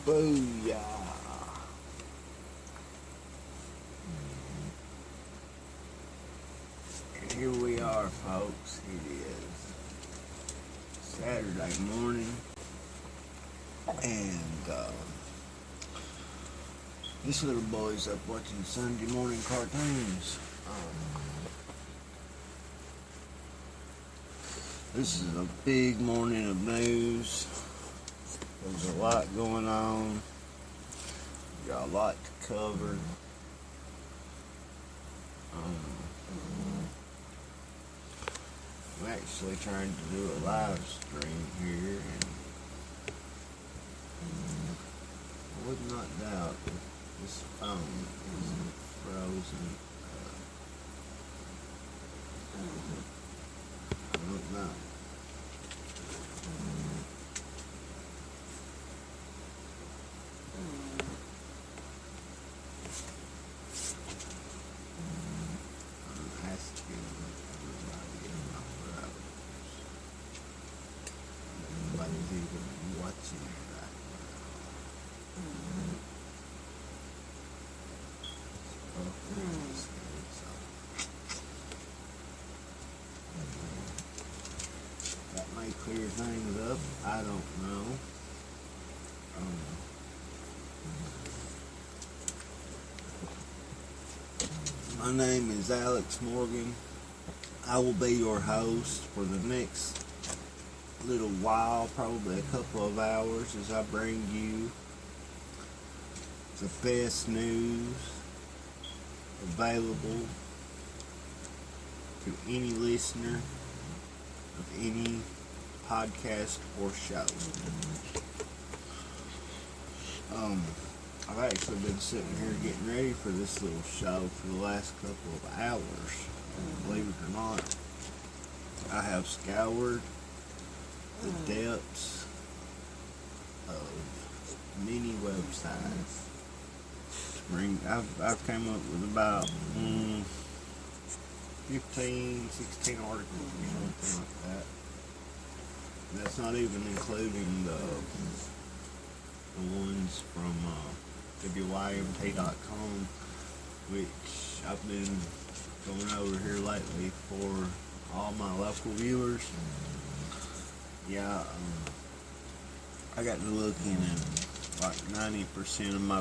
Booyah. And here we are, folks. It is Saturday morning. And this little boy's up watching Sunday morning cartoons. This is a big morning of news. There's a lot going on. We got a lot to cover. I'm actually trying to do a live stream here, and I would not doubt if this phone is frozen. I don't know. I'm asking everybody in my browsers. Nobody's even watching it right now. That may clear things up. I don't know. My name is Alex Morgan. I will be your host for the next little while, probably a couple of hours, as I bring you the best news available to any listener of any podcast or show. I've actually been sitting here getting ready for this little show for the last couple of hours. Believe it or not, I have scoured the depths of many websites. I've come up with about 15, 16 articles or something like that. And that's not even including the ones from WYMT.com, which I've been going over here lately for all my local viewers. Yeah, I got to looking at like 90% of my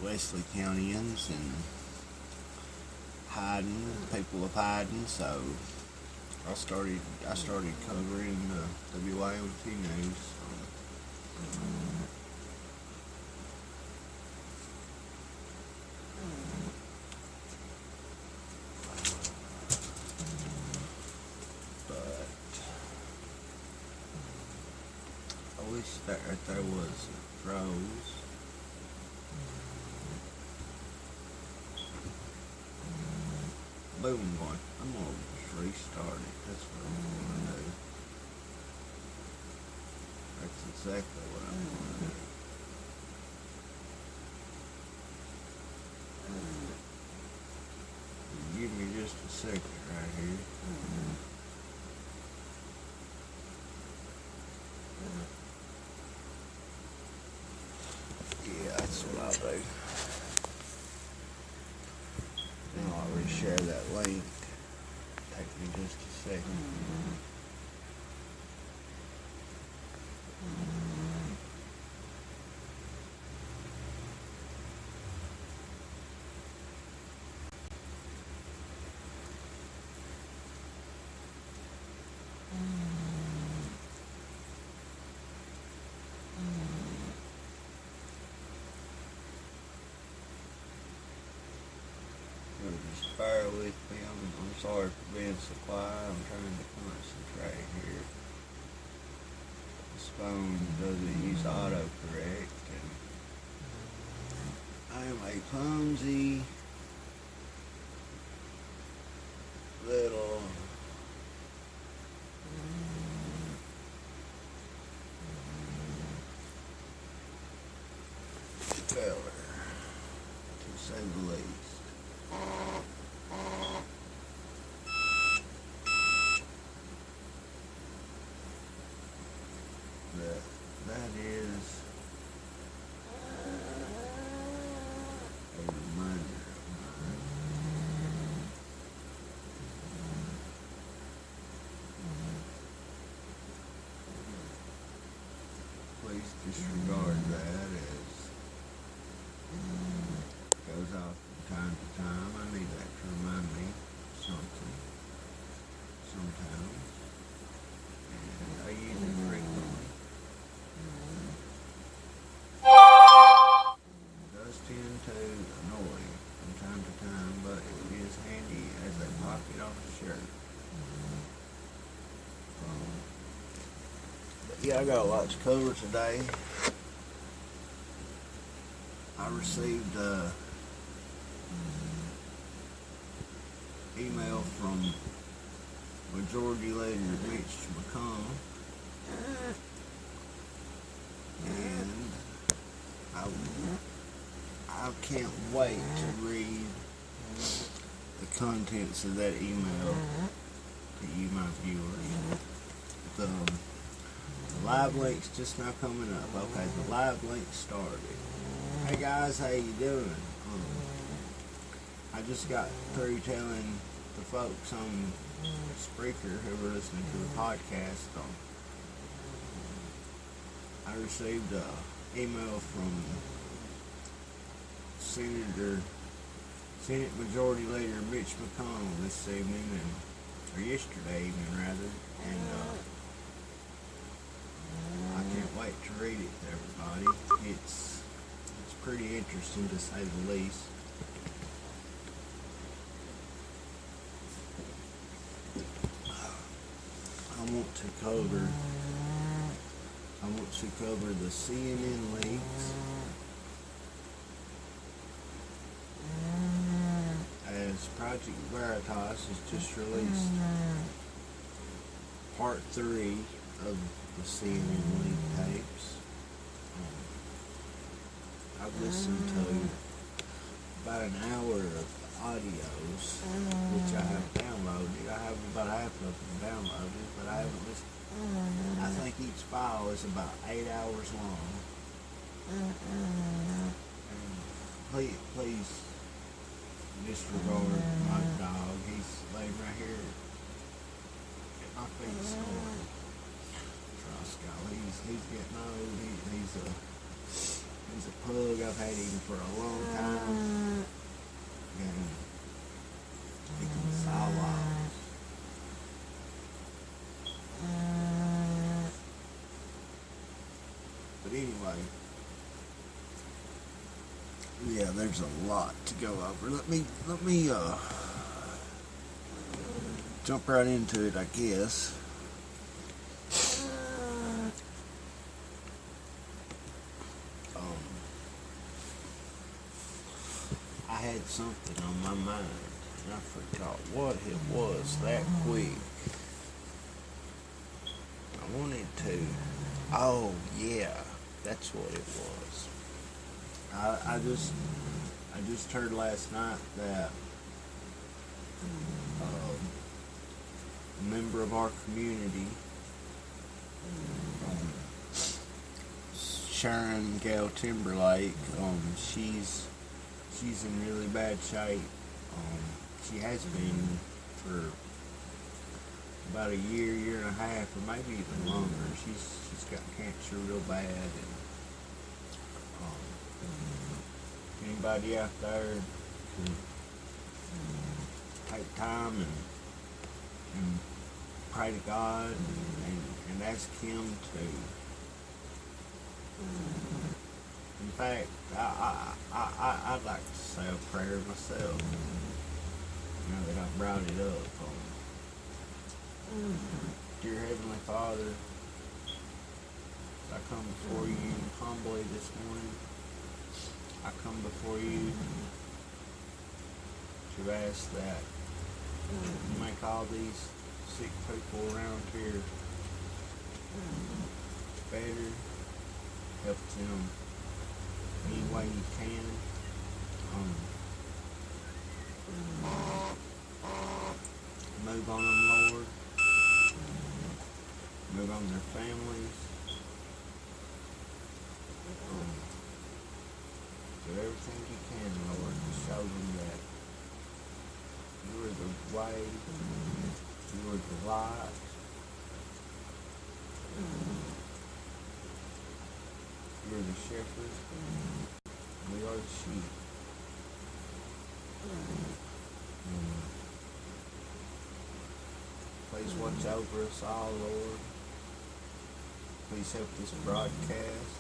Wesley Countyans and people of Hyden, so I started covering the WYMT news. But I wish that right there was froze. Boom, boy. I'm gonna just restart it. That's what I'm gonna do. That's exactly what I'm gonna do. Give me just a second right here. Yeah, that's what I'll do. Now I'll reshare that link. Take me just a second. Just bear with me. I'm sorry for being so quiet. I'm trying to concentrate here. This phone doesn't use autocorrect, and I am a clumsy little feller, to say the least. That disregard that as goes off from time to time. I need that to remind me of something sometimes. And I use it frequently. It does tend to annoy from time to time, but it is handy as a pocket on a shirt. But yeah, I got a lot to cover today. I received email from Majority Leader Mitch McConnell, and I can't wait to read the contents of that email to you, my viewers. The live link's just now coming up. Okay, the live link started. Hey guys, how you doing? I just got through telling the folks on Spreaker who were listening to the podcast. I received an email from Senate Majority Leader Mitch McConnell this evening, or yesterday evening rather, and I can't wait to read it to everybody. It's pretty interesting to say the least. I want to cover the CNN leaks, as Project Veritas has just released part 3 of the CNN leak tapes. I've listened to about an hour of audios, which I have downloaded. I have about half of them downloaded, but I haven't listened. I think each file is about 8 hours long. And please disregard my dog. He's laying right here at my feet snoring. Roscoe, he's getting old. He's a pug. I've had him for a long time. And he can saw off. But anyway, yeah, there's a lot to go over. Let me jump right into it, I guess. I had something on my mind, and I forgot what it was that quick. I wanted to. Oh yeah, that's what it was. I just heard last night that a member of our community, Sharon Gale Timberlake, she's in really bad shape. She has been for about a year and a half, or maybe even longer. She's got cancer real bad, and anybody out there can take time and pray to God and ask Him to. In fact, I'd like to say a prayer myself, now that I brought it up. Dear Heavenly Father, I come before you humbly this morning. I come before you to ask that you make all these sick people around here better, help them any way you can. Move on them, Lord. Move on their families. Do everything you can, Lord, to show them that you are the way, you are the light. the shepherd. We are the sheep. Please watch over us all, Lord. Please help this broadcast.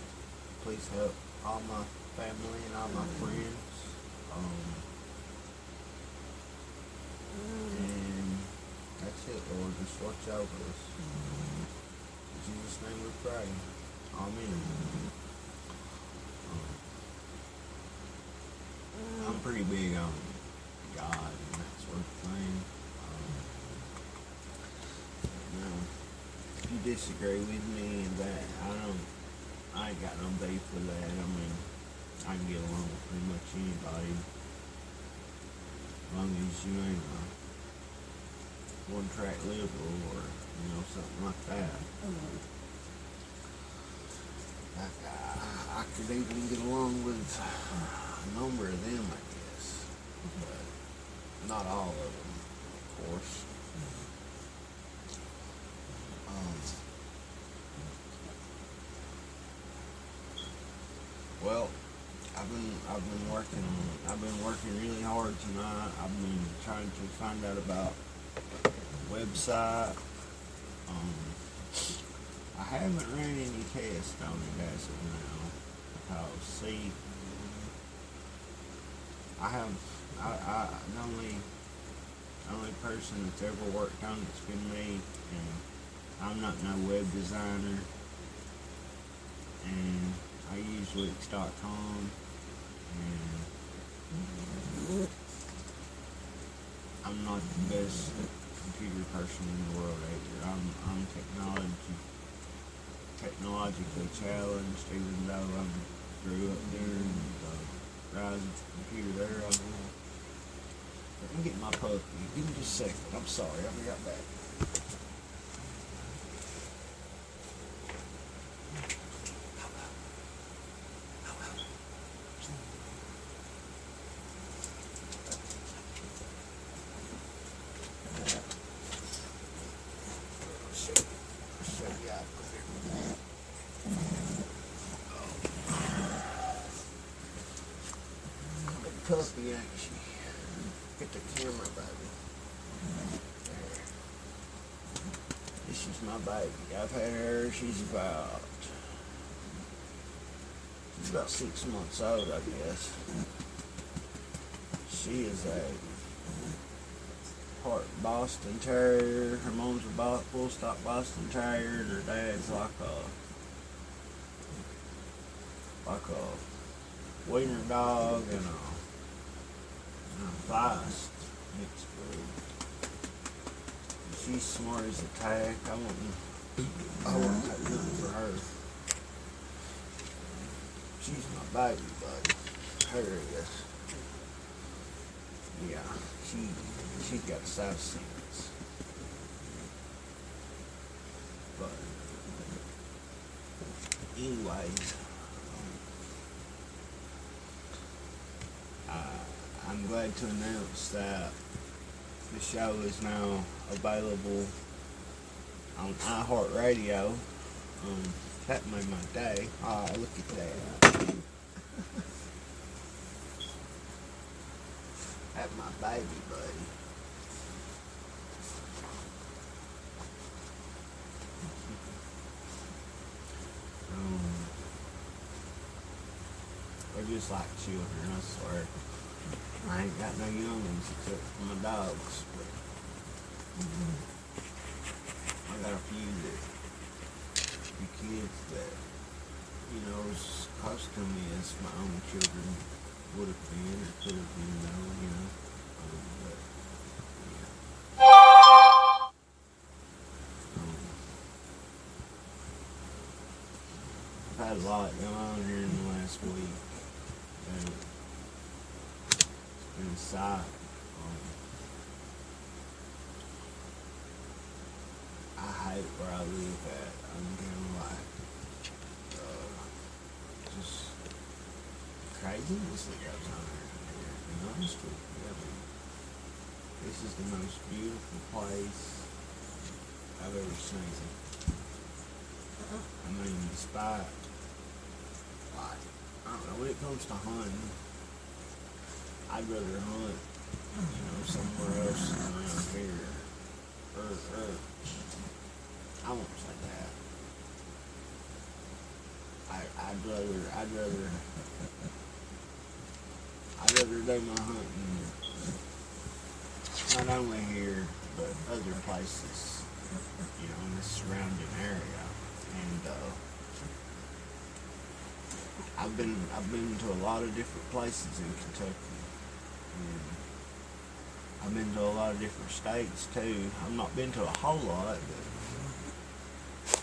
Please help all my family and all my friends. And that's it, Lord. Just watch over us. In Jesus' name we pray. Amen. I'm pretty big on God and that sort of thing. Now, if you disagree with me and that, I ain't got no beef with that. I mean, I can get along with pretty much anybody, as long as you ain't a one-track liberal or, something like that. I could even get along with a number of them, I guess, but not all of them, of course. Well, I've been working really hard tonight. I've been trying to find out about the website. I haven't ran any tests on it as of now, because see, I the only person that's ever worked on it's been me, and I'm not no web designer, and I use Wix.com, and I'm not the best computer person in the world either. I'm technologically challenged, even though I grew up during the rise of the computer era. Let me get my puppy. Give me just a second. I'm sorry. I'll be right back. Puppy action. Get the camera, baby. There. This is my baby. I've had her. She's about 6 months old, I guess. She is a part Boston Terrier. Her mom's a full stock Boston Terrier, and her dad's like a wiener dog and a Feist mixed breed. She's smart as a tack. I wouldn't take nothing for her. She's my baby, buddy. Her is. Yeah, she's got side sense. But anyways, I'm glad to announce that the show is now available on iHeartRadio. That made my day. Oh, look at that. That's my baby, buddy. They're just like children, I swear. I ain't got no youngins except for my dogs, but I got a few kids that, as close to me as my own children would have been or could have been, but, I've had a lot going on here in the last week. Inside. I hate where I live at. I'm getting just craziness that goes on here. To be honest with you, this is the most beautiful place I've ever seen. I mean, despite like, I don't know, when it comes to hunting, I'd rather hunt, you know, somewhere else than around here. Or, I won't say that. I'd rather do my hunting not only here but other places, you know, in the surrounding area. And I've been to a lot of different places in Kentucky. And I've been to a lot of different states too. I've not been to a whole lot, but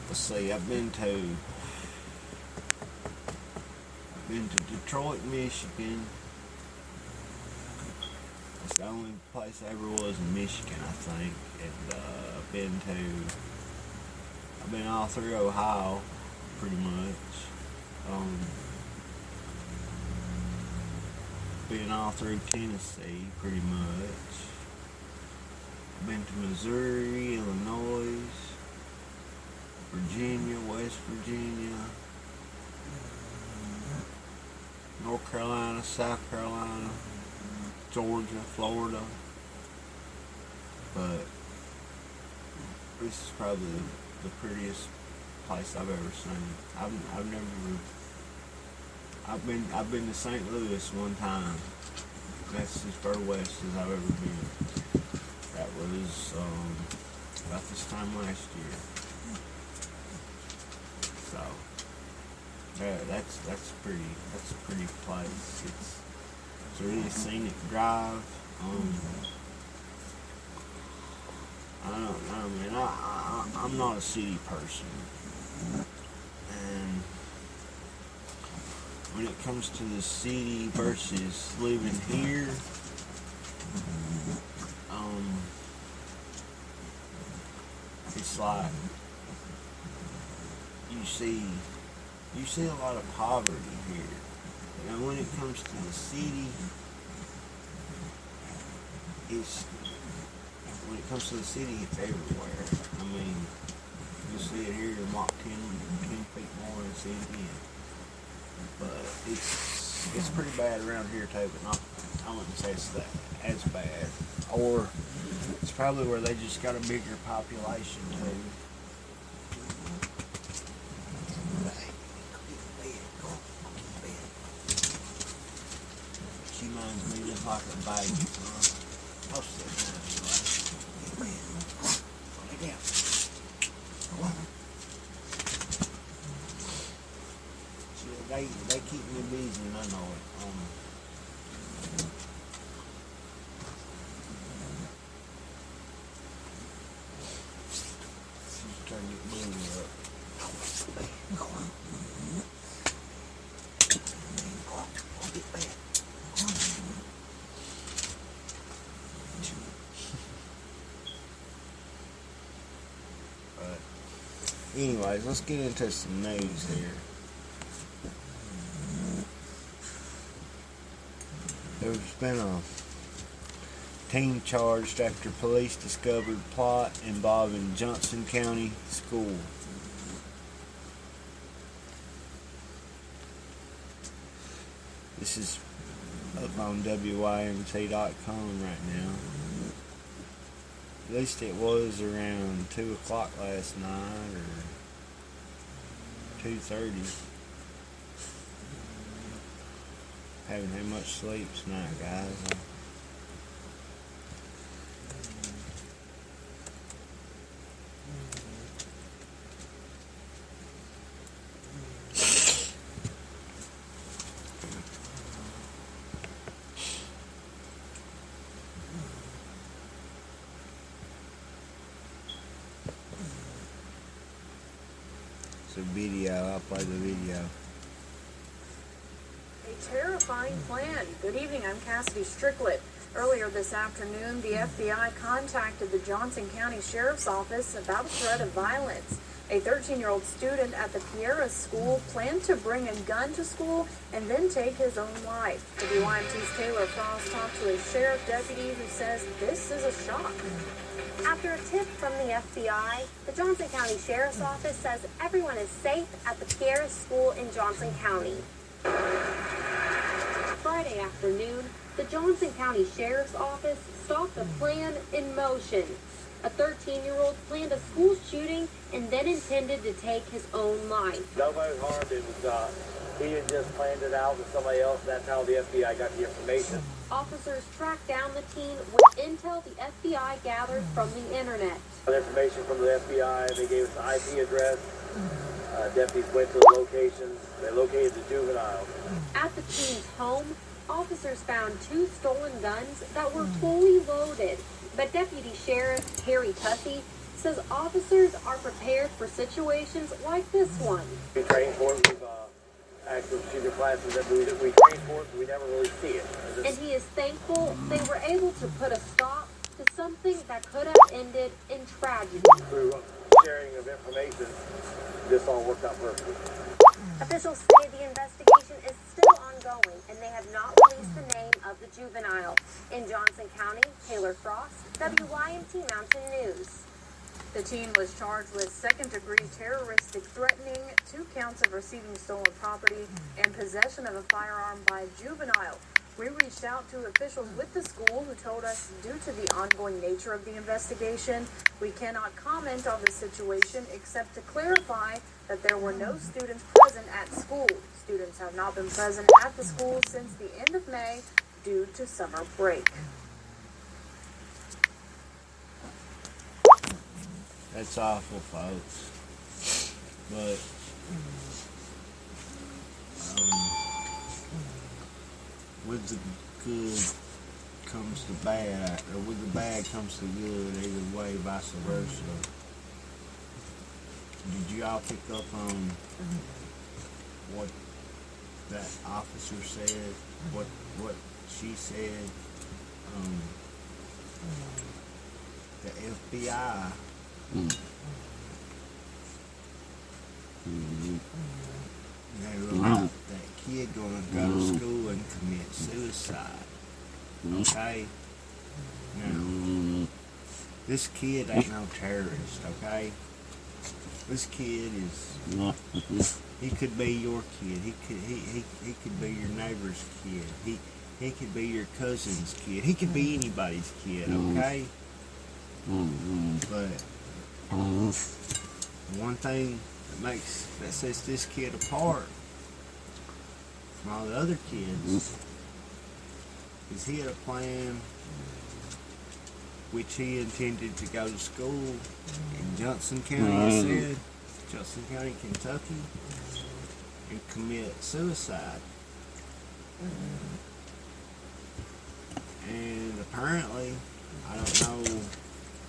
let's see, I've been to Detroit, Michigan. That's the only place I ever was in Michigan, I think. And I've been all through Ohio, pretty much. Been all through Tennessee, pretty much. I've been to Missouri, Illinois, Virginia, West Virginia, North Carolina, South Carolina, Georgia, Florida. But this is probably the prettiest place I've ever seen. I've been to St. Louis one time. That's as far west as I've ever been. That was about this time last year. So that's a pretty place. It's a really scenic drive. I don't know, man. I'm not a city person, and when it comes to the city versus living here, it's like you see a lot of poverty here. And when it comes to the city, it's everywhere. I mean, you see it here, walk 10 feet more and see it again. But it's pretty bad around here too, but not, I wouldn't say it's that as bad. Or it's probably where they just got a bigger population too. She reminds me just like a baby. I'll sit down anyway. Lay down. They keep me busy and I know it. She's trying to get moving up. But anyways, let's get into some news here. There's been a teen charged after police discovered plot involving Johnson County School. This is up on WYMT.com right now. At least it was around 2 o'clock last night or 2:30. Haven't had much sleep tonight, guys. It's a video. I'll play the video. Terrifying plan. Good evening, I'm Cassidy Strickland. Earlier this afternoon, the FBI contacted the Johnson County Sheriff's Office about a threat of violence. A 13-year-old student at the Piera School planned to bring a gun to school and then take his own life. WYMT's Taylor Frost talked to a sheriff deputy who says this is a shock. After a tip from the FBI, the Johnson County Sheriff's Office says everyone is safe at the Piera School in Johnson County. Friday afternoon, the Johnson County Sheriff's Office stopped a plan in motion. A 13-year-old planned a school shooting and then intended to take his own life. Nobody was harmed. It was, he had just planned it out with somebody else. That's how the FBI got the information. Officers tracked down the teen with intel the FBI gathered from the internet. The information from the FBI, they gave us the IP address. Deputies went to the locations. They located the juvenile. At the teen's home, officers found 2 stolen guns that were fully loaded. But Deputy Sheriff Terry Tussey says officers are prepared for situations like this one. We train for it. We've active shooter classes that we train for it, but we never really see it. And he is thankful they were able to put a stop to something that could have ended in tragedy. Through sharing of information, this all worked out perfectly. Officials say the investigation is still ongoing and they have not released the name of the juvenile. In Johnson County, Taylor Frost, WYMT Mountain News. The teen was charged with second-degree terroristic threatening, 2 counts of receiving stolen property, and possession of a firearm by a juvenile. We reached out to officials with the school who told us due to the ongoing nature of the investigation, we cannot comment on the situation except to clarify that there were no students present at school. Students have not been present at the school since the end of May due to summer break. That's awful, folks. But with the good comes the bad, or with the bad comes the good, either way, vice versa. Did you all pick up on what that officer said? What she said? The FBI they were like, that kid gonna go to school and commit suicide. Okay? Now, this kid ain't no terrorist, okay? This kid is, he could be your kid. He could be your neighbor's kid. He could be your cousin's kid. He could be anybody's kid, okay? But one thing that sets this kid apart from all the other kids is he had a plan which he intended to go to school in Johnson County, he said, Johnson County, Kentucky, and commit suicide. And apparently, I don't know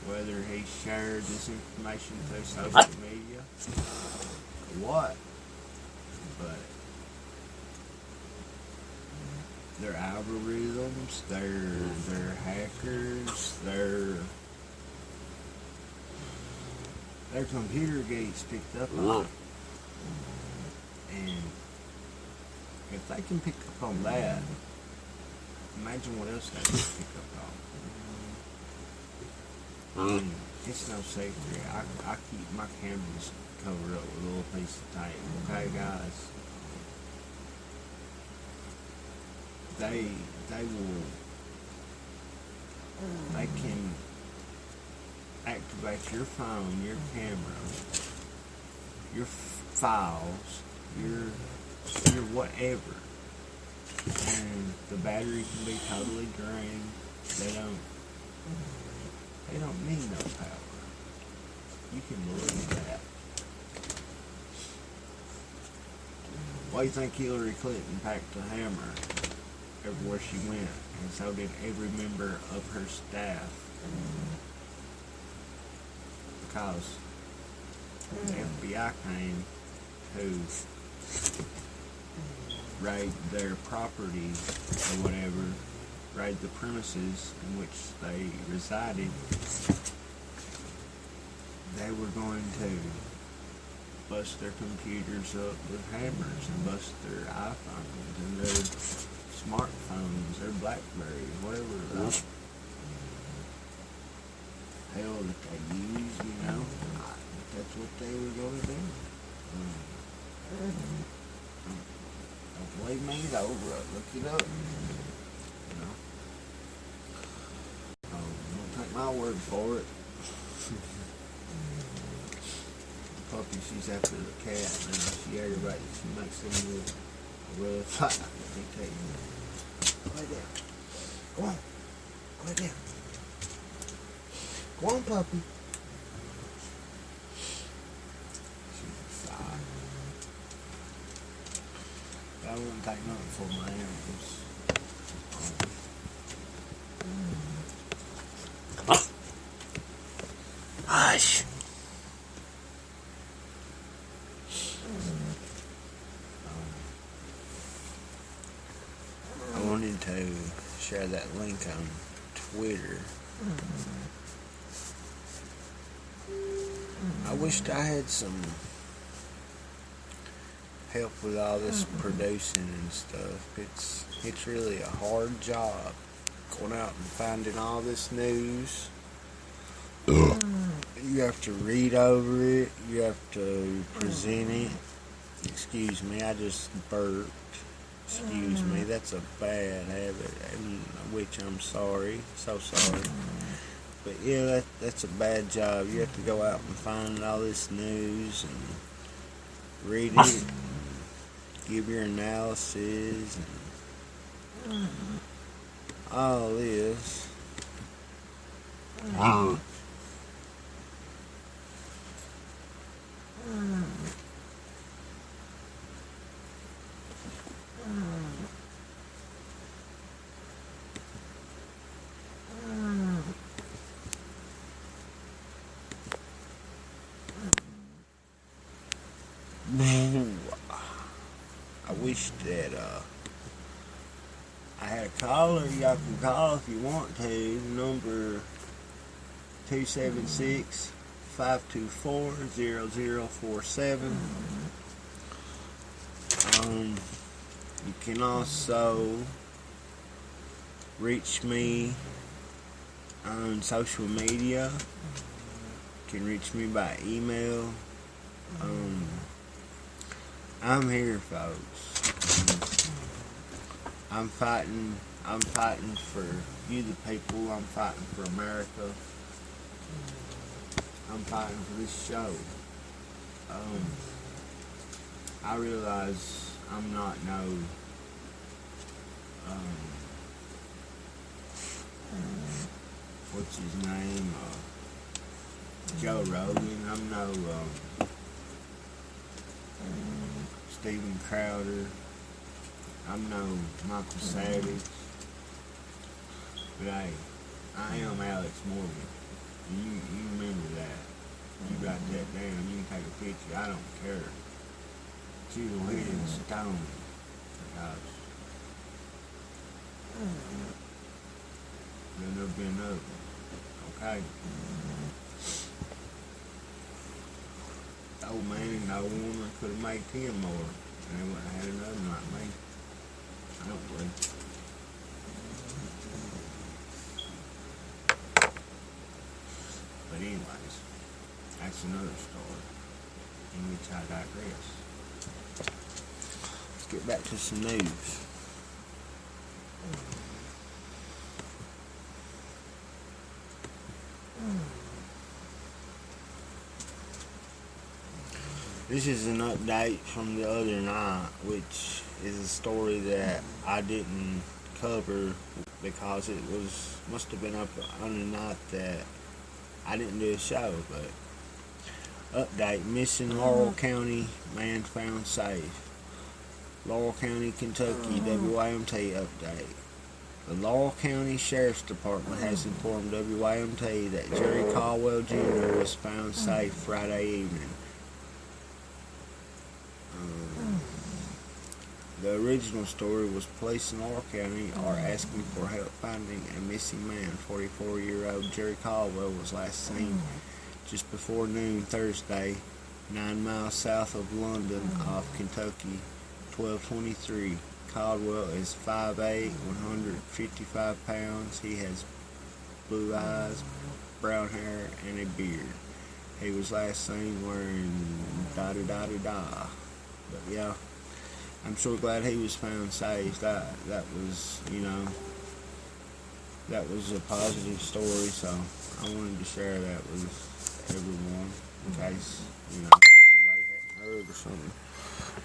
whether he shared this information through social media or what, but their algorithms, their hackers, their computer gets picked up on it. And if they can pick up on that, imagine what else they can pick up on. It's no secret. I keep my cameras covered up with a little piece of tape. Okay, guys? They can activate your phone, your camera, your files, your whatever, and the battery can be totally drained. They don't need no power. You can believe that. Why do you think Hillary Clinton packed a hammer everywhere she went, and so did every member of her staff? Because the FBI came to raid their property or whatever, raid the premises in which they resided. They were going to bust their computers up with hammers and bust their iPhones and their smartphones, their Blackberries, whatever hell that they use, you know. That's what they were going to do. Don't believe me? Go over it. Look it up. You know. Don't take my word for it. Puppy, she's after the cat now. She aggravates. She makes them with a real fight. Let me tell you. Lay down. Go on. Lay down. Go on, puppy. She's a fight. I wouldn't take nothing for my animals. Hush. I wanted to share that link on Twitter. I wished I had some help with all this producing and stuff. It's really a hard job going out and finding all this news. You have to read over it. You have to present it. Excuse me, I just burped. Excuse me, that's a bad habit, and which I'm sorry, so sorry. But yeah, that's a bad job. You have to go out and find all this news and read it, give your analysis, and all this. I wish that I had a caller. Y'all can call if you want to. Number 276-524-0047. You can also reach me on social media. You can reach me by email. I'm here, folks. I'm fighting for you, the people. I'm fighting for America. I'm fighting for this show. I realize I'm not no what's his name? Joe Rogan. I'm no Steven Crowder. I'm no Michael Savage. But hey, I am Alex Morgan. You remember that. You write that down. You can take a picture. I don't care. You go ahead and stone me. Because there'll never be another one. Okay? The old man and the old woman could have made 10 more. And they wouldn't have had another one like me. I don't believe. But anyways, that's another story in which I digress. Let's get back to some news. This is an update from the other night, which is a story that I didn't cover because it must have been up on the night that I didn't do a show. But update: missing Laurel County man found safe. Laurel County, Kentucky, WYMT update. The Laurel County Sheriff's Department has informed WYMT that Jerry Caldwell Jr. was found safe Friday evening. The original story was police in Laurel County are asking for help finding a missing man. 44-year-old Jerry Caldwell was last seen just before noon Thursday 9 miles south of London off Kentucky, 1223. Caldwell is 5'8", 155 pounds. He has blue eyes, brown hair, and a beard. He was last seen wearing da-da-da-da-da. But yeah, I'm so glad he was found safe. That was, that was a positive story, so I wanted to share that with everyone in case, somebody hadn't heard or something.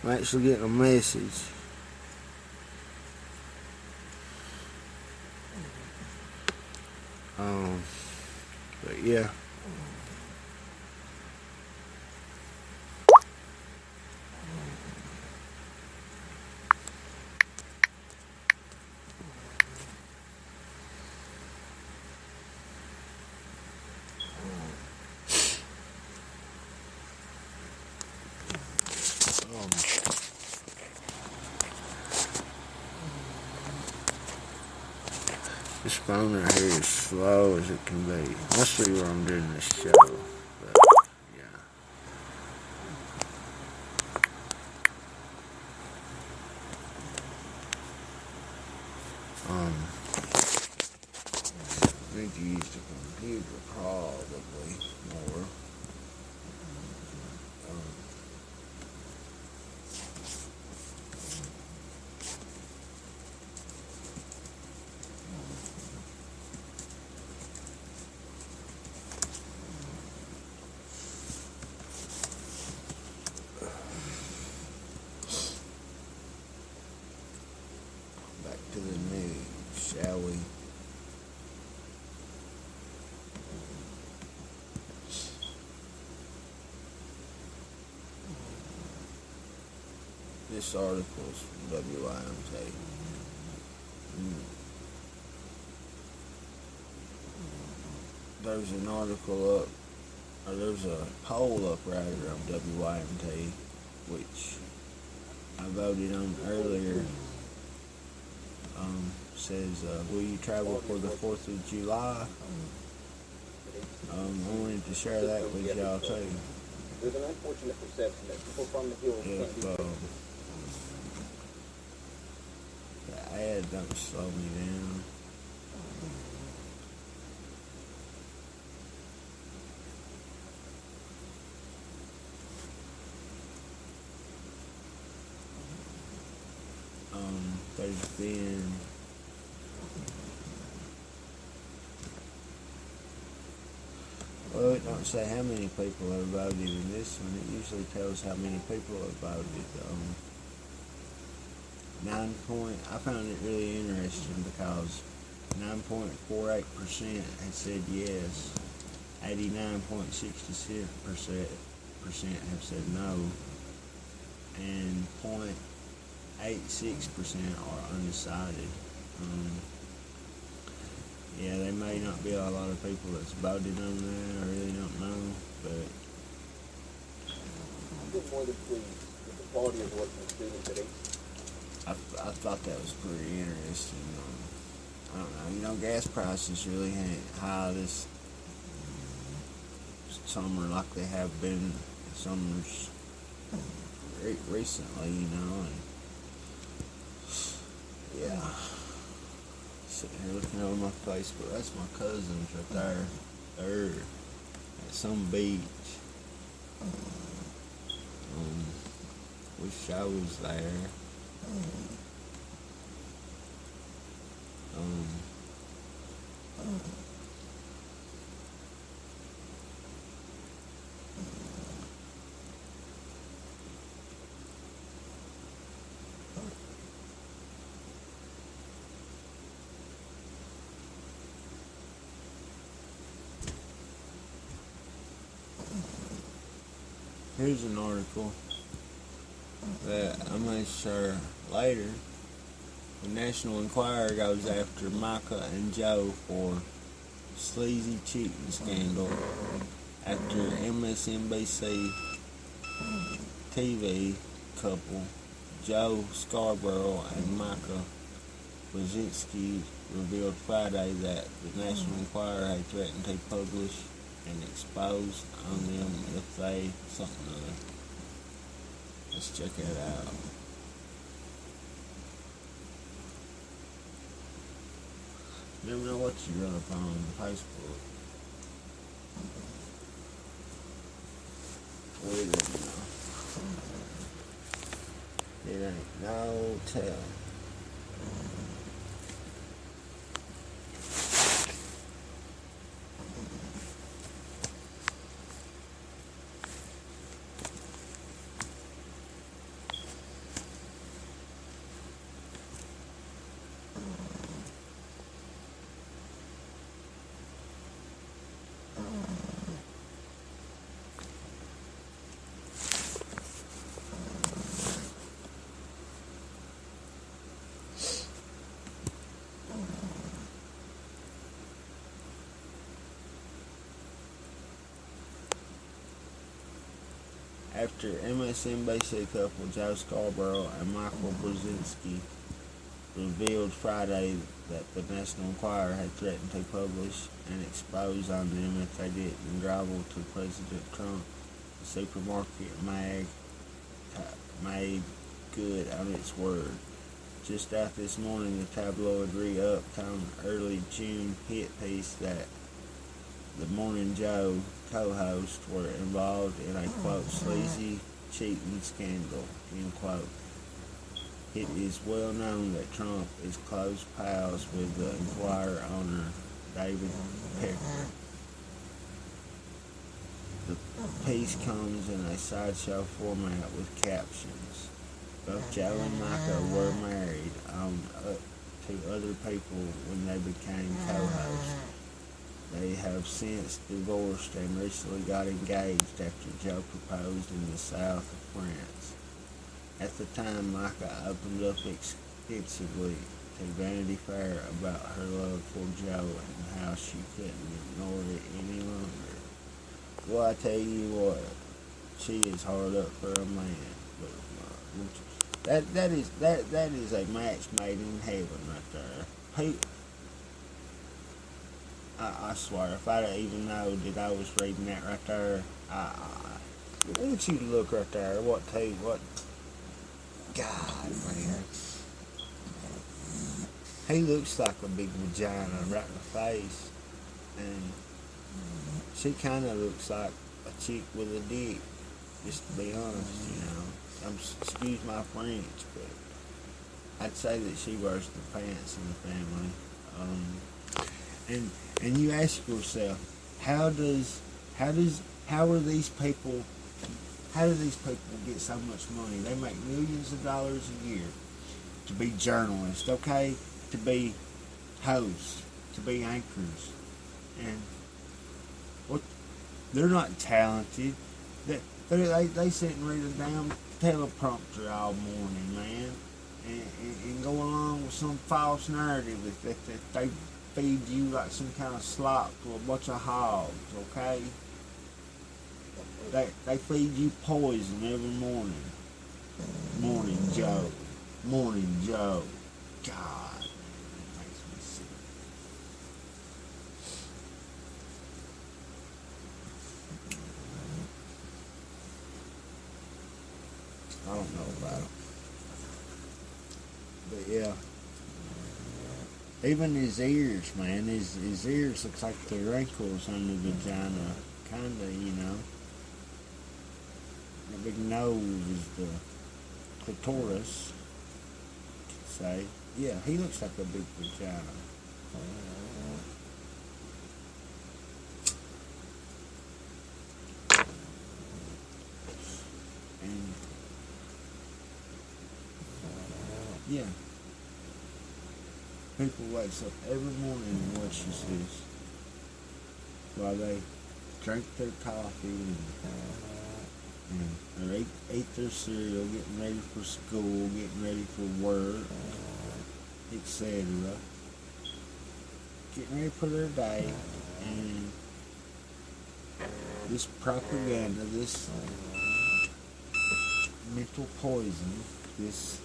I'm actually getting a message. But yeah. This phone right here is slow as it can be. Must be where I'm doing this show. But, yeah. I need to use the computer probably more. Back to the news, shall we? This article is from WIMT. There's an article up, or there's a poll up right here on WIMT, which I voted on earlier. Says, will you travel for the 4th of July? I wanted to share that with y'all too. There's an unfortunate perception that people from the hills If the ad don't slow me down. There's been well, it don't say how many people have voted in this one. It usually tells how many people have voted. I found it really interesting because 9.48% had said yes, 89.66% have said no, and 0.86% are undecided. Yeah, there may not be a lot of people that's voted on that. I really don't know, but I'm getting more than pleased with the quality of work from students at I thought that was pretty interesting. I don't know. Gas prices really ain't high this summer like they have been summers recently, and yeah. Sitting here looking over my Facebook. That's my cousins right there. They're at some beach. Wish I was there. Here's an article that I'm going to share later. The National Enquirer goes after Micah and Joe for sleazy cheating scandal after MSNBC TV couple Joe Scarborough and Micah Brzezinski revealed Friday that the National Enquirer had threatened to publish and exposed on them if they something other. Let's check it out. Never know what you run up on Facebook. We didn't know. It ain't no tell. After MSNBC couple Joe Scarborough and Michael Brzezinski revealed Friday that the National Enquirer had threatened to publish and expose on them if they didn't grovel to President Trump, the supermarket mag made good on its word. Just out this morning, the tabloid re-upped on an early June hit piece that the Morning Joe co-hosts were involved in a, quote, sleazy cheating scandal, end quote. It is well known that Trump is close pals with the Enquirer owner, David Pecker. The piece comes in a sideshow format with captions. Both Joe and Micah were married on to other people when they became co-hosts. They have since divorced and recently got engaged after Joe proposed in the south of France. At the time, Micah opened up extensively to Vanity Fair about her love for Joe and how she couldn't ignore it any longer. Well, I tell you what, she is hard up for a man. But that is a match made in heaven right there. I swear, if I didn't even know that I was reading that right there, look at you look right there. What? God, man. He looks like a big vagina right in the face, and she kind of looks like a chick with a dick. Just to be honest, you know. Excuse my French, but I'd say that she wears the pants in the family. And you ask yourself, how do these people get so much money? They make millions of dollars a year to be journalists, okay? To be hosts, to be anchors. And what? They're not talented. They sit and read a damn teleprompter all morning, man. And go along with some false narrative that they feed you like some kind of slop to a bunch of hogs, okay? They feed you poison every morning. Morning Joe. Morning Joe. God, it makes me sick. I don't know about it. But yeah. Even his ears, man. His ears looks like the wrinkles on the vagina. Kinda, you know. The big nose is the clitoris. Say. Yeah, he looks like a big vagina. And yeah. People wakes up every morning and watches this while they drink their coffee and eat their cereal, getting ready for school, getting ready for work, etc. Getting ready for their day, and this propaganda, this mental poison, this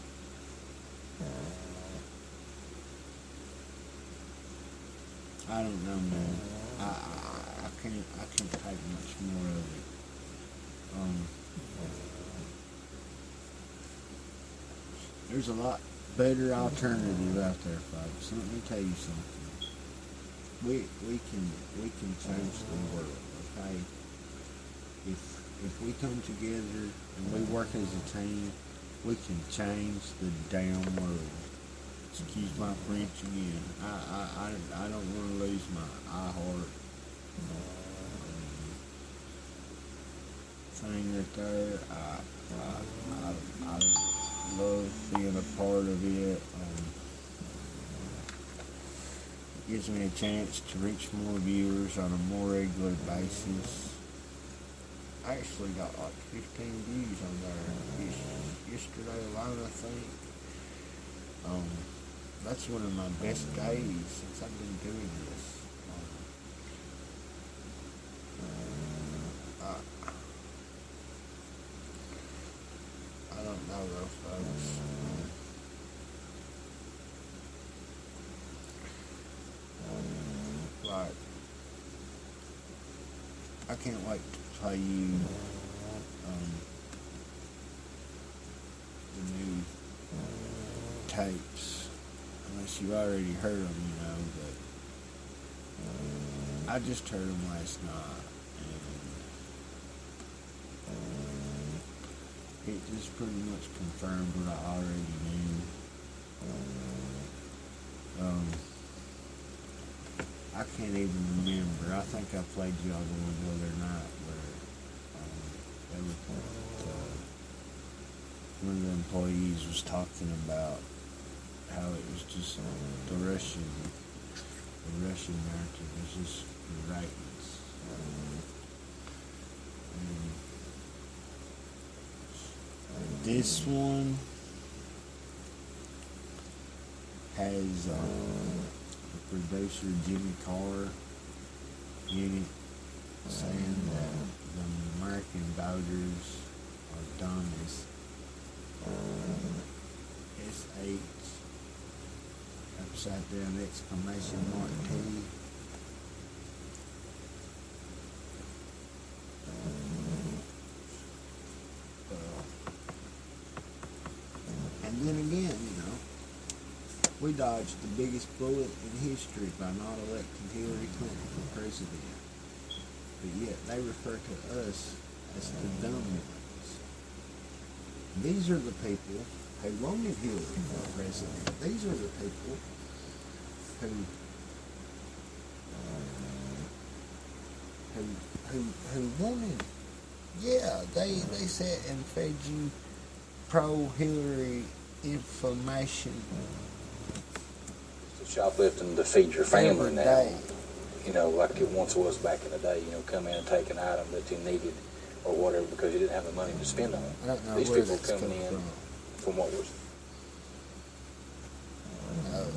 I don't know, man. I can't take much more of it. There's a lot better alternative out there, folks. Let me tell you something. We can change the world, okay? If we come together and we work as a team, we can change the damn world. Excuse my French again. I don't want to lose my iHeart thing right there. I love being a part of it. It gives me a chance to reach more viewers on a more regular basis. I actually got like 15 views on there yesterday alone, I think. That's one of my best days since I've been doing this. I don't know though, folks. Like, I can't wait to play you the new tapes, unless you already heard them, you know, but I just heard them last night, and it just pretty much confirmed what I already knew. I can't even remember. I think I played y'all the one the other night where one of the employees was talking about how it was just the Russian narrative was just the ratings. This one has the producer Jimmy Carr in it saying that the American voters are dumb as S-H upside down exclamation mark T. And then again, you know, we dodged the biggest bullet in history by not electing Hillary Clinton for president. But yet they refer to us as the dumb ones. These are the people who wanted Hillary for president. These are the people who wanted, yeah, they sat and fed you pro-Hillary information shoplifting to feed your family every now. day. You know, like it once was back in the day, you know, come in and take an item that you needed or whatever because you didn't have the money to spend on it. I don't know These where people that's coming come in from what was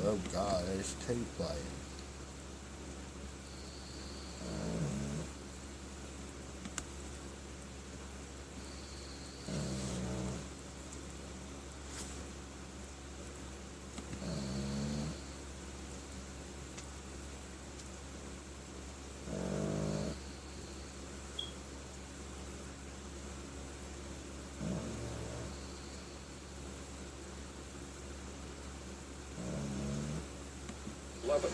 Oh God, there's two playing. love it.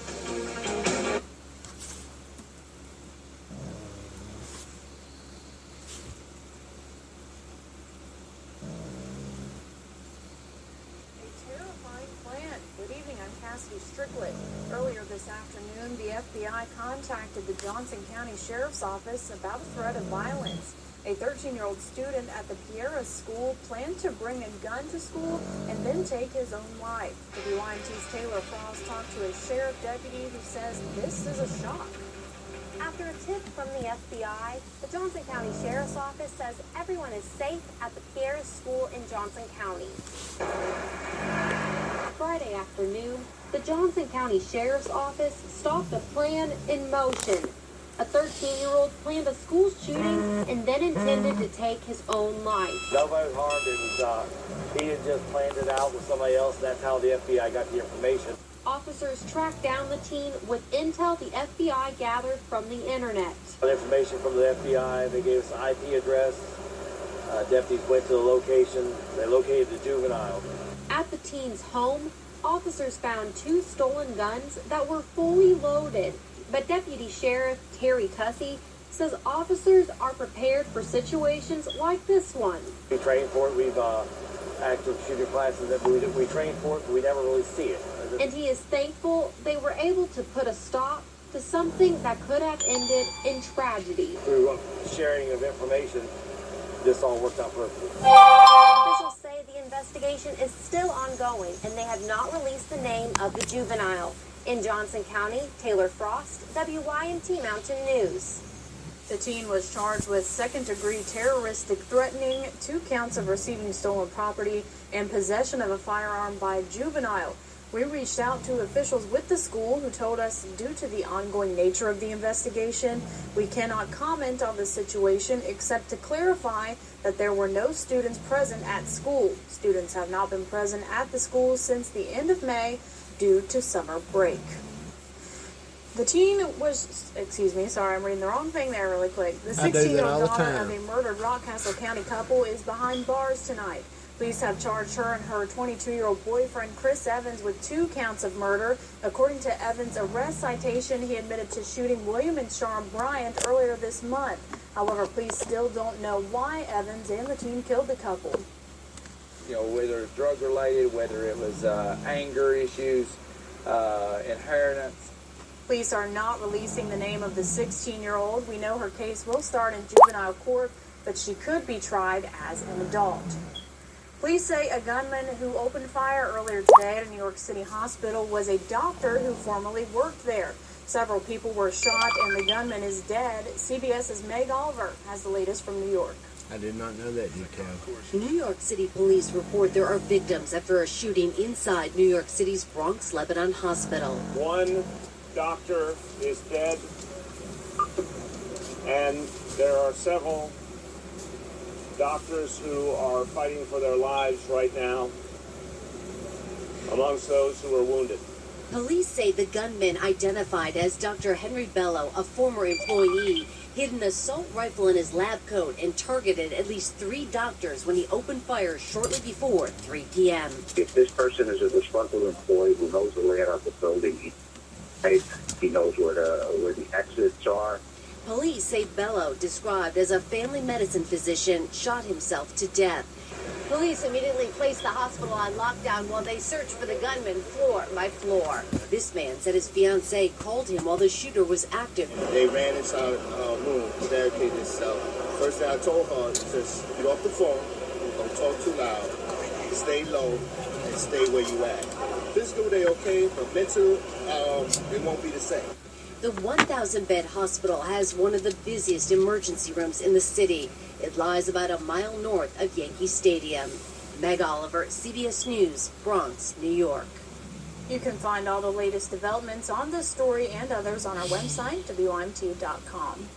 Good evening, I'm Cassidy Strickland. Earlier this afternoon, the FBI contacted the Johnson County Sheriff's Office about a threat of violence. A 13-year-old student at the Piera School planned to bring a gun to school and then take his own life. WYMT's Taylor Frost talked to a sheriff deputy who says this is a shock. After a tip from the FBI, the Johnson County Sheriff's Office says everyone is safe at the Piera School in Johnson County. Friday afternoon, the Johnson County Sheriff's Office stopped a plan in motion. A 13-year-old planned a school shooting and then intended to take his own life. Nobody was harmed. It was he had just planned it out with somebody else. That's how the FBI got the information. officers tracked down the teen with intel the FBI gathered from the internet. Information from the FBI, they gave us an IP address. Deputies went to the location. They located the juvenile. At the teen's home, officers found 2 stolen guns that were fully loaded. But Deputy Sheriff Terry Tussey says officers are prepared for situations like this one. We train for it. We've active shooting classes that we train for it, but we never really see it. And he is thankful they were able to put a stop to something that could have ended in tragedy. Through sharing of information, this all worked out perfectly. Officials say the investigation is still ongoing and they have not released the name of the juvenile. In Johnson County, Taylor Frost, WYNT Mountain News. The teen was charged with second-degree terroristic threatening, 2 counts of receiving stolen property, and possession of a firearm by a juvenile. We reached out to officials with the school who told us due to the ongoing nature of the investigation, we cannot comment on the situation except to clarify that there were no students present at school. Students have not been present at the school since the end of May due to summer break. The teen was, I'm reading the wrong thing there really quick. The 16-year-old daughter of a murdered Rockcastle County couple is behind bars tonight. Police have charged her and her 22-year-old boyfriend, Chris Evans, with 2 counts of murder. According to Evans' arrest citation, he admitted to shooting William and Sharon Bryant earlier this month. However, police still don't know why Evans and the teen killed the couple. You know, whether it's drug related, whether it was anger issues, inheritance. Police are not releasing the name of the 16-year-old. We know her case will start in juvenile court, but she could be tried as an adult. Police say a gunman who opened fire earlier today at a New York City hospital was a doctor who formerly worked there. Several people were shot and the gunman is dead. CBS's Meg Oliver has the latest from New York. I did not know that detail. New York City police report there are victims after a shooting inside New York City's Bronx Lebanon Hospital. 1 doctor is dead, and there are several doctors who are fighting for their lives right now, amongst those who are wounded. Police say the gunman, identified as Dr. Henry Bello, a former employee, hid an assault rifle in his lab coat and targeted at least 3 doctors when he opened fire shortly before 3 p.m. If this person is a disgruntled employee who knows the layout of the building, he knows where the exits are. Police say Bello, described as a family medicine physician, shot himself to death. Police immediately placed the hospital on lockdown while they searched for the gunman floor by floor. This man said his fiancée called him while the shooter was active. They ran inside a room, barricaded themselves. First thing I told her, just get off the phone, don't talk too loud, stay low, and stay where you at. Physical, they okay, but mental, it won't be the same. The 1,000-bed hospital has one of the busiest emergency rooms in the city. It lies about a mile north of Yankee Stadium. Meg Oliver, CBS News, Bronx, New York. You can find all the latest developments on this story and others on our website, WYMT.com.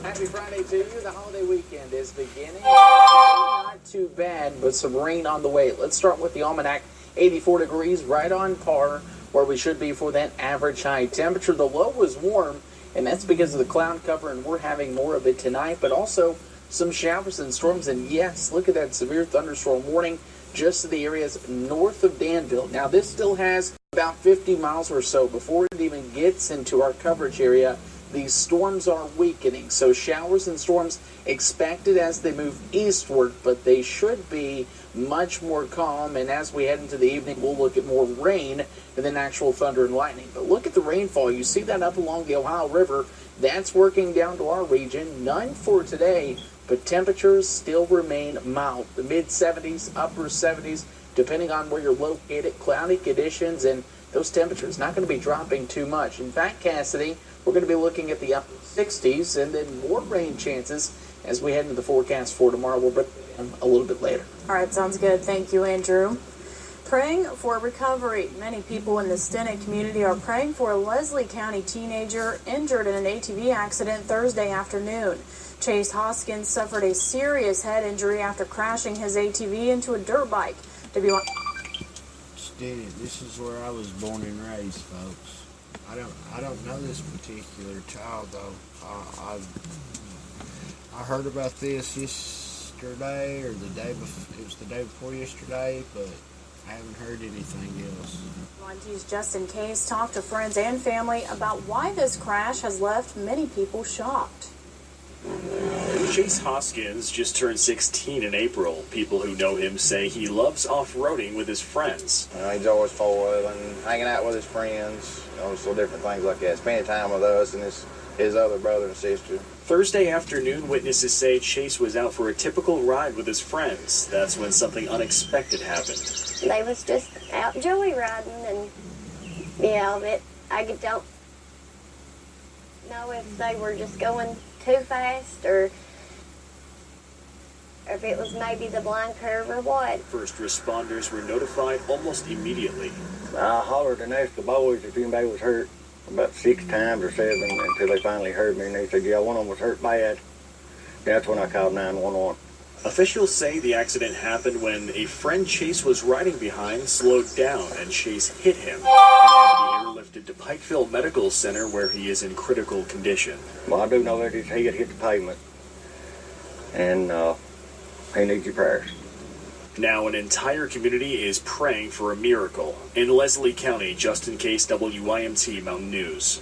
Happy Friday to you. The holiday weekend is beginning. Not too bad, but some rain on the way. Let's start with the almanac. 84 degrees, right on par where we should be for that average high temperature. The low was warm, and that's because of the cloud cover, and we're having more of it tonight, but also some showers and storms. And yes, look at that severe thunderstorm warning just to the areas north of Danville. Now, this still has about 50 miles or so before it even gets into our coverage area. These storms are weakening, so showers and storms expected as they move eastward, but they should be much more calm, and as we head into the evening, we'll look at more rain than actual thunder and lightning. But look at the rainfall. You see that up along the Ohio River. That's working down to our region. None for today, but temperatures still remain mild. The mid-70s, upper 70s, depending on where you're located. Cloudy conditions, and those temperatures not going to be dropping too much. In fact, Cassidy, we're going to be looking at the upper 60s and then more rain chances as we head into the forecast for tomorrow. We'll break it down a little bit later. All right, sounds good. Thank you, Andrew. Praying for recovery. Many people in the Stinnett community are praying for a Leslie County teenager injured in an ATV accident Thursday afternoon. Chase Hoskins suffered a serious head injury after crashing his ATV into a dirt bike. Steady, this is where I was born and raised, folks. I don't know this particular child though. I heard about this yesterday or the day before. It was the day before yesterday, but I haven't heard anything else. WYMT's Justin Case talked to friends and family about why this crash has left many people shocked. Chase Hoskins just turned 16 in April. People who know him say he loves off-roading with his friends. He's always four-wheeling, hanging out with his friends, so different things like that. Spending time with us and his other brother and sister. Thursday afternoon, witnesses say Chase was out for a typical ride with his friends. That's when something unexpected happened. They was just out joyriding, and I don't know if they were just going too fast or if it was maybe the blind curve or what. First responders were notified almost immediately. I hollered and asked the boys if anybody was hurt about 6 times or 7 until they finally heard me, and they said, yeah, one of them was hurt bad. That's when I called 911. Officials say the accident happened when a friend Chase was riding behind slowed down and Chase hit him. He had to be airlifted to Pikeville Medical Center where he is in critical condition. Well, I do know that his head hit the pavement, and he needs your prayers. Now an entire community is praying for a miracle. In Leslie County, Justin Case, WYMT Mountain News.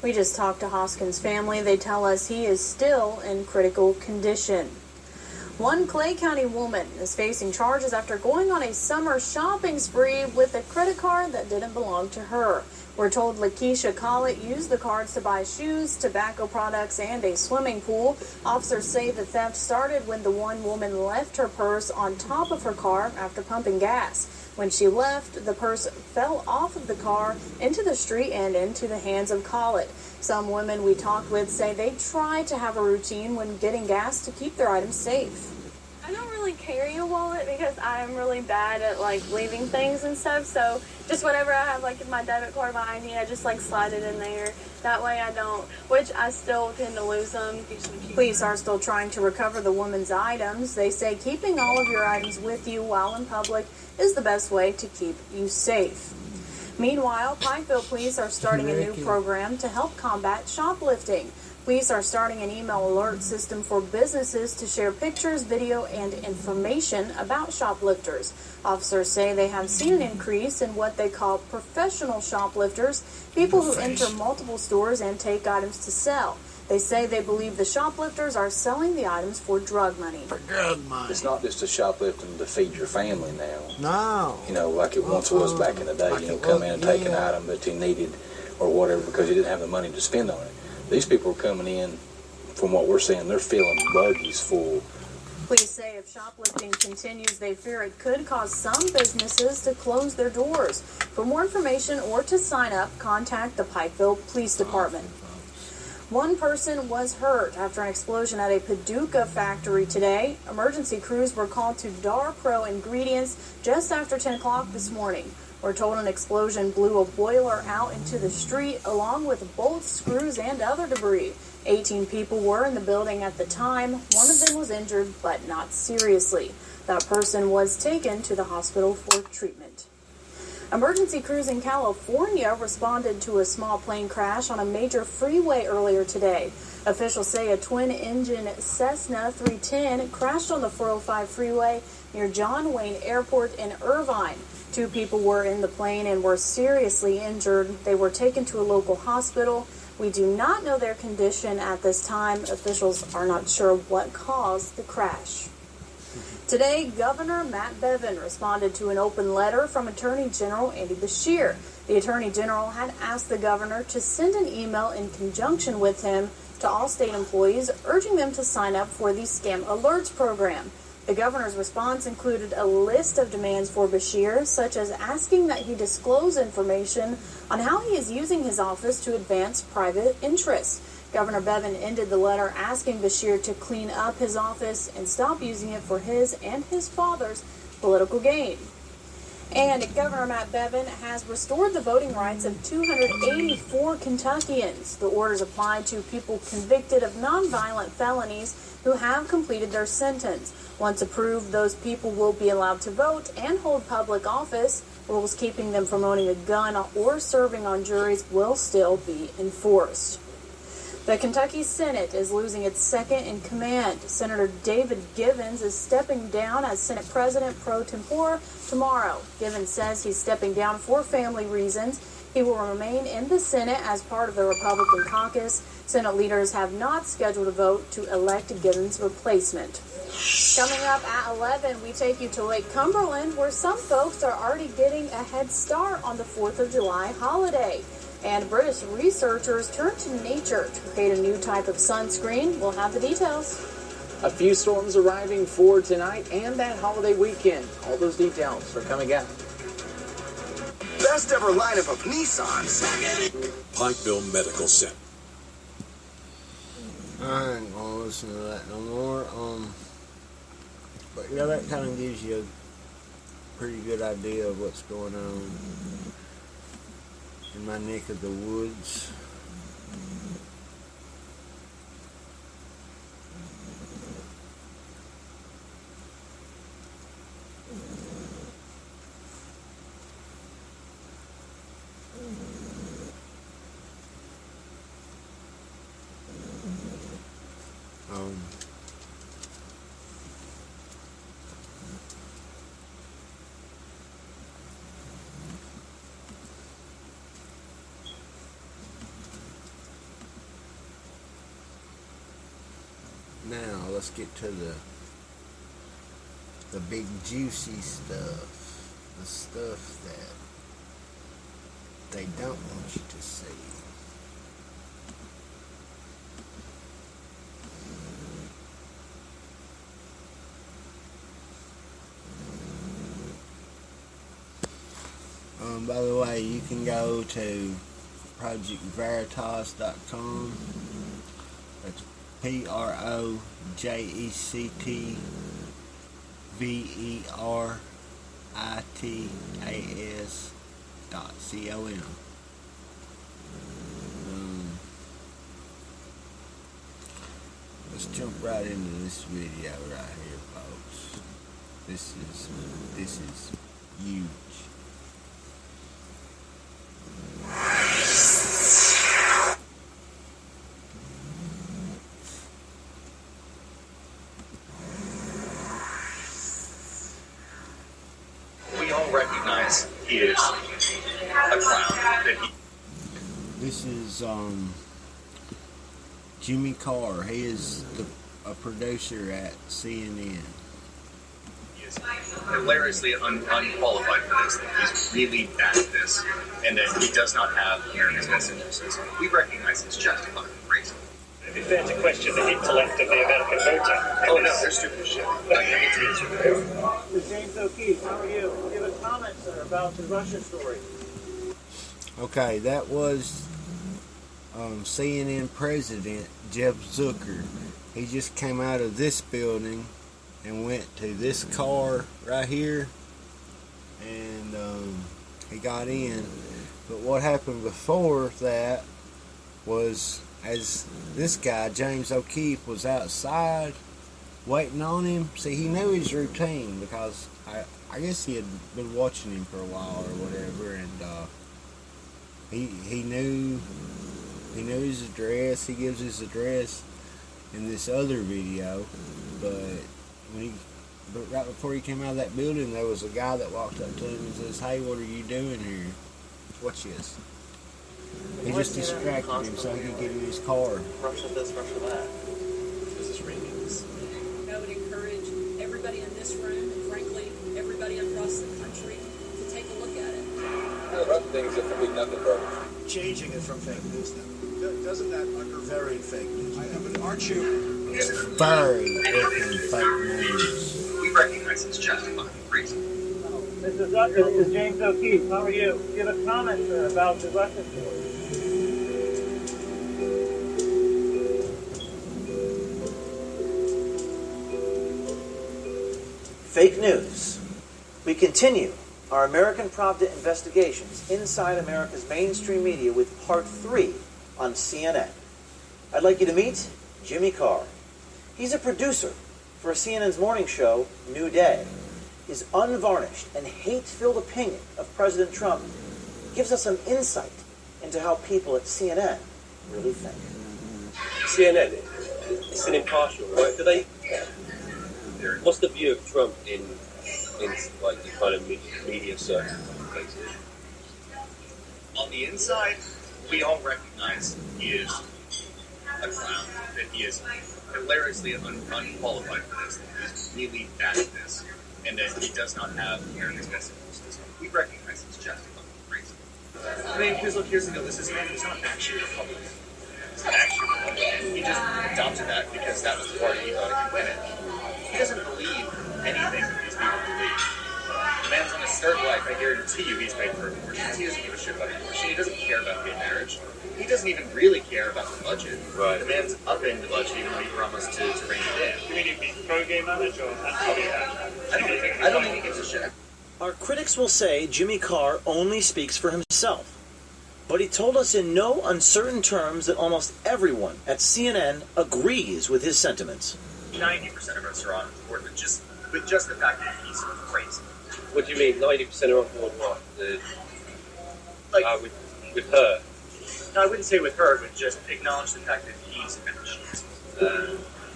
We just talked to Hoskins' family. They tell us he is still in critical condition. One Clay County woman is facing charges after going on a summer shopping spree with a credit card that didn't belong to her. We're told Lakeisha Collett used the cards to buy shoes, tobacco products, and a swimming pool. Officers say the theft started when the one woman left her purse on top of her car after pumping gas. When she left, the purse fell off of the car into the street and into the hands of Collett. Some women we talked with say they try to have a routine when getting gas to keep their items safe. I don't really carry a wallet because I'm really bad at leaving things and stuff, so just whatever I have my debit card, my ID, I just slide it in there. That way I don't, which I still tend to lose them. Police are still trying to recover the woman's items. They say keeping all of your items with you while in public is the best way to keep you safe. Meanwhile, Pikeville police are starting a new program to help combat shoplifting. Police are starting an email alert system for businesses to share pictures, video, and information about shoplifters. Officers say they have seen an increase in what they call professional shoplifters, people who enter multiple stores and take items to sell. They say they believe the shoplifters are selling the items for drug money. It's not just a shoplifting to feed your family now. No. Like it once was back in the day, come in and take an item that you needed or whatever because you didn't have the money to spend on it. These people are coming in, from what we're seeing, they're filling buggies full. Police say if shoplifting continues, they fear it could cause some businesses to close their doors. For more information or to sign up, contact the Pikeville Police Department. One person was hurt after an explosion at a Paducah factory today. Emergency crews were called to Dar Pro Ingredients just after 10 o'clock this morning. We're told an explosion blew a boiler out into the street along with bolts, screws, and other debris. 18 people were in the building at the time. One of them was injured, but not seriously. That person was taken to the hospital for treatment. Emergency crews in California responded to a small plane crash on a major freeway earlier today. Officials say a twin-engine Cessna 310 crashed on the 405 freeway near John Wayne Airport in Irvine. 2 people were in the plane and were seriously injured. They were taken to a local hospital. We do not know their condition at this time. Officials are not sure what caused the crash. Today, Governor Matt Bevin responded to an open letter from Attorney General Andy Beshear. The Attorney General had asked the governor to send an email in conjunction with him to all state employees, urging them to sign up for the Scam Alerts program. The governor's response included a list of demands for Beshear, such as asking that he disclose information on how he is using his office to advance private interests. Governor Bevin ended the letter asking Beshear to clean up his office and stop using it for his and his father's political gain. And Governor Matt Bevin has restored the voting rights of 284 Kentuckians. The orders apply to people convicted of nonviolent felonies who have completed their sentence. Once approved, those people will be allowed to vote and hold public office. Rules keeping them from owning a gun or serving on juries will still be enforced. The Kentucky Senate is losing its second in command. Senator David Givens is stepping down as Senate President pro tempore tomorrow. Givens says he's stepping down for family reasons. He will remain in the Senate as part of the Republican caucus. Senate leaders have not scheduled a vote to elect Givens' replacement. Coming up at 11, we take you to Lake Cumberland, where some folks are already getting a head start on the 4th of July holiday. And British researchers turn to nature to create a new type of sunscreen. We'll have the details. A few storms arriving for tonight and that holiday weekend. All those details are coming up. Best ever lineup of Nissans. Pikeville Medical Center. I ain't gonna listen to that no more. But yeah, that kind of gives you a pretty good idea of what's going on in my neck of the woods. Now let's get to the big juicy stuff, the stuff that they don't want you to see. By the way, you can go to projectveritas.com. That's PROJECTVERITAS.com. Let's jump right into this video right here, folks. This is huge. Recognize he is a clown. This is Jimmy Carr. He is a producer at CNN. He is hilariously unqualified for this. He's really bad at this, and that he does not have America's best interests. We recognize his justified reason. It'd be fair to question the intellect of the American voter. Oh no, they're stupid as shit. James O'Keefe, how are you? Give a comment, sir, about the Russia story. Okay, that was CNN President Jeff Zucker. He just came out of this building and went to this car right here, and he got in. But what happened before that was, as this guy, James O'Keefe, was outside waiting on him. See, he knew his routine because I guess he had been watching him for a while or whatever, and he knew his address. He gives his address in this other video, but right before he came out of that building, there was a guy that walked up to him and says, "Hey, what are you doing here?" Watch this. He just distracted him so he could get in his car. Russia this, Russia that. This is ratings. I would encourage everybody in this room, and frankly, everybody across the country, to take a look at it. There are things that can be nothing but Changing it from fake news now. Doesn't that very fake news? But aren't you? Very fake news. We recognize his justified reason. Mr. Zucker, this is James O'Keefe. How are you? Give a comment, sir, about the Russia story. Fake news. We continue our American Pravda investigations inside America's mainstream media with part 3 on CNN. I'd like you to meet Jimmy Carr. He's a producer for CNN's morning show, New Day. His unvarnished and hate-filled opinion of President Trump gives us some insight into how people at CNN really think. CNN, it's an impartial, right? Do they? What's the view of Trump in like the kind of media circle? On the inside, we all recognize he is a clown, that he is hilariously unqualified for this, that he's really bad at this, and that he does not have America's best interests. We recognize he's just fucking crazy. I mean, because look, here's the deal, this is man who's not actually a Republican. He's not actually a Republican. He just adopted that because that was the party he thought he could win it. He doesn't believe anything that these people believe. The man's on his third life, I guarantee you he's paid for abortions. He doesn't give a shit about abortion. He doesn't care about gay marriage. He doesn't even really care about the budget. Right. The man's upping the budget even though he promised to rein it in. You mean he'd be pro-gay marriage or anti-gay marriage? I don't think he gives a shit. Our critics will say Jimmy Carr only speaks for himself. But he told us in no uncertain terms that almost everyone at CNN agrees with his sentiments. 90% of us are on board with just the fact that he's crazy. What do you mean? 90% are on board what? With her? No, I wouldn't say with her, but just acknowledge the fact that he's a shit.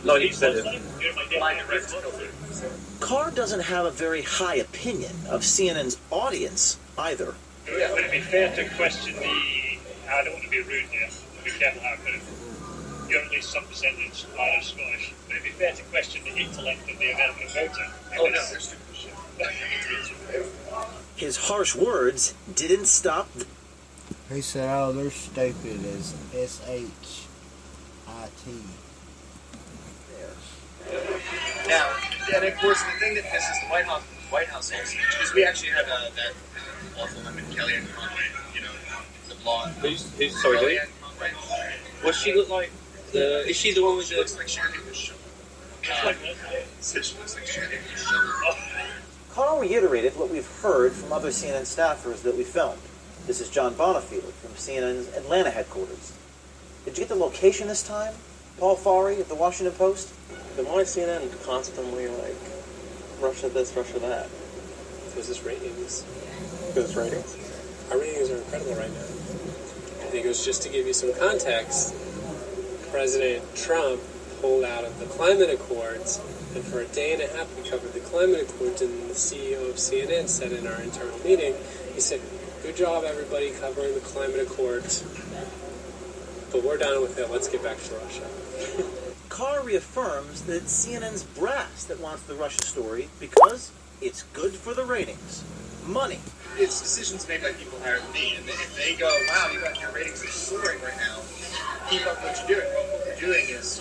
90%. Carr doesn't have a very high opinion of CNN's audience either. Yeah, would it be fair to question I don't want to be rude here, be careful how I put it. You're at least some percentage Irish Scottish. Would it be fair to question the intellect of the American voter? Oh no, they're stupid shit. His harsh words didn't stop. He said, oh, they're stupid as SHIT. Now, and of course, the thing that pisses the White House off is we actually had that awful woman, Kellyanne Conway, the blonde. Who's sorry, Kellyanne Conway. What's she look like? Is she the one with She the... looks like she could do this show. She looks like she could do this show. Carr reiterated what we've heard from other CNN staffers that we filmed. This is John Bonifield from CNN's Atlanta headquarters. Did you get the location this time? Paul Farri of the Washington Post? Then why is CNN constantly Russia this, Russia that? Because it's ratings. Because ratings? Our ratings are incredible right now. I think it was just to give you some context. President Trump pulled out of the climate accords, and for a day and a half we covered the climate accords, and the CEO of CNN said in our internal meeting, he said, good job everybody covering the climate accords, but we're done with it, let's get back to Russia. Carr reaffirms that it's CNN's brass that wants the Russia story because it's good for the ratings. Money. It's decisions made by people higher than me, and if they go, wow, your ratings are soaring right now, keep up what you're doing. Well, what we're doing is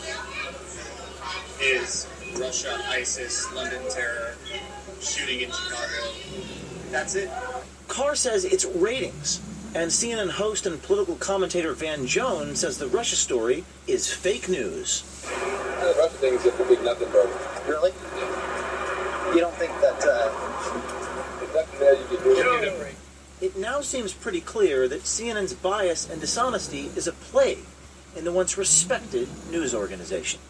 Russia, ISIS, London terror, shooting in Chicago. That's it. Carr says it's ratings, and CNN host and political commentator Van Jones says the Russia story is fake news. The Russia thing is just a big nothing burger. Really? You don't think that, It now seems pretty clear that CNN's bias and dishonesty is a plague in the once respected news organization.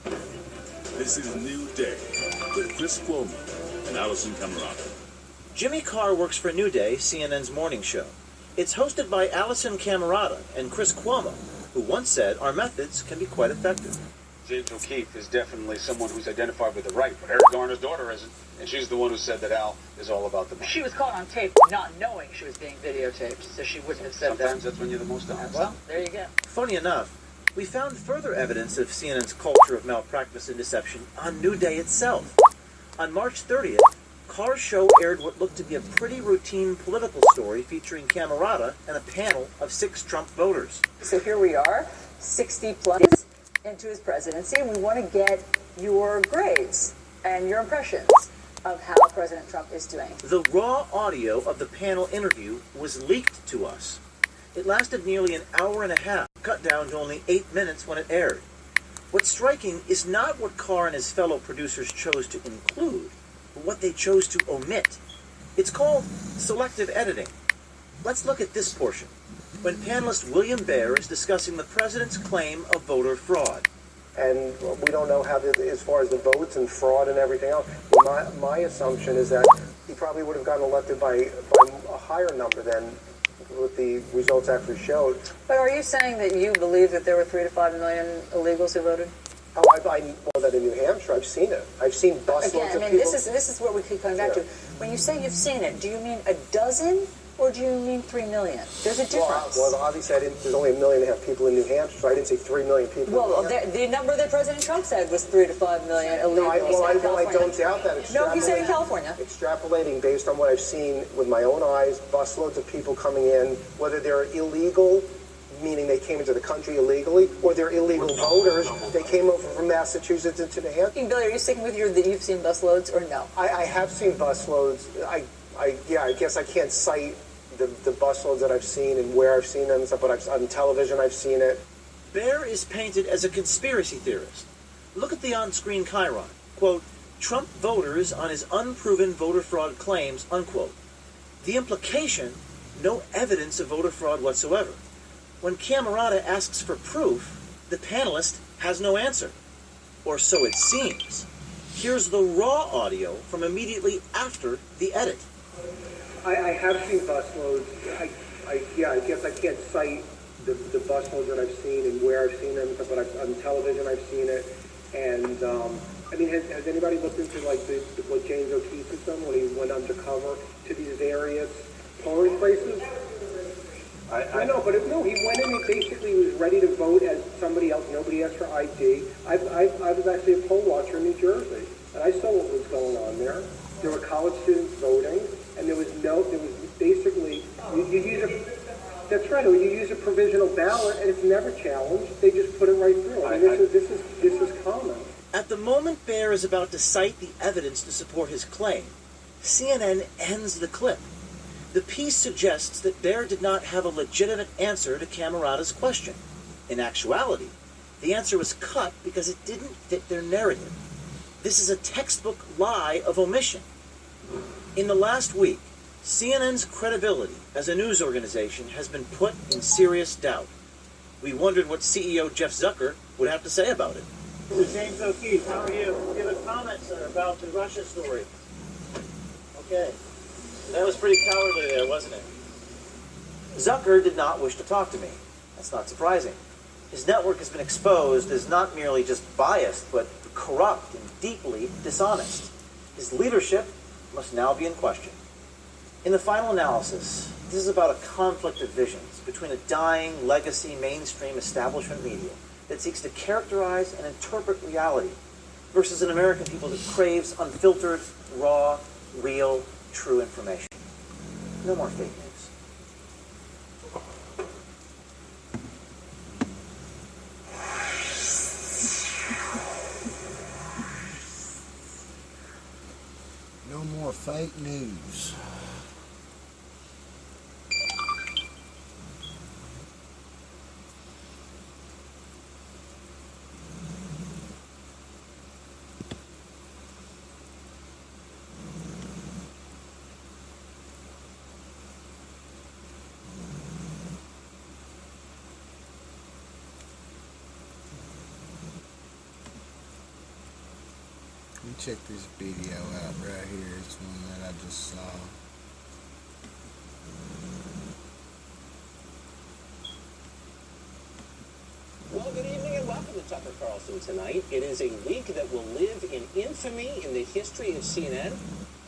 This is New Day with Chris Cuomo and Allison Camerata. Jimmy Carr works for New Day, CNN's morning show. It's hosted by Allison Camerata and Chris Cuomo, who once said our methods can be quite effective. James O'Keefe is definitely someone who's identified with the right, but Eric Garner's daughter isn't. And she's the one who said that Al is all about the money. She was caught on tape not knowing she was being videotaped, so she wouldn't have said Sometimes that's when you're the most honest. Well, there you go. Funny enough, we found further evidence of CNN's culture of malpractice and deception on New Day itself. On March 30th, Carr's show aired what looked to be a pretty routine political story featuring Camerata and a panel of 6 Trump voters. So here we are, 60 plus into his presidency, and we want to get your grades and your impressions of how President Trump is doing. The raw audio of the panel interview was leaked to us. It lasted nearly an hour and a half, cut down to only 8 minutes when it aired. What's striking is not what Carr and his fellow producers chose to include, but what they chose to omit. It's called selective editing. Let's look at this portion, when panelist William Baer is discussing the president's claim of voter fraud. And we don't know how, as far as the votes and fraud and everything else. My assumption is that he probably would have gotten elected by a higher number than what the results actually showed. But are you saying that you believe that there were 3 to 5 million illegals who voted? Oh, I know that in New Hampshire. I've seen it. I've seen busloads Again, of I mean, people. this is what we keep coming back to. When you say you've seen it, do you mean a dozen or do you mean 3 million? There's a difference. Well, obviously, there's only 1.5 million people in New Hampshire, so I didn't say 3 million people. Well, the number that President Trump said was 3 to 5 million illegals. No, I don't doubt that. No, he said in California. Extrapolating based on what I've seen with my own eyes, busloads of people coming in, whether they're illegal, meaning they came into the country illegally, or they're illegal voters. They came over from Massachusetts into New Hampshire. Billy, are you sticking with that you've seen busloads or no? I have seen busloads. I guess I can't cite the busloads that I've seen and where I've seen them and stuff, but on television I've seen it. Baer is painted as a conspiracy theorist. Look at the on-screen chyron. Quote, Trump voters on his unproven voter fraud claims, unquote. The implication, no evidence of voter fraud whatsoever. When Camerata asks for proof, the panelist has no answer. Or so it seems. Here's the raw audio from immediately after the edit. I have seen busloads. I guess I can't cite the busloads that I've seen and where I've seen them, but on television I've seen it. And I mean, has anybody looked into like what James O'Keefe has done when he went undercover to these various polling places? I know, but he went in and basically was ready to vote as somebody else. Nobody asked for ID. I was actually a poll watcher in New Jersey, and I saw what was going on there. There were college students voting, and there was basically, you use that's right, you use a provisional ballot, and it's never challenged. They just put it right through. I mean, this is common. At the moment Baer is about to cite the evidence to support his claim, CNN ends the clip. The piece suggests that Baer did not have a legitimate answer to Camerata's question. In actuality, the answer was cut because it didn't fit their narrative. This is a textbook lie of omission. In the last week, CNN's credibility as a news organization has been put in serious doubt. We wondered what CEO Jeff Zucker would have to say about it. James O'Keefe, how are you? Give a comment, sir, about the Russia story. Okay. That was pretty cowardly there, wasn't it? Zucker did not wish to talk to me. That's not surprising. His network has been exposed as not merely just biased, but corrupt and deeply dishonest. His leadership must now be in question. In the final analysis, this is about a conflict of visions between a dying legacy mainstream establishment media that seeks to characterize and interpret reality versus an American people that craves unfiltered, raw, real, true information. No more fake news. No more fake news. Let me check this video out right here. It's one that I just saw. Well, good evening and welcome to Tucker Carlson Tonight. It is a week that will live in infamy in the history of CNN.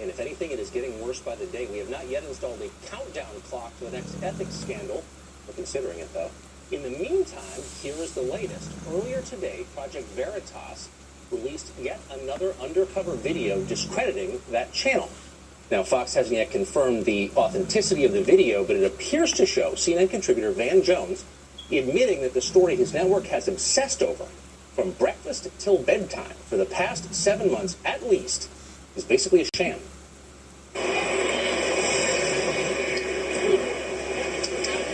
And if anything, it is getting worse by the day. We have not yet installed a countdown clock to the next ethics scandal. We're considering it, though. In the meantime, here is the latest. Earlier today, Project Veritas released yet another undercover video discrediting that channel. Now, Fox hasn't yet confirmed the authenticity of the video, but it appears to show CNN contributor Van Jones admitting that the story his network has obsessed over, from breakfast till bedtime for the past 7 months at least, is basically a sham.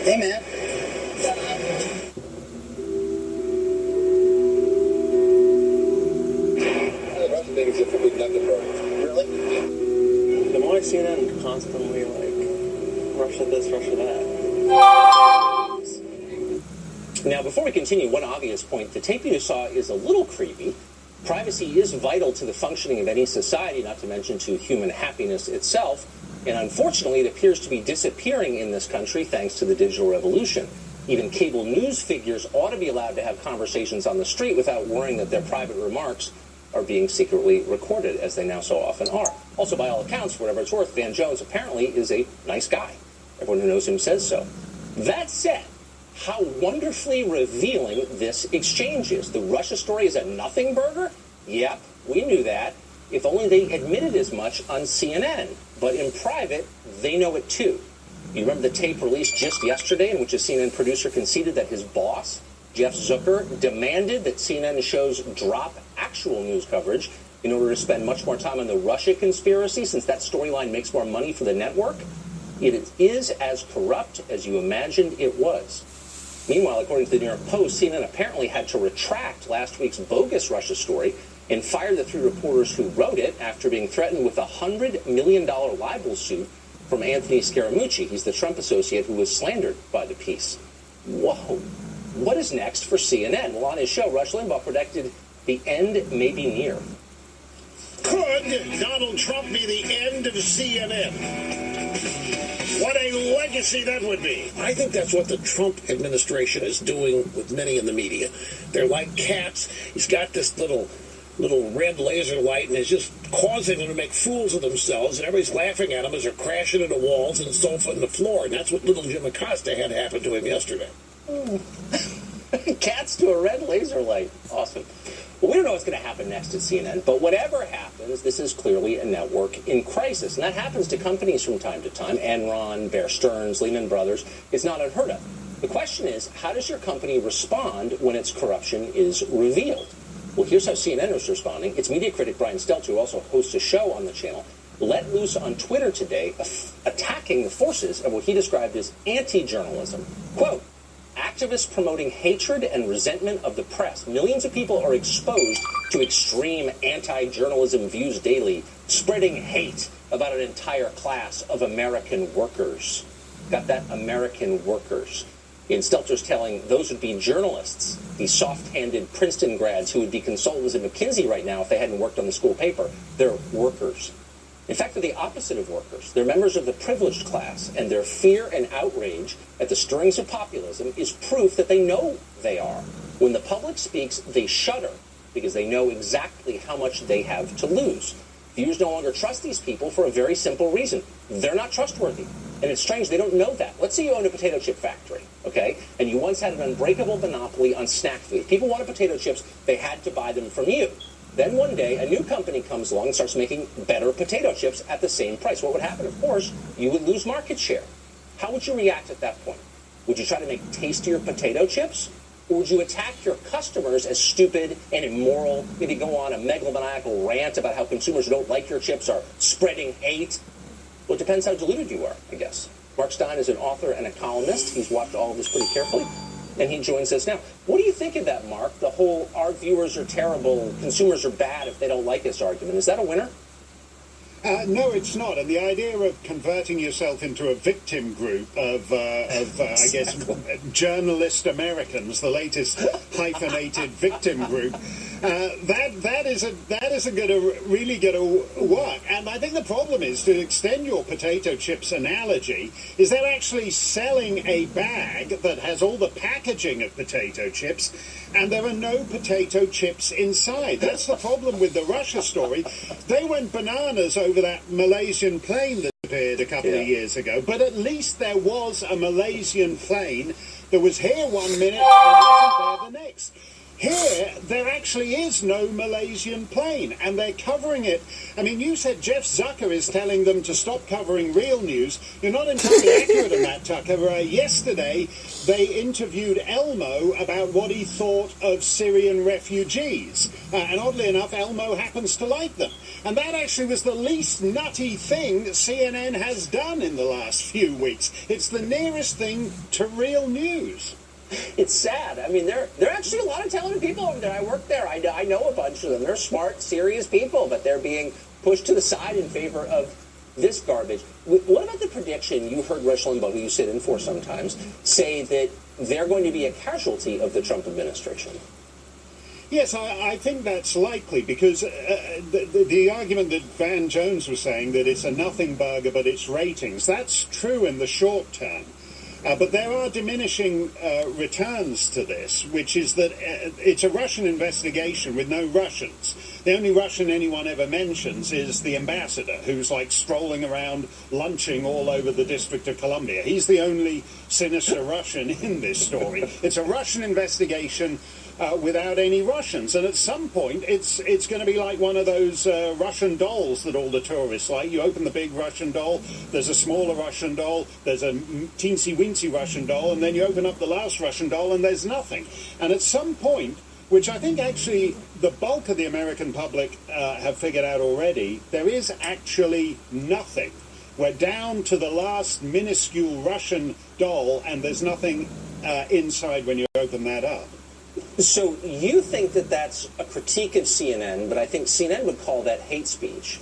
Hey, man. Really? The more I CNN constantly Now, before we continue, one obvious point, the tape you saw is a little creepy. Privacy is vital to the functioning of any society, not to mention to human happiness itself. And unfortunately, it appears to be disappearing in this country thanks to the digital revolution. Even cable news figures ought to be allowed to have conversations on the street without worrying that their private remarks are being secretly recorded, as they now so often are. Also, by all accounts, for whatever it's worth, Van Jones apparently is a nice guy. Everyone who knows him says so. That said, how wonderfully revealing this exchange is. The Russia story is a nothing burger? Yep, we knew that. If only they admitted as much on CNN. But in private, they know it too. You remember the tape released just yesterday in which a CNN producer conceded that his boss, Jeff Zucker, demanded that CNN shows drop actual news coverage in order to spend much more time on the Russia conspiracy, since that storyline makes more money for the network? It is as corrupt as you imagined it was. Meanwhile, according to the New York Post, CNN apparently had to retract last week's bogus Russia story and fire the 3 reporters who wrote it after being threatened with a $100 million libel suit from Anthony Scaramucci. He's the Trump associate who was slandered by the piece. Whoa. What is next for CNN? Well, on his show, Rush Limbaugh predicted the end may be near. Could Donald Trump be the end of CNN? What a legacy that would be. I think that's what the Trump administration is doing with many in the media. They're like cats. He's got this little red laser light and is just causing them to make fools of themselves, and everybody's laughing at them as they're crashing into walls and sofa and the floor. And that's what little Jim Acosta had happen to him yesterday. Cats to a red laser light. Awesome. Well, we don't know what's going to happen next at CNN, but whatever happens, this is clearly a network in crisis. And that happens to companies from time to time. Enron, Bear Stearns, Lehman Brothers. It's not unheard of. The question is, how does your company respond when its corruption is revealed? Well, here's how CNN is responding. Its media critic Brian Stelter, who also hosts a show on the channel, let loose on Twitter today, attacking the forces of what he described as anti-journalism. Quote, activists promoting hatred and resentment of the press. Millions of people are exposed to extreme anti-journalism views daily, spreading hate about an entire class of American workers. Got that? American workers. And Stelter's telling those would be journalists, these soft-handed Princeton grads who would be consultants at McKinsey right now if they hadn't worked on the school paper. They're workers. In fact, they're the opposite of workers. They're members of the privileged class, and their fear and outrage at the stirrings of populism is proof that they know they are. When the public speaks, they shudder because they know exactly how much they have to lose. Viewers no longer trust these people for a very simple reason. They're not trustworthy. And it's strange, they don't know that. Let's say you own a potato chip factory, okay? And you once had an unbreakable monopoly on snack food. If people wanted potato chips, they had to buy them from you. Then one day, a new company comes along and starts making better potato chips at the same price. What would happen? Of course, you would lose market share. How would you react at that point? Would you try to make tastier potato chips? Or would you attack your customers as stupid and immoral, maybe go on a megalomaniacal rant about how consumers who don't like your chips are spreading hate? Well, it depends how deluded you are, I guess. Mark Stein is an author and a columnist. He's watched all of this pretty carefully, and he joins us now. What do you think of that, Mark? The whole our viewers are terrible, consumers are bad if they don't like us argument. Is that a winner? No, it's not. And the idea of converting yourself into a victim group of I guess, journalist Americans, the latest hyphenated victim group, that isn't going to really work. And I think the problem is, to extend your potato chips analogy, is they're actually selling a bag that has all the packaging of potato chips, and there are no potato chips inside. That's the problem with the Russia story. They went bananas over that Malaysian plane that appeared a couple of years ago, but at least there was a Malaysian plane that was here 1 minute and wasn't there the next. Here, there actually is no Malaysian plane, and they're covering it. I mean, you said Jeff Zucker is telling them to stop covering real news. You're not entirely accurate on that, Tucker. Yesterday, they interviewed Elmo about what he thought of Syrian refugees. And oddly enough, Elmo happens to like them. And that actually was the least nutty thing that CNN has done in the last few weeks. It's the nearest thing to real news. It's sad. I mean, there are actually a lot of talented people over there. I work there. I know a bunch of them. They're smart, serious people, but they're being pushed to the side in favor of this garbage. What about the prediction? You heard Rush Limbaugh, who you sit in for sometimes, say that they're going to be a casualty of the Trump administration. Yes, I think that's likely because the argument that Van Jones was saying that it's a nothing burger but it's ratings, that's true in the short term. But there are diminishing returns to this, which is that it's a Russian investigation with no Russians. The only Russian anyone ever mentions is the ambassador, who's like strolling around lunching all over the District of Columbia. He's the only sinister Russian in this story. It's a Russian investigation without any Russians. And at some point, it's going to be like one of those Russian dolls that all the tourists like. You open the big Russian doll, there's a smaller Russian doll, there's a teensy-weensy Russian doll, and then you open up the last Russian doll and there's nothing. And at some point, which I think actually the bulk of the American public have figured out already, there is actually nothing. We're down to the last minuscule Russian doll, and there's nothing inside when you open that up. So you think that that's a critique of CNN, but I think CNN would call that hate speech.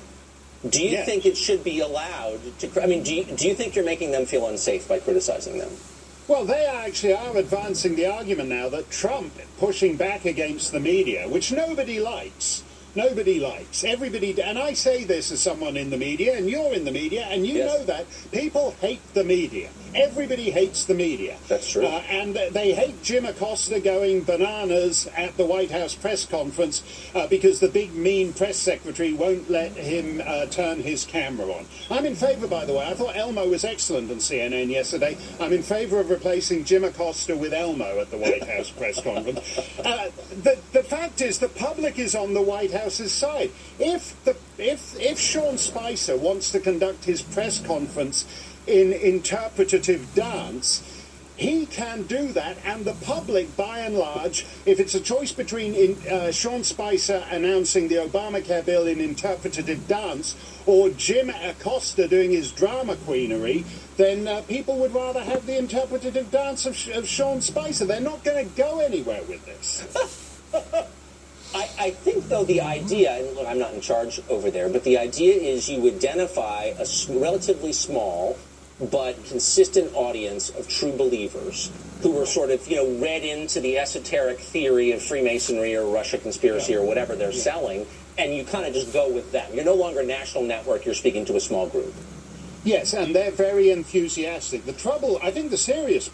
Do you think it should be allowed to... I mean, do you think you're making them feel unsafe by criticizing them? Well, they actually are advancing the argument now that Trump pushing back against the media, which nobody likes. Nobody likes. Everybody, and I say this as someone in the media, and you're in the media, and you know that. People hate the media. Everybody hates the media. That's true. And they hate Jim Acosta going bananas at the White House press conference because the big, mean press secretary won't let him turn his camera on. I'm in favor, by the way. I thought Elmo was excellent on CNN yesterday. I'm in favor of replacing Jim Acosta with Elmo at the White House press conference. The fact is, the public is on the White House's side. If Sean Spicer wants to conduct his press conference in interpretative dance, he can do that, and the public, by and large, if it's a choice between Sean Spicer announcing the Obamacare bill in interpretative dance or Jim Acosta doing his drama queenery, then people would rather have the interpretative dance of Sean Spicer. They're not going to go anywhere with this. I think, though, the idea, and look, I'm not in charge over there, but the idea is you identify a relatively small but consistent audience of true believers who are sort of, read into the esoteric theory of Freemasonry or Russia conspiracy or whatever they're selling, and you kind of just go with them. You're no longer a national network, you're speaking to a small group. Yes, and they're very enthusiastic. The trouble, I think the serious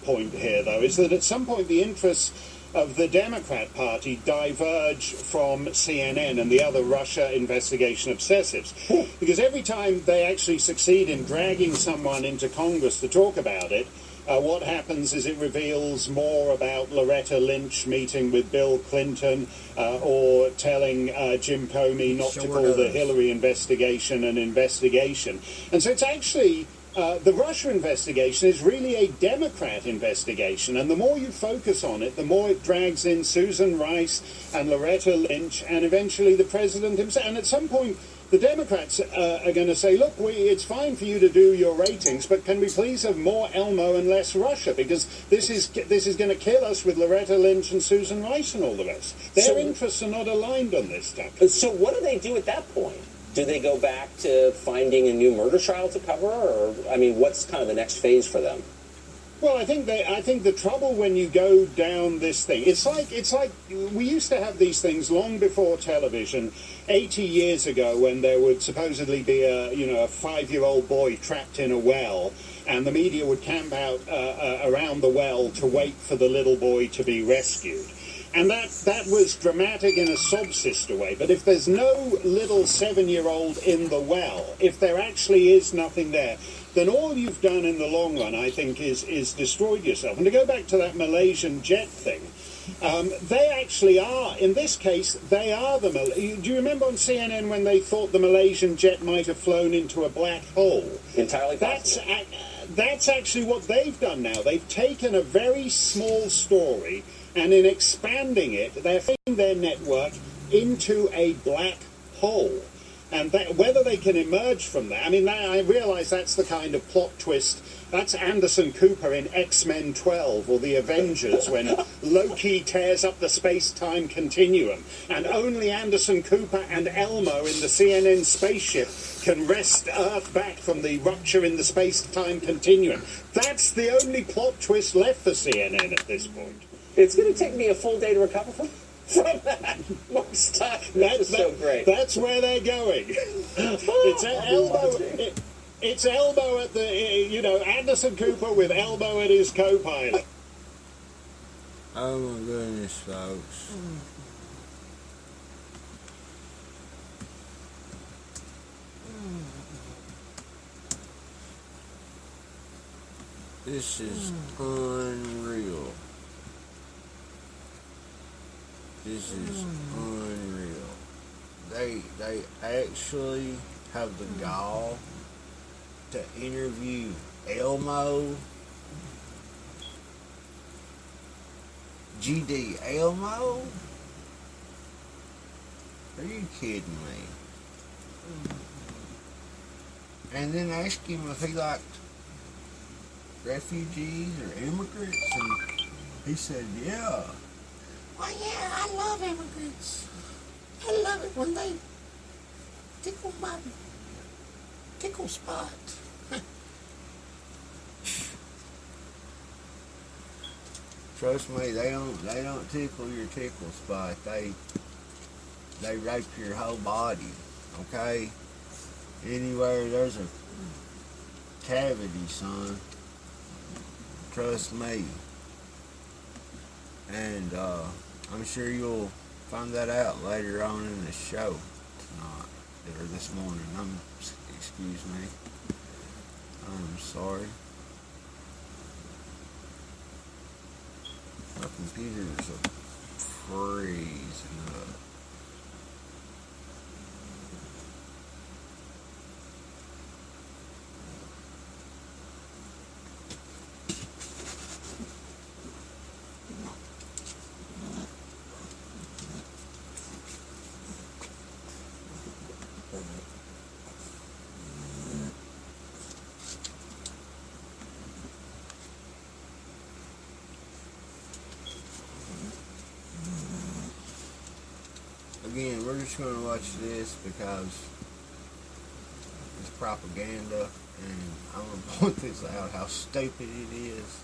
point here, though, is that at some point the interests of the Democrat Party diverge from CNN and the other Russia investigation obsessives. Because every time they actually succeed in dragging someone into Congress to talk about it, what happens is it reveals more about Loretta Lynch meeting with Bill Clinton or telling Jim Comey not to call the Hillary investigation an investigation. And so it's actually... the Russia investigation is really a Democrat investigation, and the more you focus on it, the more it drags in Susan Rice and Loretta Lynch and eventually the president himself. And at some point, the Democrats are going to say, look, it's fine for you to do your ratings, but can we please have more Elmo and less Russia? Because this is going to kill us with Loretta Lynch and Susan Rice and all the rest. Their interests are not aligned on this stuff. So what do they do at that point? Do they go back to finding a new murder trial to cover, or what's kind of the next phase for them? Well, I think the trouble when you go down this thing, it's like we used to have these things long before television, 80 years ago, when there would supposedly be a 5-year-old boy trapped in a well, and the media would camp out around the well to wait for the little boy to be rescued. And that was dramatic in a sob sister way. But if there's no little 7-year-old in the well, if there actually is nothing there, then all you've done in the long run, I think, is destroyed yourself. And to go back to that Malaysian jet thing, they actually are, in this case, they are the... Do you remember on CNN when they thought the Malaysian jet might have flown into a black hole? Entirely possible. That's actually what they've done now. They've taken a very small story, and in expanding it, they're fitting their network into a black hole. And whether they can emerge from that, I mean, I realise that's the kind of plot twist. That's Anderson Cooper in X-Men 12 or The Avengers when Loki tears up the space-time continuum. And only Anderson Cooper and Elmo in the CNN spaceship can wrest Earth back from the rupture in the space-time continuum. That's the only plot twist left for CNN at this point. It's going to take me a full day to recover from that. Mark Stock. That's so great. That's where they're going. It's Elmo at the, Anderson Cooper with Elmo at his co-pilot. Oh my goodness, folks. This is unreal. This is unreal. They actually have the gall to interview Elmo. GD Elmo? Are you kidding me? And then ask him if he liked refugees or immigrants, and he said, yeah. Well, yeah, I love immigrants. I love it when they tickle my tickle spot. Trust me, they don't tickle your tickle spot. They rape your whole body. Okay? Anywhere there's a cavity, son. Trust me. And I'm sure you'll find that out later on in the show tonight or this morning. Excuse me. I'm sorry. My computer's freezing up. Again, we're just going to watch this because it's propaganda, and I'm going to point this out, how stupid it is.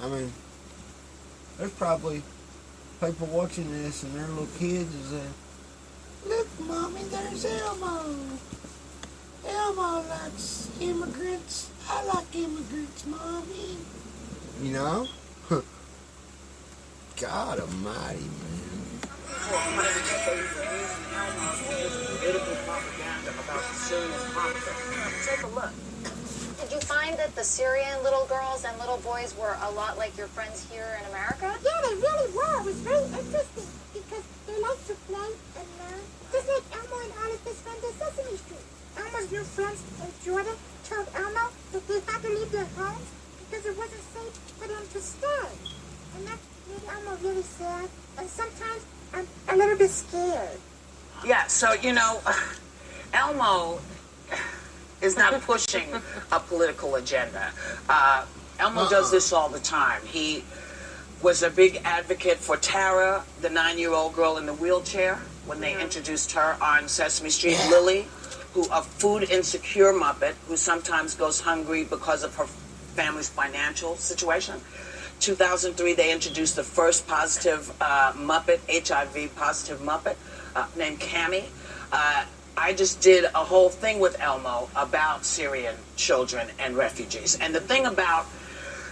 I mean, there's probably people watching this and their little kids is saying, Look, Mommy, there's Elmo. Elmo likes immigrants. I like immigrants, Mommy. You know? God almighty, man. Political propaganda about the Syrian conflict. Take a look. Did you find that the Syrian little girls and little boys were a lot like your friends here in America? Yeah, they really were. It was very interesting because they like to play and learn. Just like Elmo and all of his friends at Sesame Street. Elmo's new friends in Jordan told Elmo that they had to leave their homes because it wasn't safe for them to stay. And that made Elmo really sad. And sometimes I'm a little bit scared. Yeah, so, Elmo is not pushing a political agenda. Elmo does this all the time. He was a big advocate for Tara, the 9-year-old girl in the wheelchair, when they introduced her on Sesame Street. Lily, a food insecure Muppet who sometimes goes hungry because of her family's financial situation. 2003, they introduced the first positive Muppet, HIV positive Muppet, named Cammy. I just did a whole thing with Elmo about Syrian children and refugees. And the thing about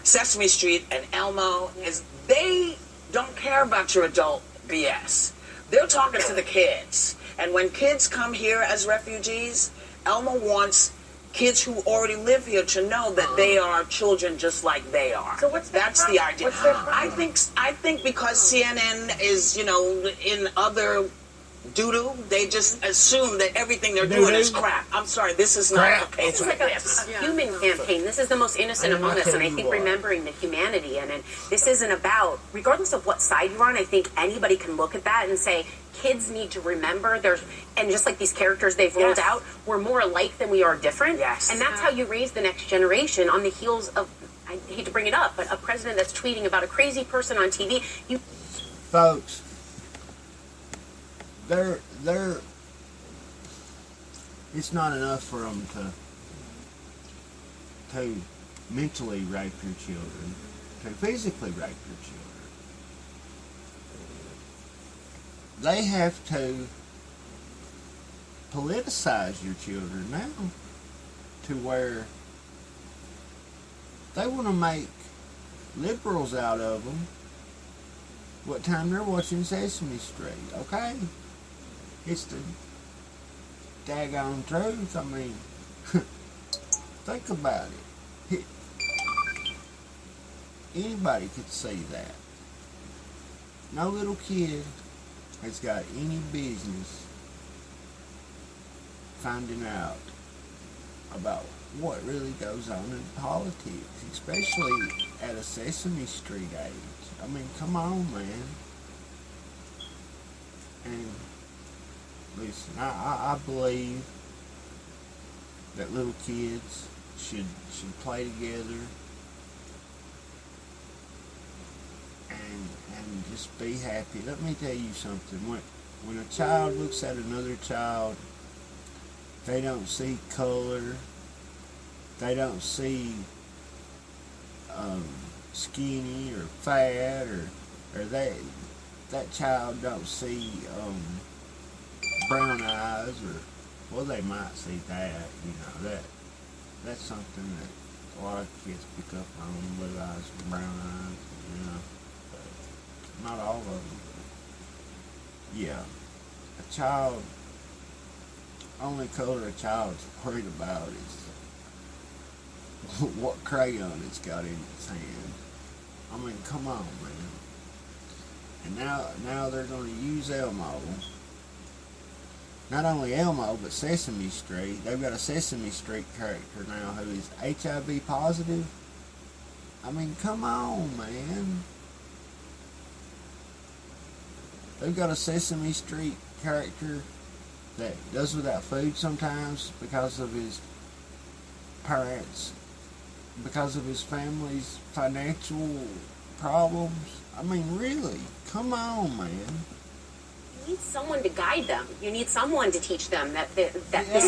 Sesame Street and Elmo is they don't care about your adult BS. They're talking to the kids. And when kids come here as refugees, Elmo wants kids who already live here to know that they are children just like they are. So that's the idea. I think because CNN is, in other doo-doo. They just assume that everything they're doing is crap. I'm sorry, this is not okay. This is like a human campaign. This is the most innocent among us, and I think remembering the humanity in it. This isn't about, regardless of what side you're on, I think anybody can look at that and say, kids need to remember and just like these characters they've rolled out, we're more alike than we are different. Yes. And that's how you raise the next generation on the heels of, I hate to bring it up, but a president that's tweeting about a crazy person on TV. Folks, it's not enough for them to mentally rape your children, to physically rape your children. They have to politicize your children now to where they want to make liberals out of them what time they're watching Sesame Street, okay? It's the daggone truth. I mean, think about it. Anybody could see that. No little kid has got any business finding out about what really goes on in politics, especially at a Sesame Street age. I mean, come on, man. And listen, I believe that little kids should play together and just be happy. Let me tell you something. When a child looks at another child, they don't see color. They don't see skinny or fat, or that child don't see brown eyes, or well, they might see that. You know, that's something that a lot of kids pick up on, blue eyes and brown eyes. You know, but not all of them. Yeah, a child. Only color a child's worried about is what crayon it's got in its hand. I mean, come on, man. And now they're going to use Elmo. Not only Elmo, but Sesame Street. They've got a Sesame Street character now who is HIV positive. I mean, come on, man. They've got a Sesame Street character that does without food sometimes because of his parents, because of his family's financial problems. I mean, really, come on, man. You need someone to guide them. You need someone to teach them that this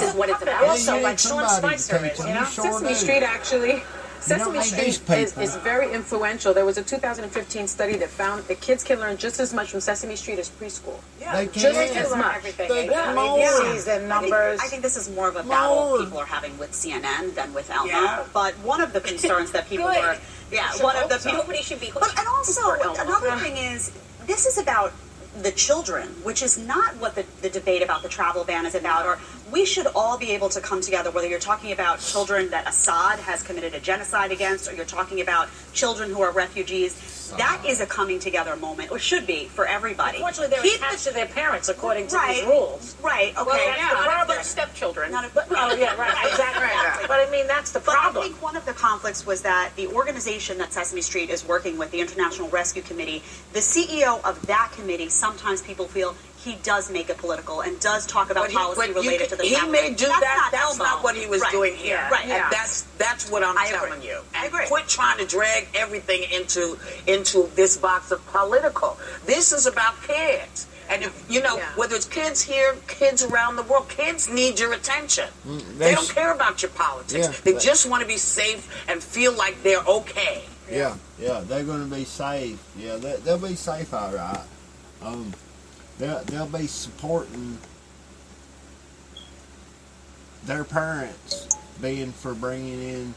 is what it's about. Also, like Sean Spicer is, you know? Sesame Street actually... Sesame Street is very influential. There was a 2015 study that found that kids can learn just as much from Sesame Street as preschool. Yeah, they can. Just as much. Everything. ABCs and numbers. I think this is more of a battle people are having with CNN than with Elmo. Yeah. But one of the concerns that people are... Nobody should be... But, and also, another thing is, this is about the children, which is not what the debate about the travel ban is about. Or we should all be able to come together, whether you're talking about children that Assad has committed a genocide against, or you're talking about children who are refugees. That is a coming together moment, or should be, for everybody. Unfortunately, they're attached to their parents according to these rules. Right, okay. Well, that's the problem. They're stepchildren. Oh, yeah, right, exactly. Right. But I mean, that's the problem. But I think one of the conflicts was that the organization that Sesame Street is working with, the International Rescue Committee, the CEO of that committee, sometimes people feel he does make it political and does talk about policy related to the family. He may do that. That's not what he was doing here. Right. And that's what I'm telling you. And I agree. Quit trying to drag everything into this box of political. This is about kids. And if, whether it's kids here, kids around the world, kids need your attention. They don't care about your politics. They just want to be safe and feel like they're okay. Yeah, they're going to be safe. Yeah, they'll be safe, all right. They'll be supporting their parents being for bringing in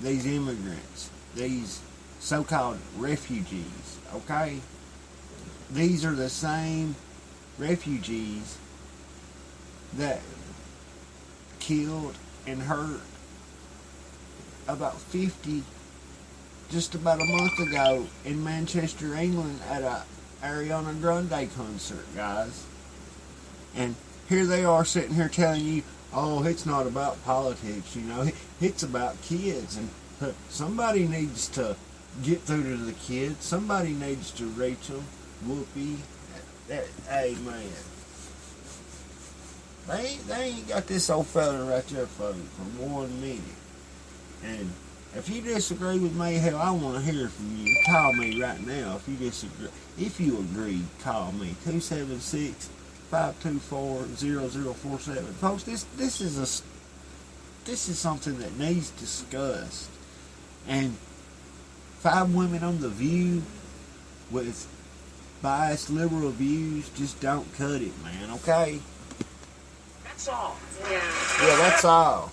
these immigrants, these so-called refugees, okay? These are the same refugees that killed and hurt about 50 just about a month ago in Manchester, England at a Ariana Grande concert, guys. And here they are sitting here telling you, oh, it's not about politics, you know, it's about kids. And somebody needs to get through to the kids. Somebody needs to reach them. Whoopee. Hey, man. They ain't got this old fella right there for 1 minute. And if you disagree with me, hell, I want to hear from you. Call me right now if you disagree. If you agree, call me. 276-524-0047. Folks, this is something that needs discussed. And 5 women on The View with biased liberal views just don't cut it, man, okay? That's all. Yeah, that's all.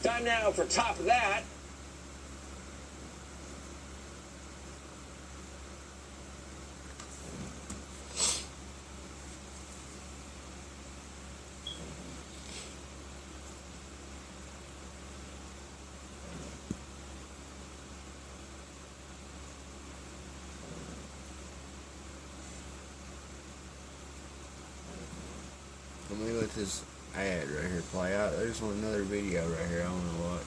Time now for Top of That. Let me let this ad right here play out. There's another video right here I want to watch.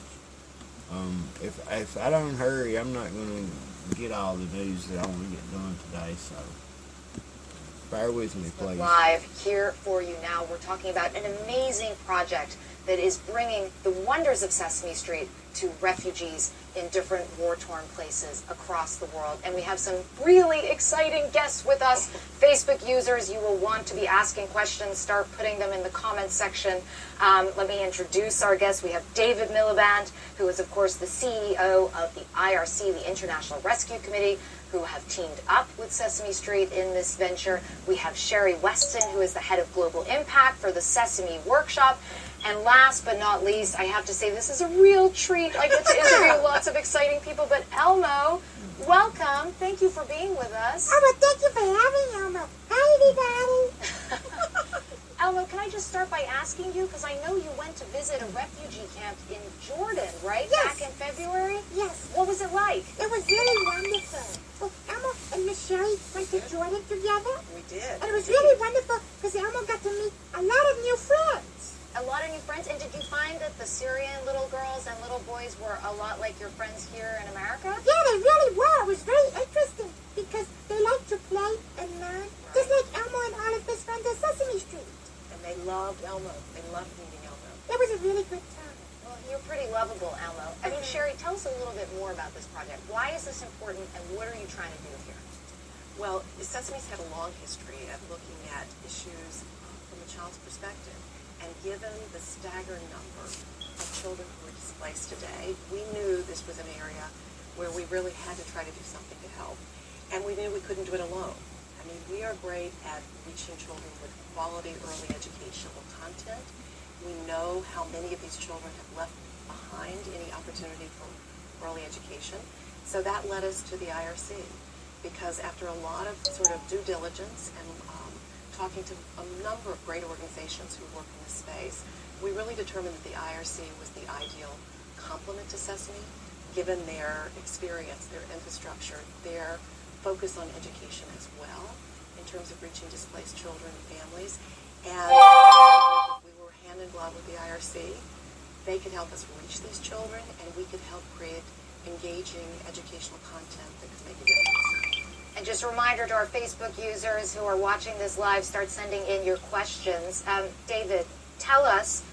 If I don't hurry, I'm not going to get all the news that I want to get done today, so bear with me, please. Live here for you now. We're talking about an amazing project that is bringing the wonders of Sesame Street to refugees in different war-torn places across the world. And we have some really exciting guests with us. Facebook users, you will want to be asking questions. Start putting them in the comments section. Let me introduce our guests. We have David Miliband, who is, of course, the CEO of the IRC, the International Rescue Committee, who have teamed up with Sesame Street in this venture. We have Sherry Weston, who is the head of Global Impact for the Sesame Workshop. And last but not least, I have to say this is a real treat. I get to interview lots of exciting people. But Elmo, welcome. Thank you for being with us. Oh, well, thank you for having me, Elmo. Hi, everybody. Elmo, can I just start by asking you, because I know you went to visit a refugee camp in Jordan, right? Yes. Back in February? Yes. What was it like? It was really wonderful. Well, Elmo and Miss Sherry went to Jordan together. We did. And it was really wonderful because Elmo got to meet a lot of new friends. A lot of new friends. And did you find that the Syrian little girls and little boys were a lot like your friends here in America? Yeah, they really were. It was very interesting because they like to play and learn, just like Elmo and all of his friends at Sesame Street. And they loved Elmo. They loved meeting Elmo. It was a really good time. Well, you're pretty lovable, Elmo. I mean, Sherry, tell us a little bit more about this project. Why is this important, and what are you trying to do here? Well, Sesame's had a long history of looking at issues from a child's perspective. And given the staggering number of children who are displaced today, we knew this was an area where we really had to try to do something to help. And we knew we couldn't do it alone. I mean, we are great at reaching children with quality early educational content. We know how many of these children have left behind any opportunity for early education. So that led us to the IRC, because after a lot of sort of due diligence and talking to a number of great organizations who work in this space, we really determined that the IRC was the ideal complement to Sesame, given their experience, their infrastructure, their focus on education as well, in terms of reaching displaced children and families. And if we were hand in glove with the IRC, they could help us reach these children, and we could help create engaging educational content that could make a difference. And just a reminder to our Facebook users who are watching this live, start sending in your questions. David, tell us,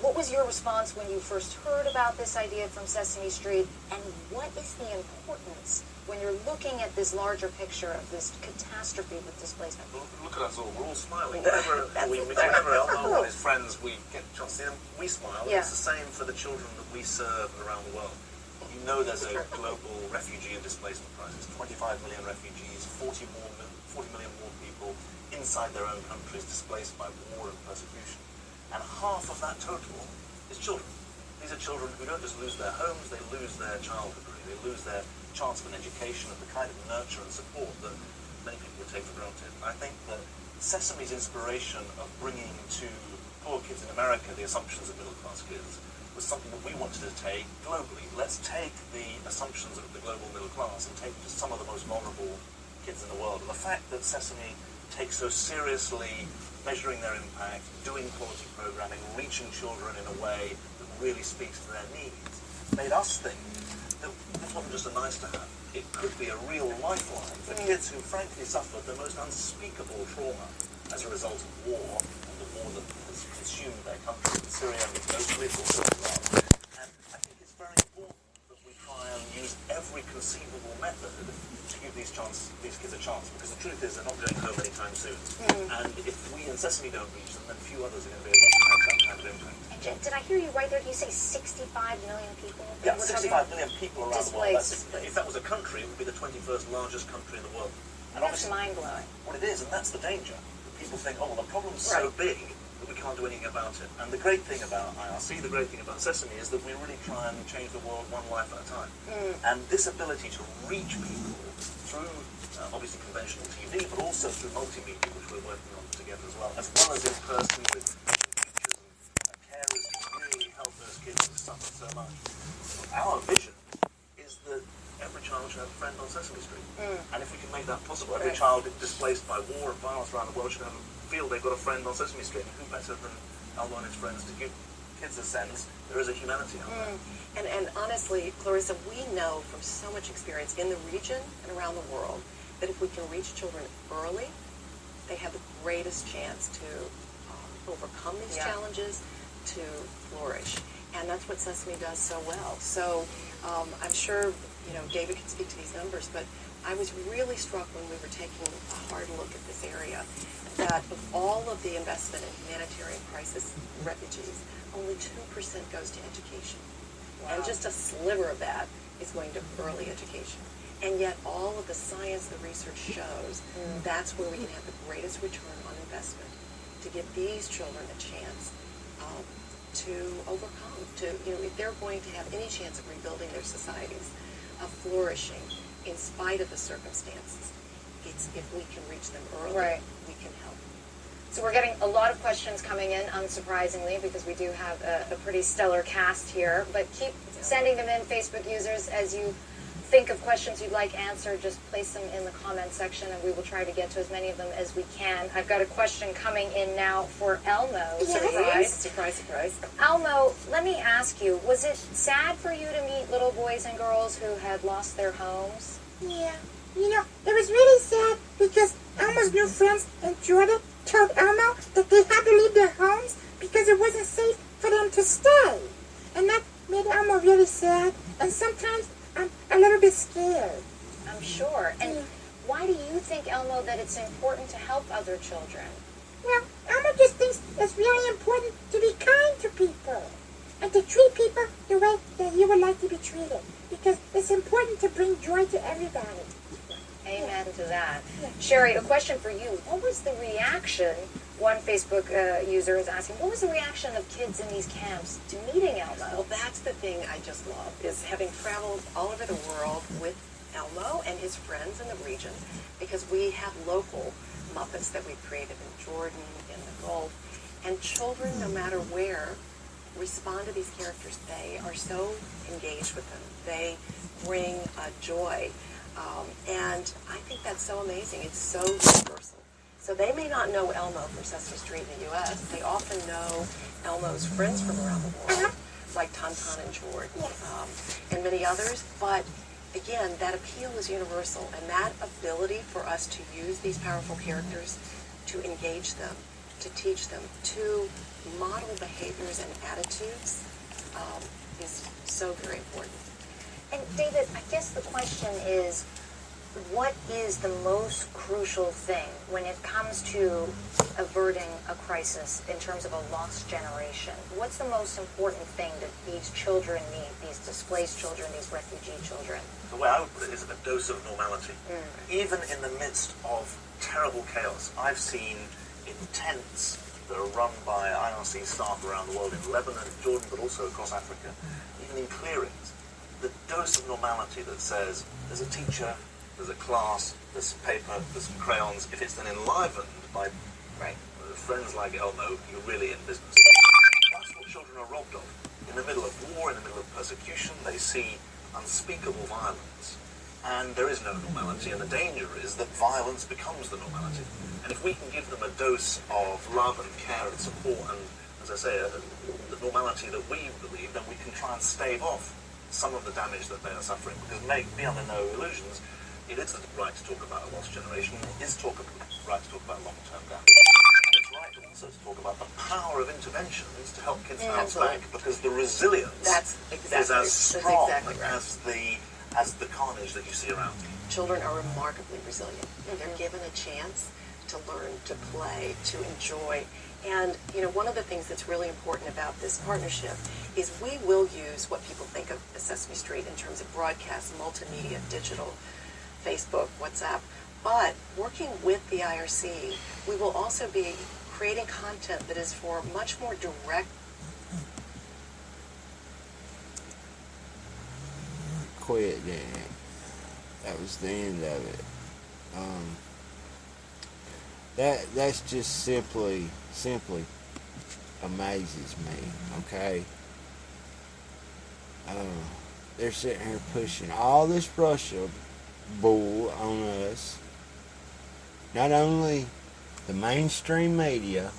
what was your response when you first heard about this idea from Sesame Street, and what is the importance when you're looking at this larger picture of this catastrophe with displacement? Look at us all, we're all smiling. Whenever Elmo and his friends, we get a chance to see them, we smile. Yeah. It's the same for the children that we serve around the world. We know there's a global refugee and displacement crisis. 25 million refugees, 40 million more people inside their own countries displaced by war and persecution. And half of that total is children. These are children who don't just lose their homes, they lose their childhood, really. They lose their chance of an education and the kind of nurture and support that many people would take for granted. I think that Sesame's inspiration of bringing to poor kids in America the assumptions of middle-class kids was something that we wanted to take globally. Let's take the assumptions of the global middle class and take it to some of the most vulnerable kids in the world. And the fact that Sesame takes so seriously measuring their impact, doing quality programming, reaching children in a way that really speaks to their needs, made us think that this wasn't just a nice to have. It could be a real lifeline for kids who frankly suffered the most unspeakable trauma as a result of war and the war that has consumed their country in Syria and mostly it's also Iraq. And I think it's very important that we try and use every conceivable method to give these kids a chance, because the truth is they're not going home anytime soon. And if we in Sesame don't reach them, then few others are going to be able to have that kind of impact. Did I hear you right there? Did you say 65 million people? Yeah, 65 million people around the world. If that was a country, it would be the 21st largest country in the world. And that's mind-blowing. Well, it is, and that's the danger. People think, oh, well, the problem's so big that we can't do anything about it. And the great thing about IRC, the great thing about Sesame, is that we really try and change the world one life at a time. And this ability to reach people through, obviously, conventional TV, but also through multimedia, which we're working on together as well as in person with teachers and carers to really help those kids who suffer so much. Our vision is that every child should have a friend on Sesame Street. And if we can make that possible, every child displaced by war and violence around the world should feel they've got a friend on Sesame Street. And who better than Elmo and his friends to give kids a sense there is a humanity out there. And honestly, Clarissa, we know from so much experience in the region and around the world that if we can reach children early, they have the greatest chance to overcome these challenges, to flourish. And that's what Sesame does so well. So I'm sure, David can speak to these numbers, but I was really struck when we were taking a hard look at this area that of all of the investment in humanitarian crisis refugees, only 2% goes to education. And just a sliver of that is going to early education. And yet all of the science, the research shows that's where we can have the greatest return on investment to give these children a chance to overcome, if they're going to have any chance of rebuilding their societies, of flourishing in spite of the circumstances. It's if we can reach them early, we can help. So we're getting a lot of questions coming in, unsurprisingly, because we do have a pretty stellar cast here. But keep sending them in, Facebook users, as you think of questions you'd like answered. Just place them in the comment section, and we will try to get to as many of them as we can. I've got a question coming in now for Elmo. Surprise, surprise, surprise. Elmo, let me ask you, was it sad for you to meet little boys and girls who had lost their homes? Yeah. It was really sad because Elmo's new friends in Jordan told Elmo that they had to leave their homes because it wasn't safe for them to stay. And that made Elmo really sad. And sometimes I'm a little bit scared. I'm sure. And why do you think, Elmo, that it's important to help other children? Well, Elmo just thinks it's really important to be kind to people and to treat people the way that you would like to be treated, because it's important to bring joy to everybody. Amen to that. Sherry, a question for you. What was the reaction, one Facebook user is asking, what was the reaction of kids in these camps to meeting Elmo? Well, that's the thing I just love, is having traveled all over the world with Elmo and his friends in the region, because we have local Muppets that we've created in Jordan, in the Gulf, and children, no matter where, respond to these characters. They are so engaged with them. They bring joy. And I think that's so amazing. It's so universal. So they may not know Elmo from Sesame Street in the U.S. They often know Elmo's friends from around the world, like Tantan and Jordan, and many others. But again, that appeal is universal, and that ability for us to use these powerful characters to engage them, to teach them, to model behaviors and attitudes is so very important. And David, I guess the question is, what is the most crucial thing when it comes to averting a crisis in terms of a lost generation? What's the most important thing that these children need, these displaced children, these refugee children? The way I would put it is a dose of normality. Even in the midst of terrible chaos, I've seen in tents that are run by IRC staff around the world, in Lebanon, Jordan, but also across Africa, even in clearings, the dose of normality that says there's a teacher, there's a class, there's paper, there's some crayons. If it's then enlivened by friends like Elmo, you're really in business. That's what children are robbed of. In the middle of war, in the middle of persecution, they see unspeakable violence, and there is no normality, and the danger is that violence becomes the normality. And if we can give them a dose of love and care and support and, as I say, the normality that we believe, then we can try and stave off some of the damage that they are suffering. Because be under no illusions, it is the right to talk about a lost generation, it is right to talk about long-term damage. And it's right also to talk about the power of interventions to help kids bounce back, because the resilience is as strong as the carnage that you see around. Children are remarkably resilient. They're given a chance to learn, to play, to enjoy. And, you know, one of the things that's really important about this partnership is we will use what people think of as Sesame Street in terms of broadcast, multimedia, digital, Facebook, WhatsApp. But working with the IRC, we will also be creating content that is for much more direct. Quit that. That was the end of it. That's just simply amazes me. Okay. They're sitting here pushing all this Russia bull on us. Not only the mainstream media,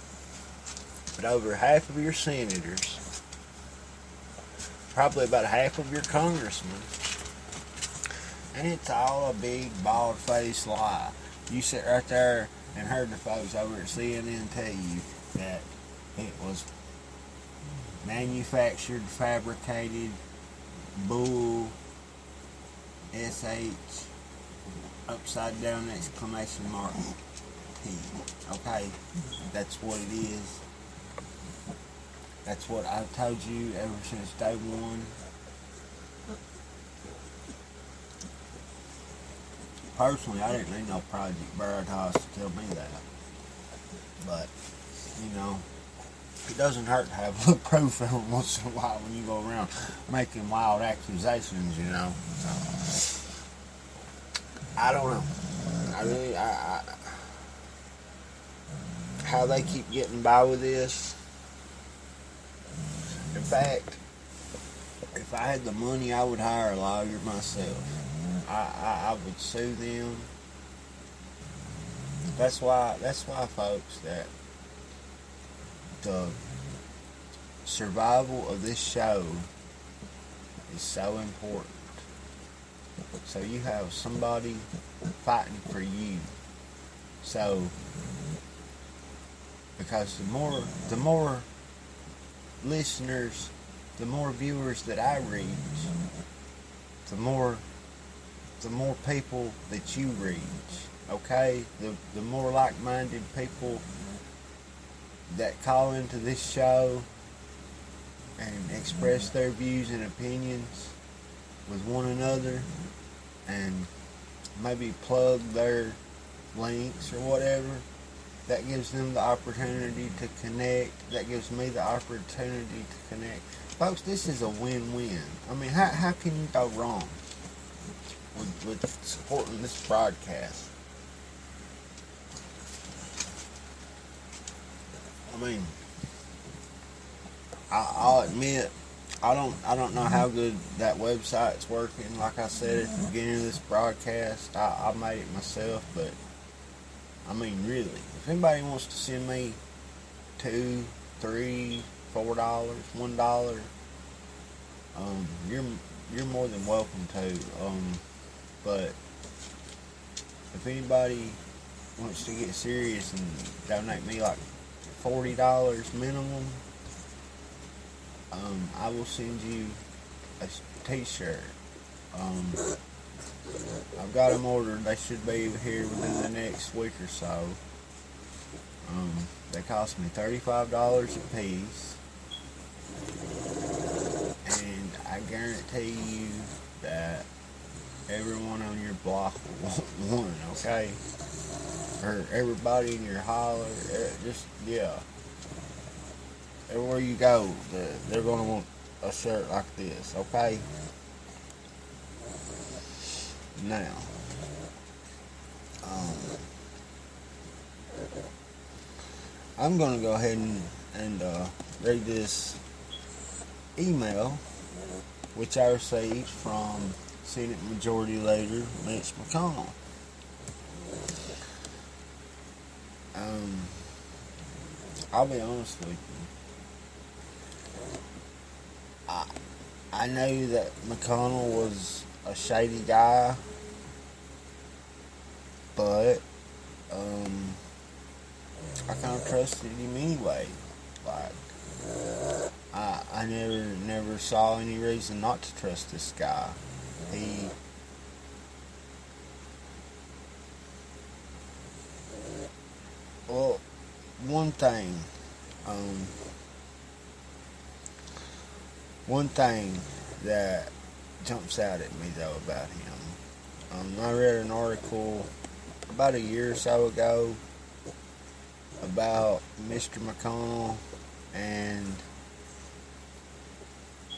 but over half of your senators, probably about half of your congressmen, and it's all a big bald-faced lie. You sit right there and heard the folks over at CNN tell you that it was manufactured, fabricated, bull, SH, upside down exclamation mark, T. Okay? That's what it is. That's what I've told you ever since day one. Personally, I didn't need no Project Veritas to tell me that. But, you know, it doesn't hurt to have a little proof every once in a while when you go around making wild accusations, you know. So, I don't know. How they keep getting by with this. In fact, if I had the money, I would hire a lawyer myself. I would sue them. That's why, folks, that the survival of this show is so important. So you have somebody fighting for you. So, because the more listeners, the more viewers that I reach, the more people that you reach, okay? The more like-minded people that call into this show and express their views and opinions with one another and maybe plug their links or whatever, that gives them the opportunity to connect. That gives me the opportunity to connect. Folks, this is a win-win. I mean, how can you go wrong with supporting this broadcast? I mean, I'll admit, I don't know how good that website's working. Like I said at the beginning of this broadcast, I made it myself, but I mean, really, if anybody wants to send me $2, $3, $4, $1, you're more than welcome to. But if anybody wants to get serious and donate me like $40 minimum, I will send you a t-shirt. I I've got them ordered. They should be here within the next week or so. They cost me $35 a piece. And I guarantee you that everyone on your block will want one, okay? Or everybody in your holler, yeah. Everywhere you go, they're going to want a shirt like this, okay? Now, I'm going to go ahead and read this email, which I received from Senate Majority Leader Mitch McConnell. I'll be honest with you. I know that McConnell was a shady guy, but I kind of trusted him anyway. Like, I never saw any reason not to trust this guy. Well, one thing that jumps out at me though about him. I read an article about a year or so ago about Mr. McConnell and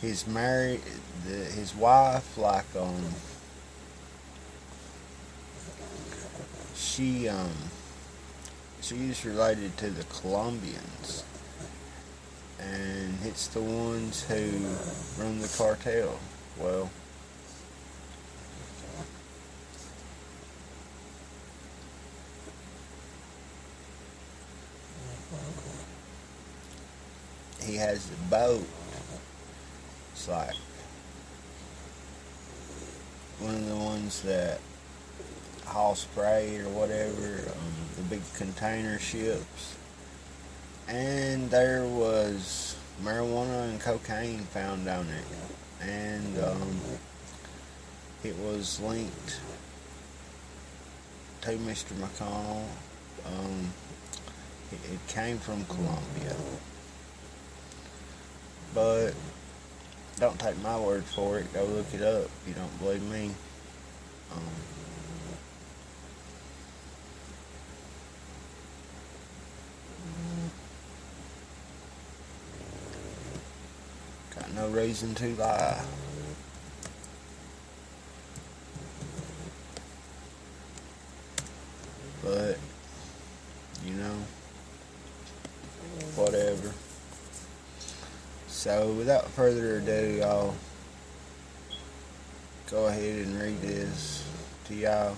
his wife, like she's related to the Colombians, and it's the ones who run the cartel. Well, he has a boat. It's like one of the ones that haul spray or whatever, the big container ships. And there was marijuana and cocaine found down there. And it was linked to Mr. McConnell. It came from Colombia. But don't take my word for it. Go look it up if you don't believe me. Got no reason to lie. But, you know, whatever. So, without further ado, y'all, go ahead and read this to y'all.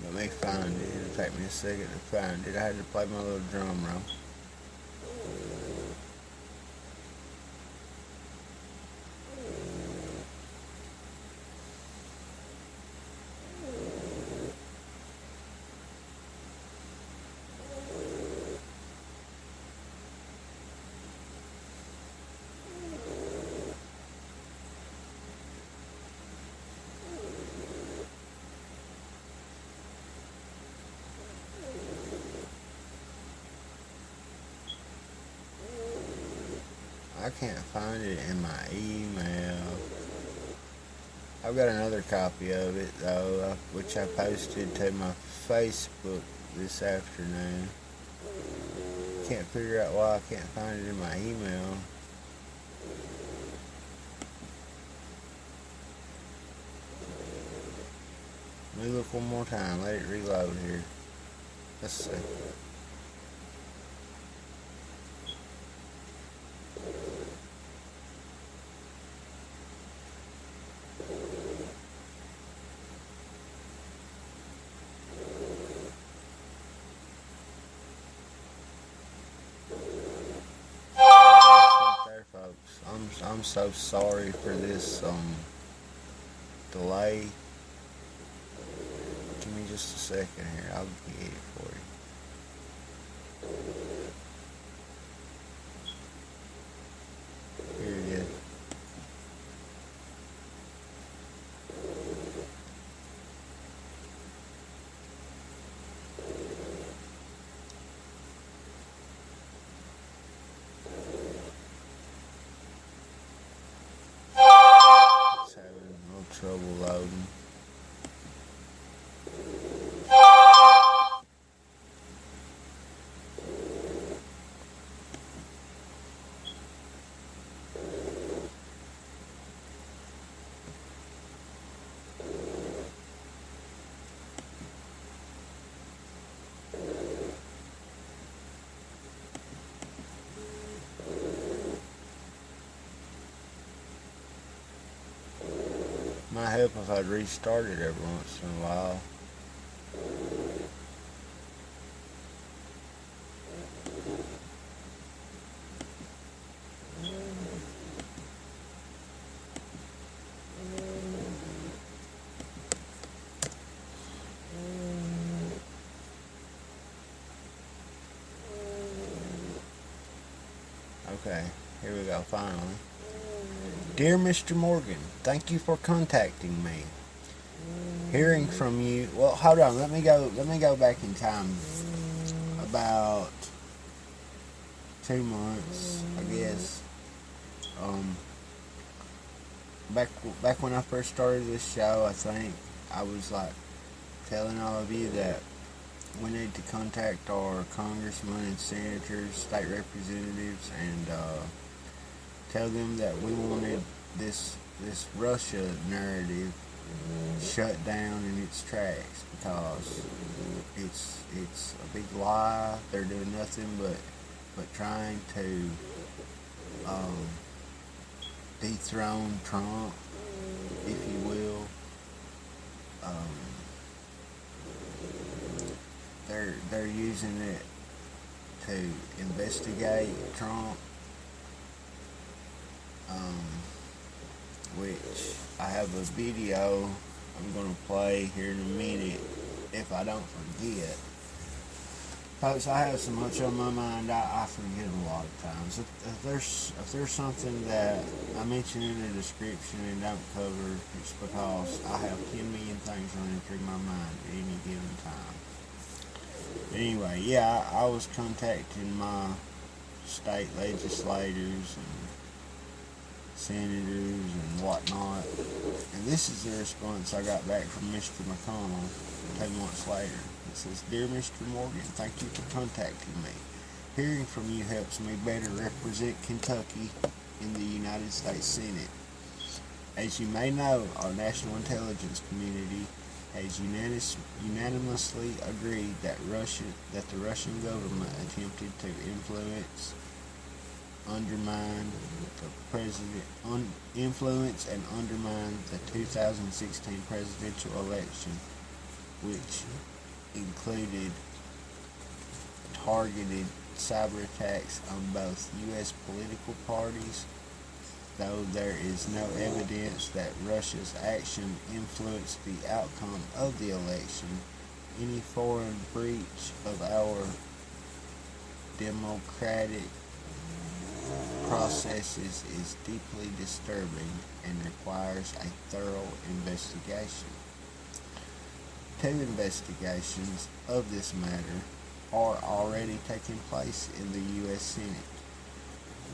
Let me find it. It'll take me a second to find it. I had to play my little drum roll. I can't find it in my email. I've got another copy of it though, which I posted to my Facebook this afternoon. Can't figure out why I can't find it in my email. Let me look one more time. Let it reload here. Let's see. I'm so sorry for this delay. Give me just a second here. I'll get it for you. Here it is. It's having a little trouble loading. Might help if I'd restart it every once in a while. Okay, here we go, finally. Dear Mr. Morgan, thank you for contacting me. Hearing from you, well, hold on, let me go back in time about 2 months, I guess. Back when I first started this show, I think I was like telling all of you that we need to contact our congressmen and senators, state representatives, and tell them that we wanted this Russia narrative shut down in its tracks, because it's a big lie. They're doing nothing but trying to dethrone Trump, if you will. They're using it to investigate Trump, which I have a video I'm going to play here in a minute if I don't forget. Folks, I have so much on my mind, I forget a lot of times. If there's something that I mention in the description and don't cover, it's because I have 10 million things running through my mind at any given time. Anyway, yeah, I was contacting my state legislators and senators and whatnot, and this is the response I got back from Mr. McConnell 2 months later. It says, Dear Mr. Morgan, thank you for contacting me. Hearing from you helps me better represent Kentucky in the United States Senate. As you may know, our national intelligence community has unanimously agreed that the Russian government attempted to influence and undermine the 2016 presidential election, which included targeted cyber attacks on both U.S. political parties. Though there is no evidence that Russia's action influenced the outcome of the election, any foreign breach of our democratic processes is deeply disturbing and requires a thorough investigation. 2 investigations of this matter are already taking place in the U.S. Senate.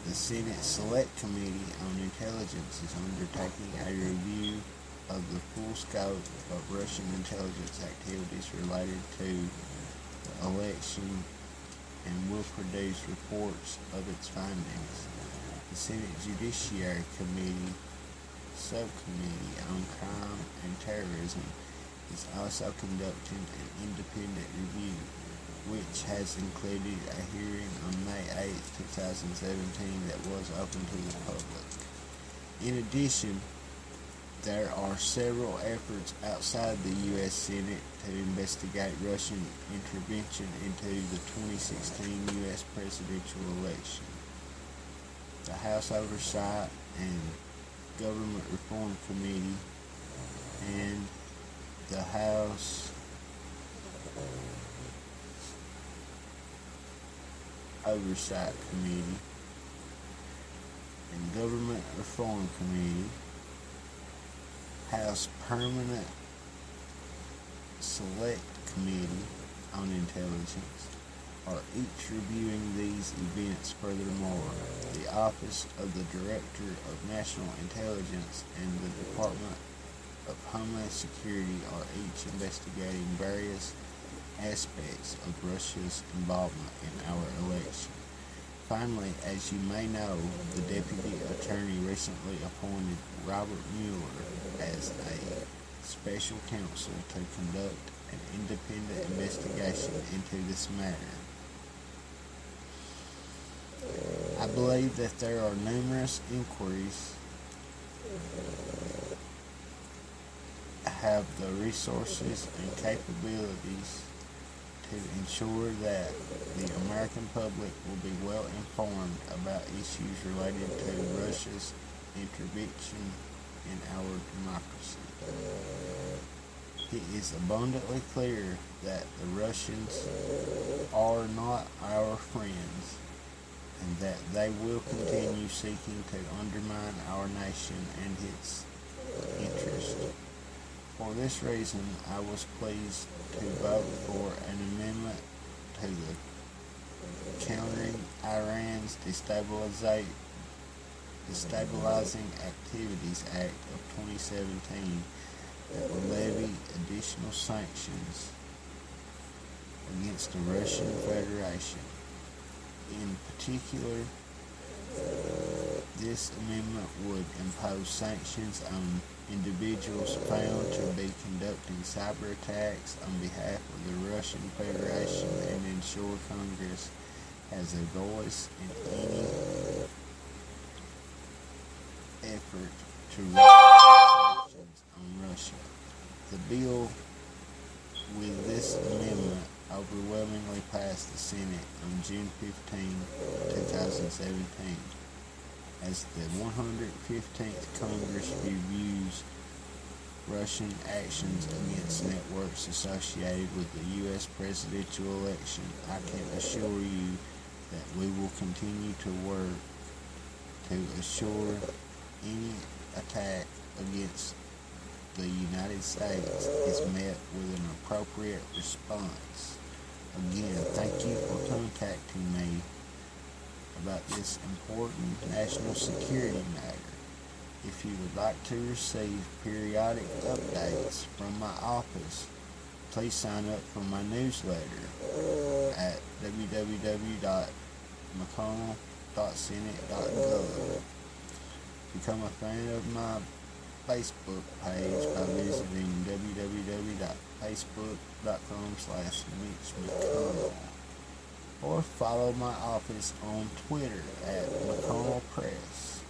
The Senate Select Committee on Intelligence is undertaking a review of the full scope of Russian intelligence activities related to the election and will produce reports of its findings. The Senate Judiciary Committee Subcommittee on Crime and Terrorism is also conducting an independent review, which has included a hearing on May 8, 2017 that was open to the public. In addition, there are several efforts outside the U.S. Senate to investigate Russian intervention into the 2016 U.S. presidential election. the House Oversight and Government Reform Committee, and the House Oversight Committee and Government Reform Committee, House Permanent Select Committee on Intelligence, are each reviewing these events. Furthermore, the Office of the Director of National Intelligence and the Department of Homeland Security are each investigating various aspects of Russia's involvement in our election. Finally, as you may know, the Deputy Attorney recently appointed Robert Mueller as a special counsel to conduct an independent investigation into this matter. I believe that there are numerous inquiries have the resources and capabilities to ensure that the American public will be well informed about issues related to Russia's intervention in our democracy. It is abundantly clear that the Russians are not our friends, and that they will continue seeking to undermine our nation and its interest. For this reason, I was pleased to vote for an amendment to the Countering Iran's Destabilizing Activities Act of 2017 that will levy additional sanctions against the Russian Federation. In particular, this amendment would impose sanctions on individuals found to be conducting cyber attacks on behalf of the Russian Federation and ensure Congress has a voice in any effort to raise sanctions on Russia. The bill with this amendment overwhelmingly passed the Senate on June 15, 2017. As the 115th Congress reviews Russian actions against networks associated with the U.S. presidential election, I can assure you that we will continue to work to assure any attack against the United States is met with an appropriate response. Again, thank you for contacting me about this important national security matter. If you would like to receive periodic updates from my office, please sign up for my newsletter at www.mcconnell.senate.gov. Become a fan of my Facebook page by visiting www.facebook.com/MitchMcConnell, or follow my office on Twitter at McConnell Press.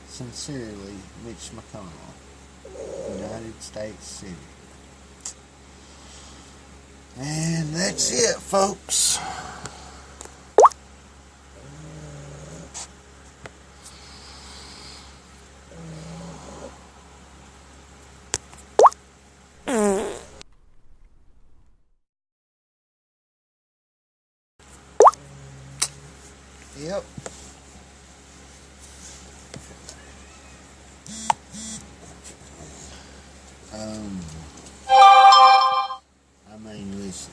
Sincerely, Mitch McConnell, United States Senator. And that's it, folks. Yep. Listen.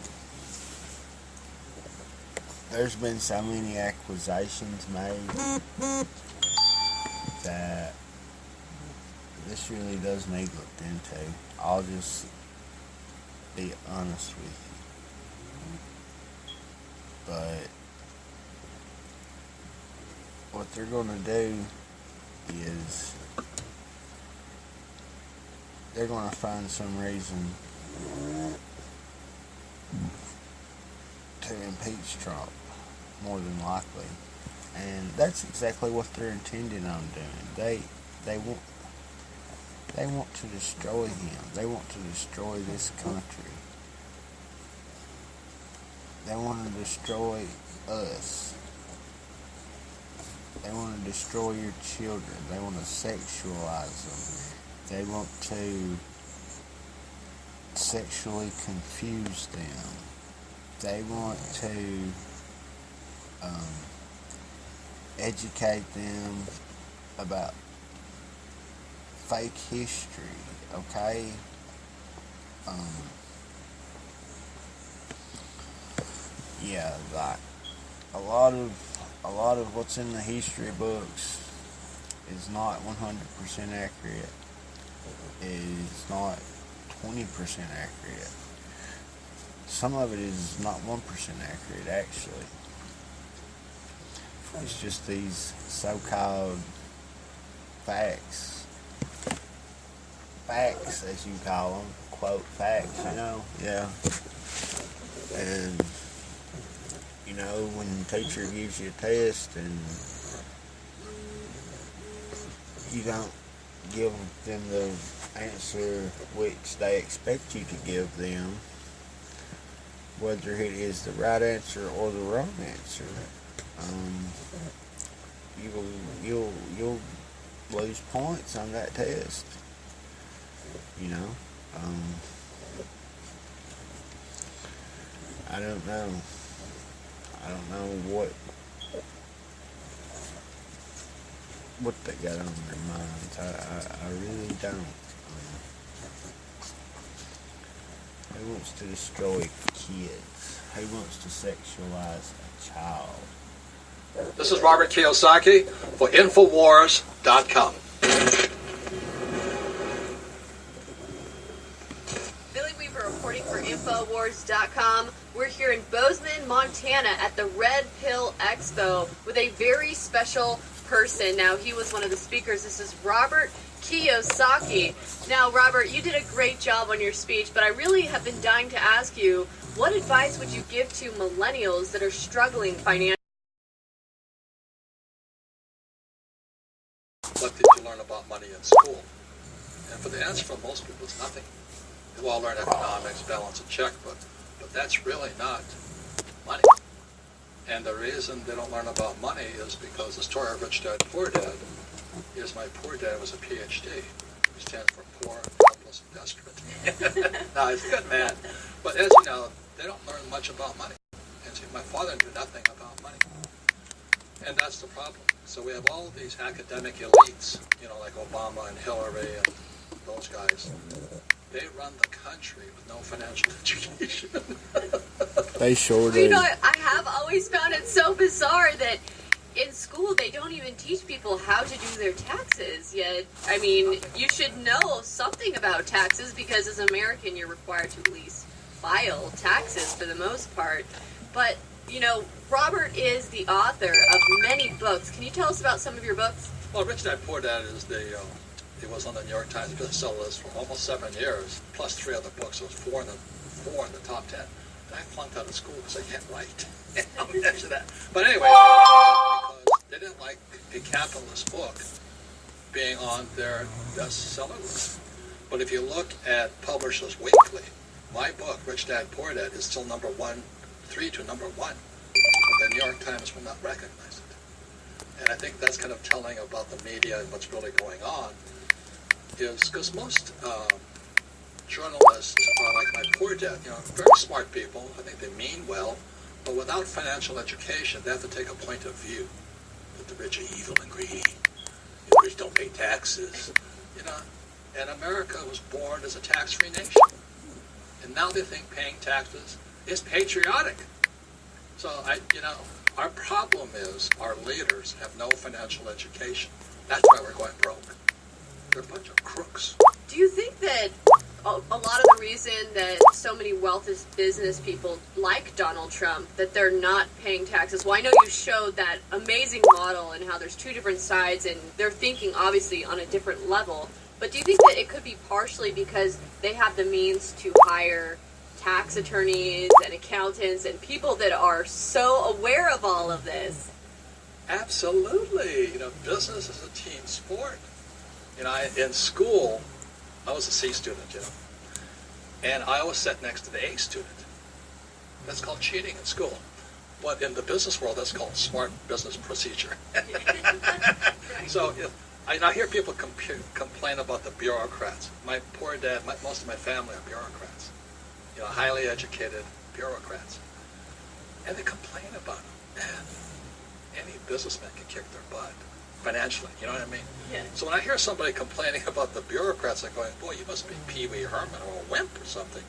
There's been so many accusations made that this really does need looked into. I'll just be honest with you. But what they're going to do is they're going to find some reason to impeach Trump, more than likely, and that's exactly what they're intending on doing. They want to destroy him. They want to destroy this country. They want to destroy us. They want to destroy your children. They want to sexualize them. They want to sexually confuse them. They want to educate them about fake history, okay? Yeah, like a lot of what's in the history books is not 100% accurate. It's not 20% accurate. Some of it is not 1% accurate, actually. It's just these so-called facts. Facts, as you call them. Quote, facts, you know? Yeah. And, you know, when the teacher gives you a test and you don't give them the answer which they expect you to give them, whether it is the right answer or the wrong answer, you'll lose points on that test. You know, I don't know what they got on their minds. I really don't. Who wants to destroy kids? Who wants to sexualize a child? This is Robert Kiyosaki for Infowars.com. Billy Weaver reporting for Infowars.com. We're here in Bozeman, Montana at the Red Pill Expo with a very special person. Now, he was one of the speakers. This is Robert Kiyosaki. Now, Robert, you did a great job on your speech, but I really have been dying to ask you, what advice would you give to millennials that are struggling financially? What did you learn about money in school? And for the answer for most people, it's nothing. They all learn economics, balance a checkbook, but that's really not money. And the reason they don't learn about money is because the story of Rich Dad, Poor Dad is my poor dad was a PhD, which stands for poor, helpless, and desperate. No, he's a good man. But as you know, they don't learn much about money. And see, my father knew nothing about money. And that's the problem. So we have all these academic elites, you know, like Obama and Hillary and those guys. They run the country with no financial education. They sure do. You know, I have always found it so bizarre that in school they don't even teach people how to do their taxes yet. I mean, you should know something about taxes because as an American you're required to at least file taxes for the most part. But, you know, Robert is the author of many books. Can you tell us about some of your books? Well, Rich Dad, Poor Dad is it was on the New York Times bestseller list for almost 7 years, plus 3 other books. So it was four in the top 10. And I flunked out of school because I can't write. I'll mention that. But anyway, because they didn't like a capitalist book being on their bestseller list. But if you look at Publishers Weekly, my book, Rich Dad, Poor Dad, is still number 3 to number 1. But the New York Times will not recognize it. And I think that's kind of telling about the media and what's really going on. Is because most journalists are like my poor dad, you know, very smart people. I think they mean well, but without financial education, they have to take a point of view that the rich are evil and greedy. The rich don't pay taxes, you know. And America was born as a tax-free nation, and now they think paying taxes is patriotic. So our problem is our leaders have no financial education. That's why we're going broke. They're a bunch of crooks. Do you think that a lot of the reason that so many wealthy business people like Donald Trump, that they're not paying taxes? Well, I know you showed that amazing model and how there's 2 different sides and they're thinking obviously on a different level. But do you think that it could be partially because they have the means to hire tax attorneys and accountants and people that are so aware of all of this? Absolutely. You know, business is a team sport. You know, in school, I was a C student, you know, and I always sat next to the A student. That's called cheating in school. But in the business world, that's called smart business procedure. So I hear people complain about the bureaucrats. My poor dad, most of my family are bureaucrats. Highly educated bureaucrats. And they complain about them. Man, any businessman can kick their butt financially, you know what I mean? Yeah. So when I hear somebody complaining about the bureaucrats, I'm going, boy, you must be Pee Wee Herman or a wimp or something.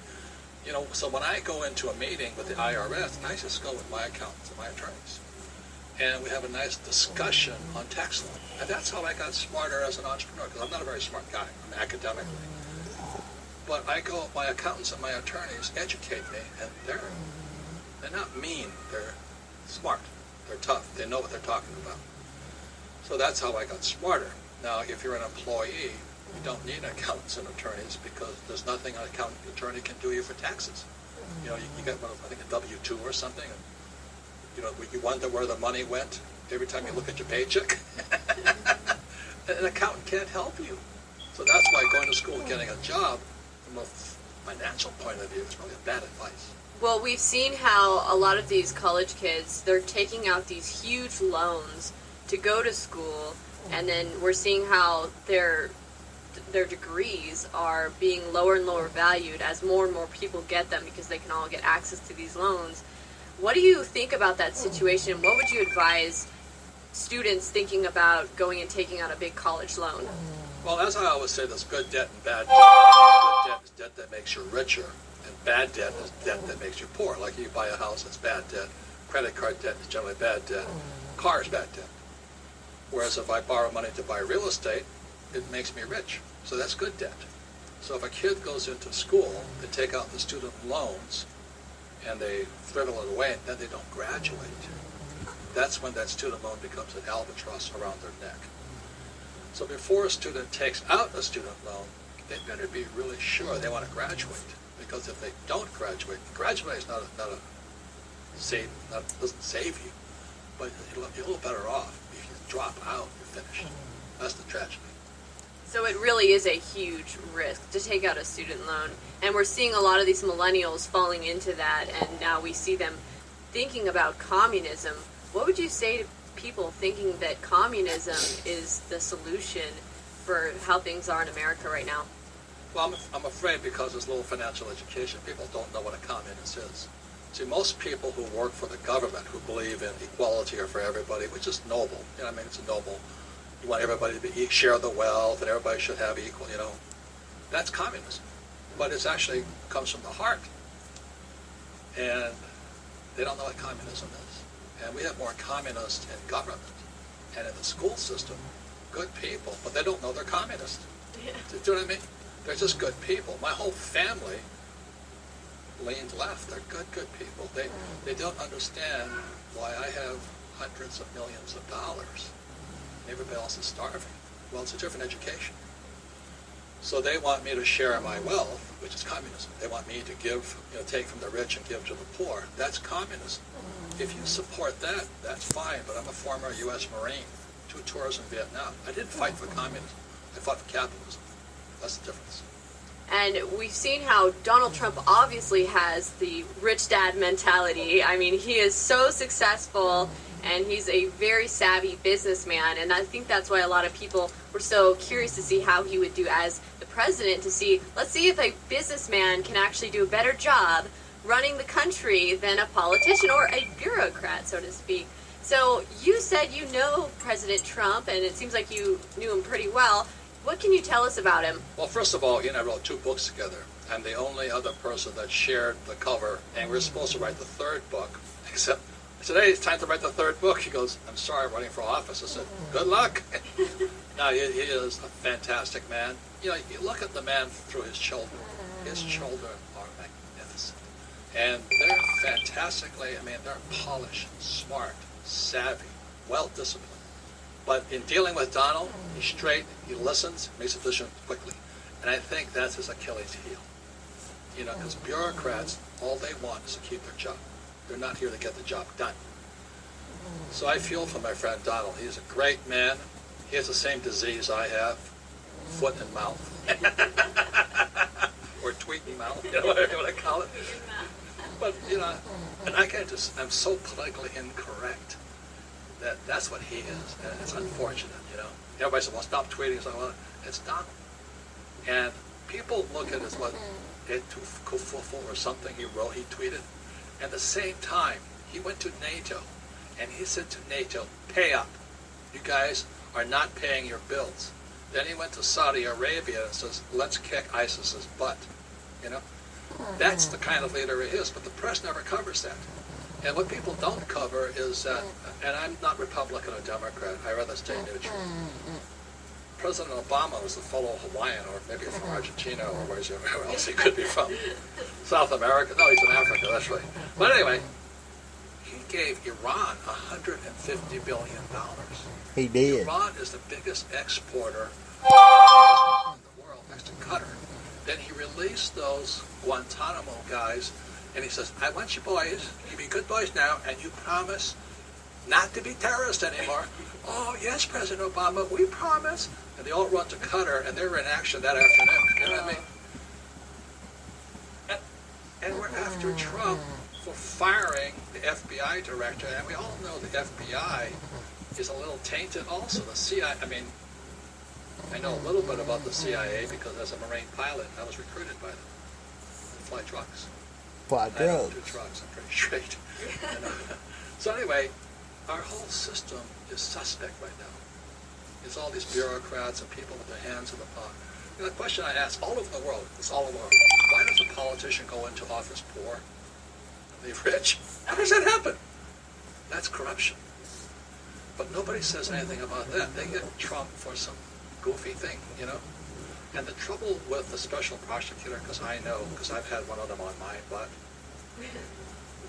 So when I go into a meeting with the IRS, I just go with my accountants and my attorneys. And we have a nice discussion on tax law. And that's how I got smarter as an entrepreneur, because I'm not a very smart guy. I'm academically. But my accountants and my attorneys educate me, and they're not mean. They're smart. They're tough. They know what they're talking about. So that's how I got smarter. Now, if you're an employee, you don't need accountants and attorneys because there's nothing an accountant and attorney can do you for taxes. You get one of, I think, a W-2 or something. And, you wonder where the money went every time you look at your paycheck. An accountant can't help you. So that's why going to school and getting a job, from a financial point of view, is really bad advice. Well, we've seen how a lot of these college kids, they're taking out these huge loans to go to school, and then we're seeing how their degrees are being lower and lower valued as more and more people get them because they can all get access to these loans. What do you think about that situation? What would you advise students thinking about going and taking out a big college loan? Well, as I always say, there's good debt and bad debt. Good debt is debt that makes you richer, and bad debt is debt that makes you poor. Like you buy a house, it's bad debt. Credit card debt is generally bad debt. Car is bad debt. Whereas if I borrow money to buy real estate, it makes me rich. So that's good debt. So if a kid goes into school, they take out the student loans, and they thrivel it away, and then they don't graduate. That's when that student loan becomes an albatross around their neck. So before a student takes out a student loan, they better be really sure they want to graduate. Because if they don't graduate, graduation doesn't save you, but you're a little better off. If you drop out, you're finished. That's the tragedy. So it really is a huge risk to take out a student loan. And we're seeing a lot of these millennials falling into that, and now we see them thinking about communism. What would you say to people thinking that communism is the solution for how things are in America right now? Well, I'm afraid because there's little financial education, people don't know what a communist is. See, most people who work for the government who believe in equality or for everybody, which is noble, it's a noble. You want everybody to share the wealth and everybody should have equal, that's communism. But it actually comes from the heart. And they don't know what communism is. And we have more communists in government and in the school system, good people, but they don't know they're communists. Yeah. Do you know what I mean? They're just good people. My whole family leaned left. They're good people. They don't understand why I have hundreds of millions of dollars. Everybody else is starving. Well, it's a different education. So they want me to share my wealth, which is communism. They want me to give, take from the rich and give to the poor. That's communism. If you support that, that's fine. But I'm a former U.S. Marine, 2 tours in Vietnam. I didn't fight for communism. I fought for capitalism. That's the difference. And we've seen how Donald Trump obviously has the rich dad mentality. I mean, he is so successful, and he's a very savvy businessman. And I think that's why a lot of people were so curious to see how he would do as the president, let's see if a businessman can actually do a better job running the country than a politician or a bureaucrat, so to speak. So you said you know President Trump, and it seems like you knew him pretty well. What can you tell us about him? Well, first of all, he and I wrote 2 books together. I'm the only other person that shared the cover, and we're supposed to write the 3rd book, except today it's time to write the 3rd book. He goes, I'm sorry, I'm running for office. I said, good luck. No, he is a fantastic man. You look at the man through his children. His children are magnificent. And they're fantastically, they're polished, smart, savvy, well-disciplined. But in dealing with Donald, he's straight, he listens, makes a decision quickly. And I think that's his Achilles heel. Because bureaucrats, all they want is to keep their job. They're not here to get the job done. So I feel for my friend Donald. He's a great man. He has the same disease I have, foot and mouth. Or tweet and mouth, whatever you want to call it. But, you know, and I'm so politically incorrect that that's what he is. And it's unfortunate, you know. Everybody says, well, stop tweeting. So, well, it's Donald. And people look at it as what Kufufu or something he wrote, he tweeted. At the same time, he went to NATO and he said to NATO, pay up. You guys are not paying your bills. Then he went to Saudi Arabia and says, let's kick ISIS's butt. You know? That's the kind of leader he is, but the press never covers that. And what people don't cover is that, and I'm not Republican or Democrat, I rather stay neutral. President Obama was a fellow Hawaiian, or maybe from Argentina, or where else he could be from. South America. No, he's in Africa, that's right. But anyway, he gave Iran $150 billion. He did. Iran is the biggest exporter in the world, next to Qatar. Then he released those Guantanamo guys, and he says, I want you boys, you be good boys now, and you promise not to be terrorists anymore. Oh, yes, President Obama, we promise. And they all run to Qatar, and they were in action that afternoon. You know what I mean? And we're after Trump for firing the FBI director, and we all know the FBI is a little tainted also. The CIA, I mean, I know a little bit about the CIA because as a Marine pilot, I was recruited by them to fly trucks. Fly I don't drugs. do trucks, I'm pretty straight. So anyway, our whole system is suspect right now. It's all these bureaucrats and people with their hands in the pot. You know, the question I ask all over the world, it's all over the world, why does a politician go into office poor and leave rich? How does that happen? That's corruption. But nobody says anything about that. They get Trump for some goofy thing, you know? And the trouble with the special prosecutor, because I know, because I've had one of them on my butt,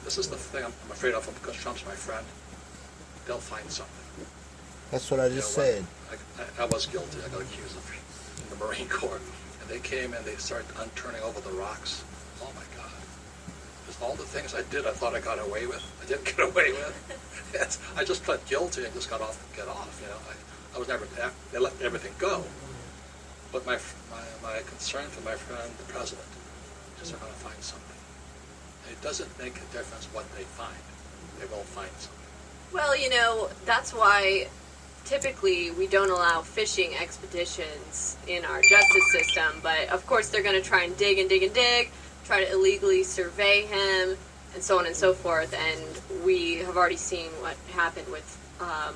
this is the thing I'm afraid of because Trump's my friend, they'll find something. That's what I just said. I was guilty. I got accused of in the Marine Corps. And they came and they started turning over the rocks. Oh my God. Just all the things I did I thought I got away with. I didn't get away with. Yes, I just pled guilty and just get off, you know. I was never, they let everything go. But my concern for my friend, the president, is they're going to find something. It doesn't make a difference what they find. They will find something. Well, you know, that's why typically we don't allow fishing expeditions in our justice system, but of course they're going to try and dig and dig and dig, try to illegally survey him, and so on and so forth, and we have already seen what happened with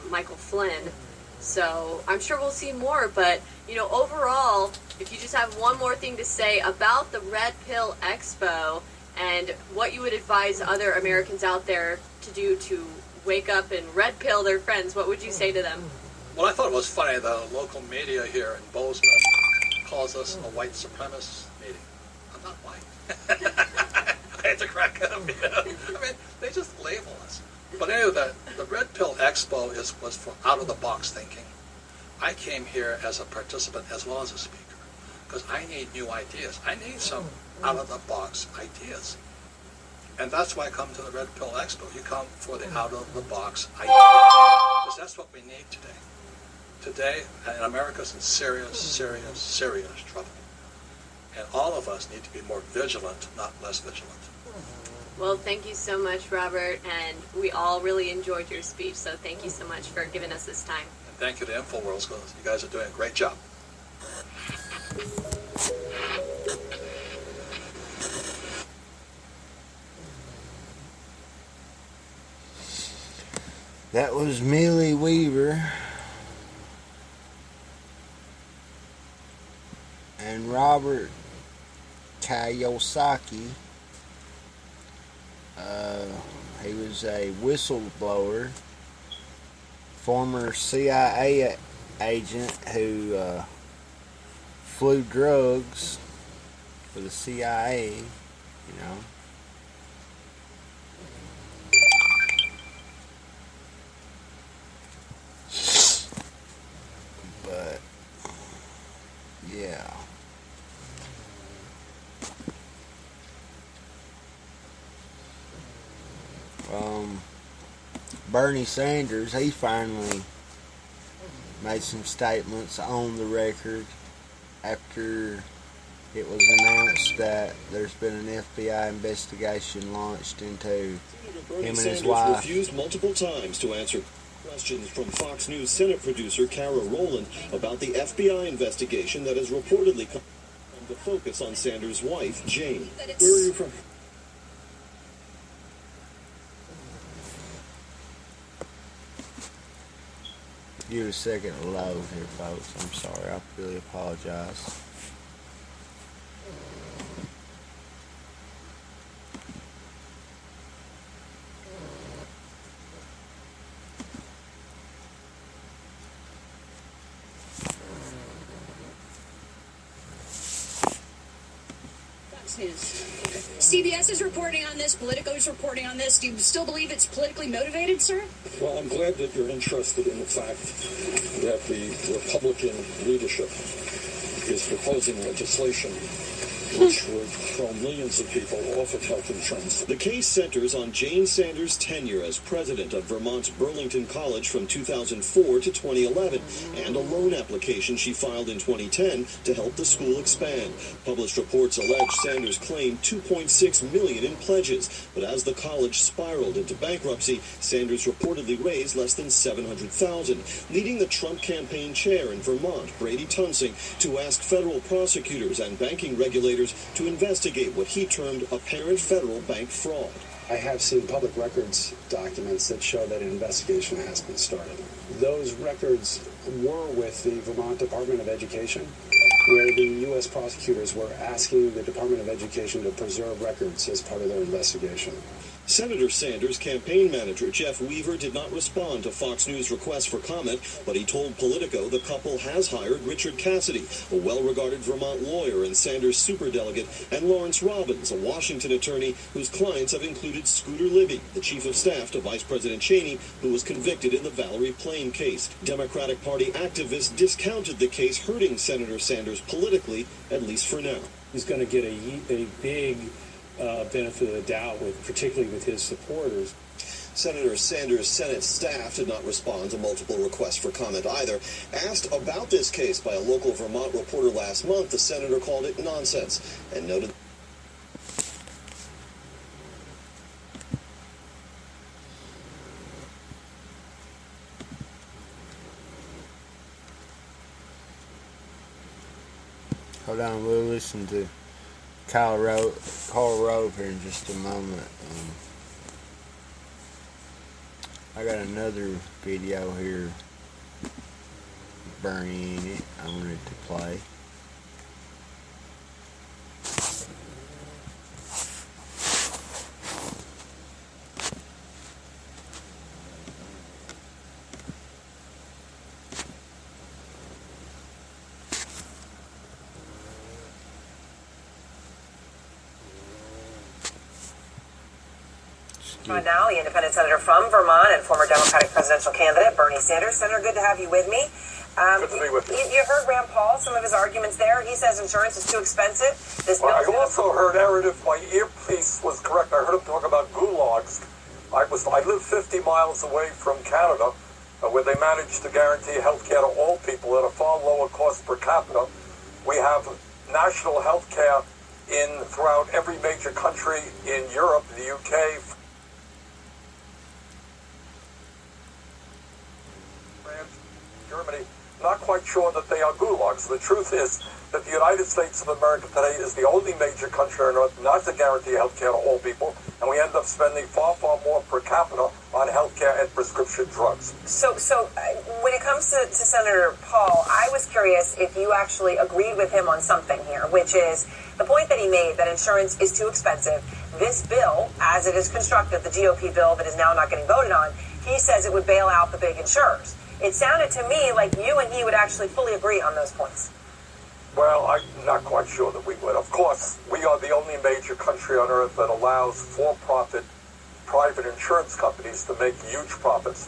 Michael Flynn, so I'm sure we'll see more, but, you know, overall, if you just have one more thing to say about the Red Pill Expo and what you would advise other Americans out there to do to wake up and red pill their friends, what would you say to them? Well, I thought it was funny, the local media here in Bozeman calls us a white supremacist meeting. I'm not white. I had to crack up, you know? I mean, they just label us. But anyway, the Red Pill Expo was for out-of-the-box thinking. I came here as a participant as well as a speaker because I need new ideas. I need some out-of-the-box ideas. And that's why I come to the Red Pill Expo. You come for the out-of-the-box ideas. Because that's what we need today. Today, and America's in serious, serious, serious trouble. And all of us need to be more vigilant, not less vigilant. Well, thank you so much, Robert, and we all really enjoyed your speech, so thank you so much for giving us this time. And thank you to InfoWorld, because you guys are doing a great job. That was Millie Weaver and Robert Kiyosaki. He was a whistleblower, former CIA agent who flew drugs for the CIA, you know. But yeah. Bernie Sanders, he finally made some statements on the record after it was announced that there's been an FBI investigation launched into Bernie him and his Sanders wife. refused multiple times to answer questions from Fox News Senate producer Kara Rowland about the FBI investigation that has reportedly come to focus on Sanders' wife, Jane. Where are you from? Give it a second to load here, folks. I'm sorry. I really apologize. News. CBS is reporting on this. Politico is reporting on this. Do you still believe it's politically motivated, sir? Well, I'm glad that you're interested in the fact that the Republican leadership is proposing legislation which would throw millions of people off of health insurance. The case centers on Jane Sanders' tenure as president of Vermont's Burlington College from 2004 to 2011, and a loan application she filed in 2010 to help the school expand. Published reports allege Sanders claimed $2.6 million in pledges, but as the college spiraled into bankruptcy, Sanders reportedly raised less than $700,000, leading the Trump campaign chair in Vermont, Brady Tunsing, to ask federal prosecutors and banking regulators to investigate what he termed apparent federal bank fraud. I have seen public records documents that show that an investigation has been started. Those records were with the Vermont Department of Education, where the U.S. prosecutors were asking the Department of Education to preserve records as part of their investigation. Senator Sanders' campaign manager, Jeff Weaver, did not respond to Fox News' request for comment, but he told Politico the couple has hired Richard Cassidy, a well-regarded Vermont lawyer and Sanders superdelegate, and Lawrence Robbins, a Washington attorney whose clients have included Scooter Libby, the chief of staff to Vice President Cheney, who was convicted in the Valerie Plame case. Democratic Party activists discounted the case hurting Senator Sanders politically, at least for now. He's going to get a big benefit of the doubt, particularly with his supporters. Senator Sanders' Senate staff did not respond to multiple requests for comment either. Asked about this case by a local Vermont reporter last month, the senator called it nonsense and noted Hold on, we'll listen to Karl Rove here in just a moment. I got another video here, Bernie in it, I wanted to play. Now, the independent senator from Vermont and former Democratic presidential candidate Bernie Sanders. Senator, good to have you with me. Good to be with you. You heard Rand Paul, some of his arguments there. He says insurance is too expensive. I also heard, Aaron, if my earpiece was correct, I heard him talk about gulags. I live 50 miles away from Canada, where they managed to guarantee health care to all people at a far lower cost per capita. We have national health care throughout every major country in Europe, the UK, Germany. Not quite sure that they are gulags. The truth is that the United States of America today is the only major country on earth not to guarantee health care to all people, and we end up spending far, far more per capita on health care and prescription drugs. So when it comes to Senator Paul, I was curious if you actually agreed with him on something here, which is the point that he made that insurance is too expensive. This bill, as it is constructed, the GOP bill that is now not getting voted on, he says it would bail out the big insurers. It sounded to me like you and he would actually fully agree on those points. Well, I'm not quite sure that we would. Of course, we are the only major country on earth that allows for-profit private insurance companies to make huge profits.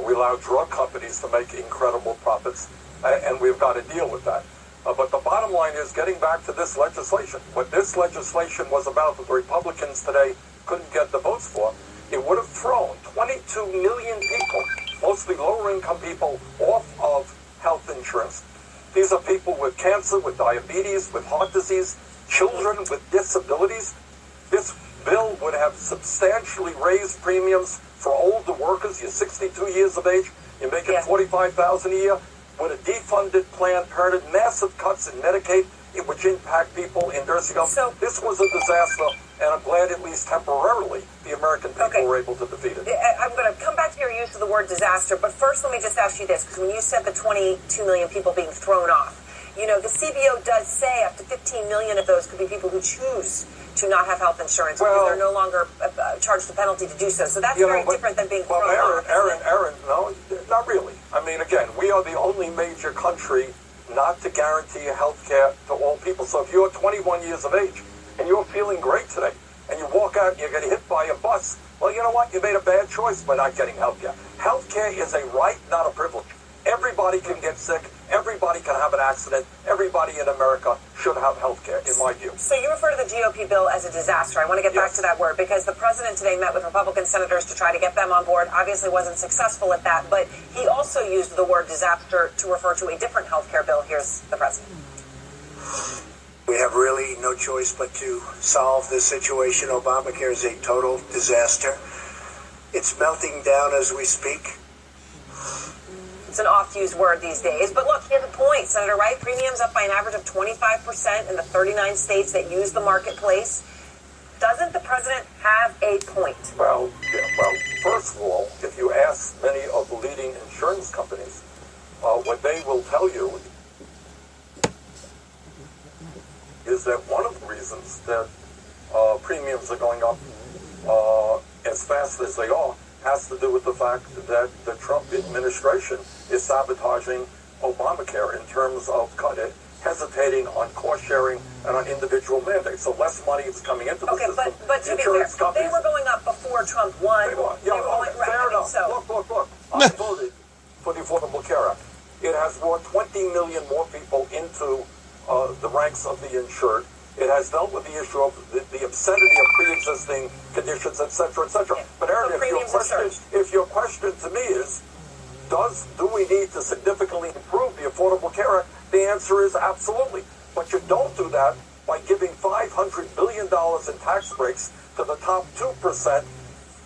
We allow drug companies to make incredible profits, and we've got to deal with that. But the bottom line is getting back to this legislation. What this legislation was about that the Republicans today couldn't get the votes for, it would have thrown 22 million people, mostly lower-income people, off of health insurance. These are people with cancer, with diabetes, with heart disease. children with disabilities. This bill would have substantially raised premiums for older workers. You're 62 years of age, you're making $45,000 a year. With a defunded Planned Parenthood, massive cuts in Medicaid, which impact people in nursing homes. So this was a disaster, and I'm glad at least temporarily the American people were able to defeat it. I'm going to come back to your use of the word disaster, but first let me just ask you this, because when you said the 22 million people being thrown off, you know, the CBO does say up to 15 million of those could be people who choose to not have health insurance because they're no longer charged a penalty to do so. So that's very different than being thrown off. Aaron, no, not really. I mean, again, we are the only major country not to guarantee health care to all people. So if you're 21 years of age and you're feeling great today and you walk out and you're getting hit by a bus, well, you know what? You made a bad choice by not getting health care. Health care is a right, not a privilege. Everybody can get sick. Everybody can have an accident. Everybody in America should have health care, in my view. So you refer to the GOP bill as a disaster. I want to get back to that word because the president today met with Republican senators to try to get them on board. Obviously wasn't successful at that, but he also used the word disaster to refer to a different health care bill. Here's the president. We have really no choice but to solve this situation. Obamacare is a total disaster. It's melting down as we speak. It's an oft-used word these days, but look, here's the point, Senator Wright. Premiums up by an average of 25% in the 39 states that use the marketplace. Doesn't the president have a point? Well, first of all, if you ask many of the leading insurance companies, what they will tell you is that one of the reasons that premiums are going up as fast as they are has to do with the fact that the Trump administration is sabotaging Obamacare in terms of hesitating on cost sharing and on individual mandates. So less money is coming into the system. But to be fair, they were going up before Trump won. Fair enough. Look. I voted for the Affordable Care Act. It has brought 20 million more people into the ranks of the insured. It has dealt with the issue of the obscenity of pre-existing conditions, et cetera, et cetera. But Aaron, if your question to me is, do we need to significantly improve the Affordable Care Act? The answer is absolutely. But you don't do that by giving $500 billion in tax breaks to the top 2%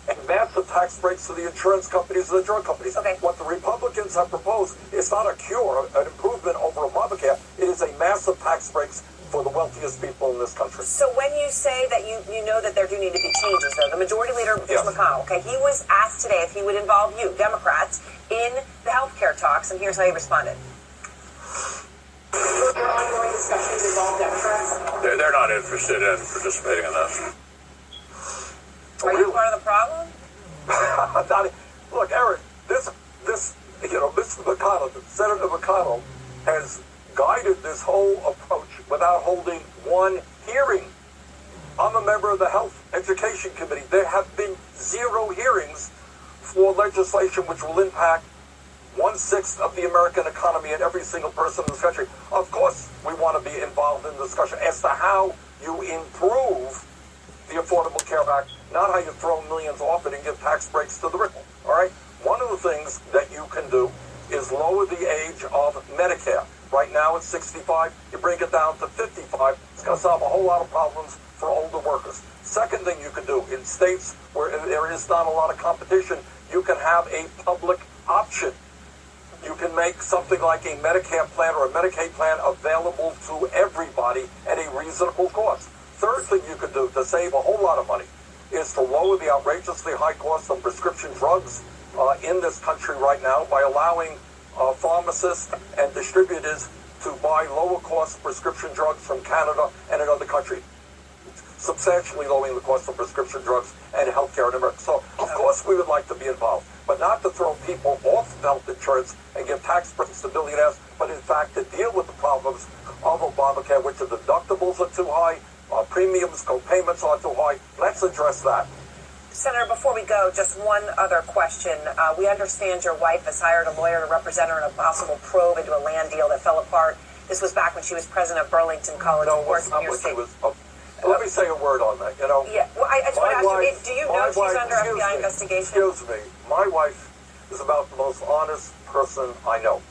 and massive tax breaks to the insurance companies and the drug companies. What the Republicans have proposed is not a cure, an improvement over Obamacare. It is a massive tax breaks for the wealthiest people in this country. So when you say that you know that there do need to be changes, though, the Majority Leader, Mitch McConnell, he was asked today if he would involve you, Democrats, in the health care talks, and here's how he responded. They're not interested in participating in this. Are you part of the problem? Look, Aaron, Mr. McConnell, Senator McConnell, has guided this whole approach without holding one hearing. I'm a member of the Health Education Committee. There have been 0 hearings for legislation which will impact 1/6 of the American economy and every single person in this country. Of course, we want to be involved in the discussion as to how you improve the Affordable Care Act, not how you throw millions off it and give tax breaks to the rich. All right? One of the things that you can do is lower the age of Medicare. Right now it's 65. You bring it down to 55. It's going to solve a whole lot of problems for older workers. Second thing you can do, in states where there is not a lot of competition, you can have a public option. You can make something like a Medicare plan or a Medicaid plan available to everybody at a reasonable cost. Third thing you could do to save a whole lot of money is to lower the outrageously high cost of prescription drugs in this country right now by allowing pharmacists and distributors to buy lower cost prescription drugs from Canada and another country, substantially lowering the cost of prescription drugs and healthcare in America. So, of course, we would like to be involved, but not to throw people off health insurance and give tax breaks to billionaires, but in fact to deal with the problems of Obamacare, which the deductibles are too high, premiums, co-payments are too high. Let's address that. Senator, before we go, just one other question. We understand your wife has hired a lawyer to represent her in a possible probe into a land deal that fell apart. This was back when she was president of Burlington College. No, it's not when she was. Let me say a word on that. Yeah. Well, I just want to ask you, do you know she's under FBI investigation? Excuse me. My wife is about the most honest person I know.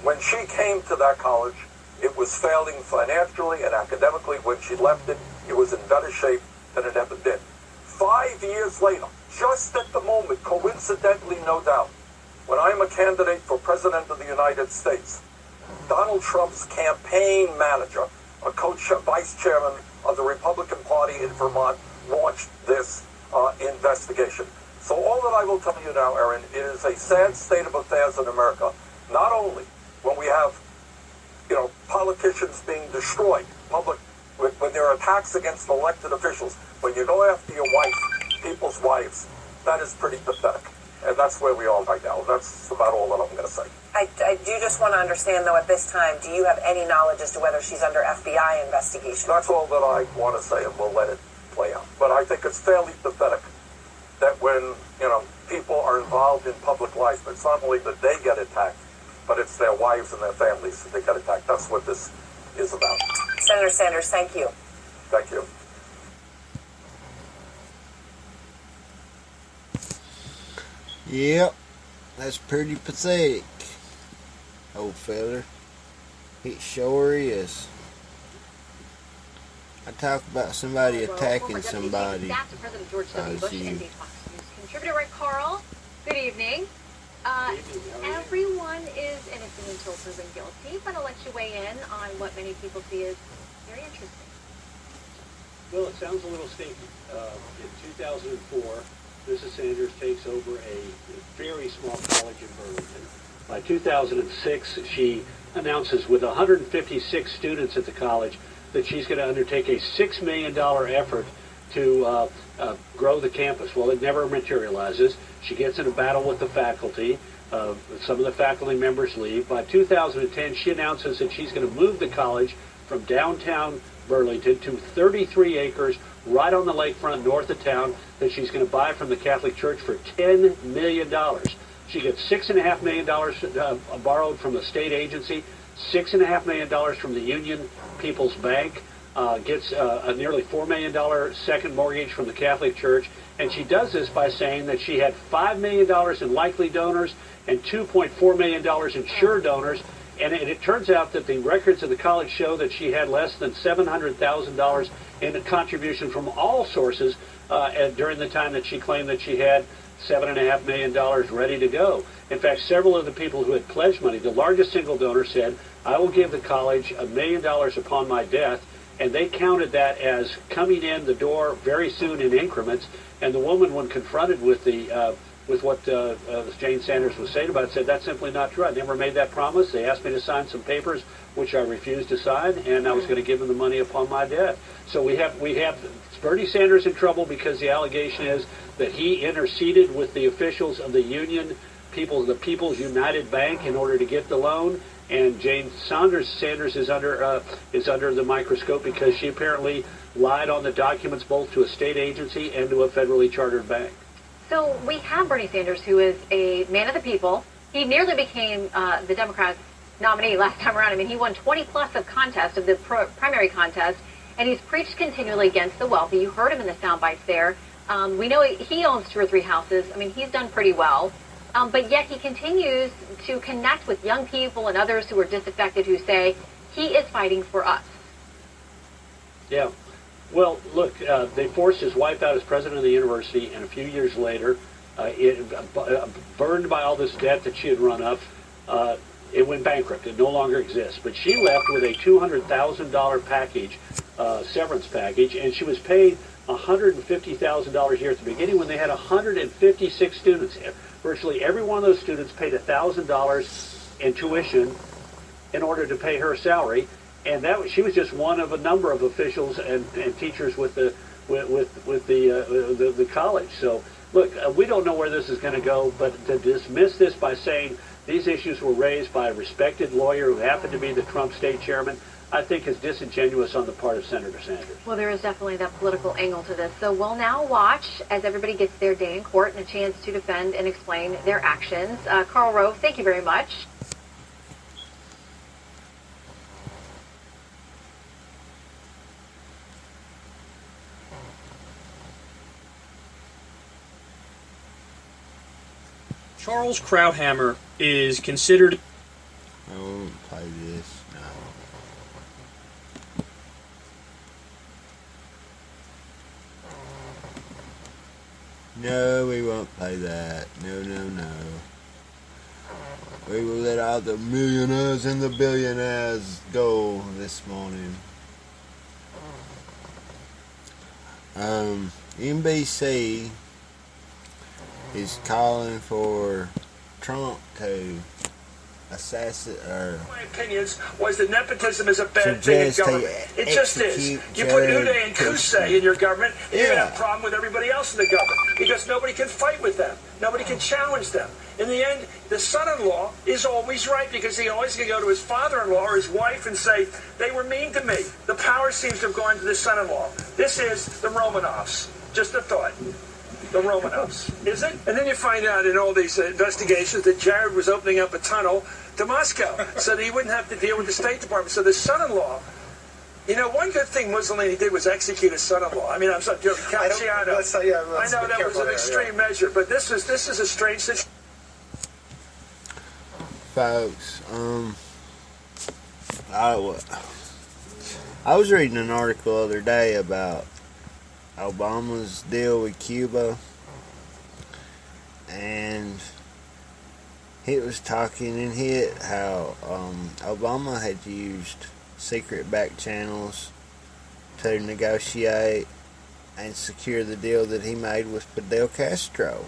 When she came to that college, It was failing financially and academically. When she left it, it was in better shape than it ever been. 5 years later, just at the moment, coincidentally, no doubt, when I'm a candidate for President of the United States, Donald Trump's campaign manager, a vice chairman of the Republican Party in Vermont, launched this investigation. So all that I will tell you now, Erin, it is a sad state of affairs in America. Not only when we have, politicians being destroyed, when there are attacks against elected officials, when you go after your wife, people's wives, that is pretty pathetic. And that's where we are right now. That's about all that I'm going to say. I do just want to understand, though, at this time, do you have any knowledge as to whether she's under FBI investigation? That's all that I want to say, and we'll let it play out. But I think it's fairly pathetic that when, people are involved in public life, it's not only that they get attacked, but it's their wives and their families that they get attacked. That's what this is about. Senator Sanders, thank you. Thank you. Yep, that's pretty pathetic, old feller. It sure is. I talk about somebody attacking somebody. Back to President George W. Bush and Fox News contributor Rick Carl. Good evening. Everyone is innocent until proven guilty, but I'll let you weigh in on what many people see as very interesting. Well, it sounds a little stinky. In 2004, Mrs. Sanders takes over a very small college in Burlington. By 2006, she announces with 156 students at the college that she's going to undertake a $6 million effort to grow the campus. Well, it never materializes. She gets in a battle with the faculty. Some of the faculty members leave. By 2010, she announces that she's going to move the college from downtown Burlington to 33 acres right on the lakefront north of town that she's going to buy from the Catholic Church for $10 million. She gets $6.5 million borrowed from a state agency, $6.5 million from the Union People's Bank, gets a nearly $4 million second mortgage from the Catholic Church, and she does this by saying that she had $5 million in likely donors and $2.4 million in sure donors, and it turns out that the records of the college show that she had less than $700,000 in a contribution from all sources during the time that she claimed that she had $7.5 million ready to go. In fact, several of the people who had pledged money, the largest single donor said, I will give the college $1 million upon my death, and they counted that as coming in the door very soon in increments. And the woman, when confronted with what Jane Sanders was saying about it, said, that's simply not true. I never made that promise. They asked me to sign some papers, which I refused to sign, and I was going to give them the money upon my death. So we have Bernie Sanders in trouble because the allegation is that he interceded with the officials of the Union, the People's United Bank, in order to get the loan. And Jane Sanders is under the microscope because she apparently lied on the documents both to a state agency and to a federally chartered bank. So we have Bernie Sanders, who is a man of the people. He nearly became the Democrats' nominee last time around. I mean, he won 20-plus of the primary contest, and he's preached continually against the wealthy. You heard him in the sound bites there. We know he owns 2 or 3 houses. I mean, he's done pretty well. But yet he continues to connect with young people and others who are disaffected who say he is fighting for us. Yeah. Well, look, they forced his wife out as president of the university, and a few years later, burned by all this debt that she had run up, it went bankrupt. It no longer exists. But she left with a $200,000 package, severance package, and she was paid $150,000 a year at the beginning when they had 156 students. Virtually every one of those students paid $1,000 in tuition in order to pay her salary, and she was just one of a number of officials and teachers with the college. So, look, we don't know where this is going to go, but to dismiss this by saying these issues were raised by a respected lawyer who happened to be the Trump state chairman, I think is disingenuous on the part of Senator Sanders. Well, there is definitely that political angle to this. So we'll now watch as everybody gets their day in court and a chance to defend and explain their actions. Karl Rove, thank you very much. Charles Krauthammer is considered play this. No, we won't play that. No, no, no. We will let all the millionaires and the billionaires go this morning. NBC is calling for Trump to my opinions was that nepotism is a bad thing in government. It just is. You put Uday and Kusay in your government, you're going to have a problem with everybody else in the government because nobody can fight with them. Nobody can challenge them. In the end, the son-in-law is always right because he always can go to his father-in-law or his wife and say, they were mean to me. The power seems to have gone to the son-in-law. This is the Romanovs. Just a thought. The Romanovs. Is it? And then you find out in all these investigations that Jared was opening up a tunnel to Moscow so that he wouldn't have to deal with the State Department. So the son-in-law, you know, one good thing Mussolini did was execute his son-in-law. I mean, I'm sorry, Cacciano. I know that was an extreme measure, but this is a strange situation. Folks, I was reading an article the other day about Obama's deal with Cuba, and he was talking and hit how Obama had used secret back channels to negotiate and secure the deal that he made with Fidel Castro.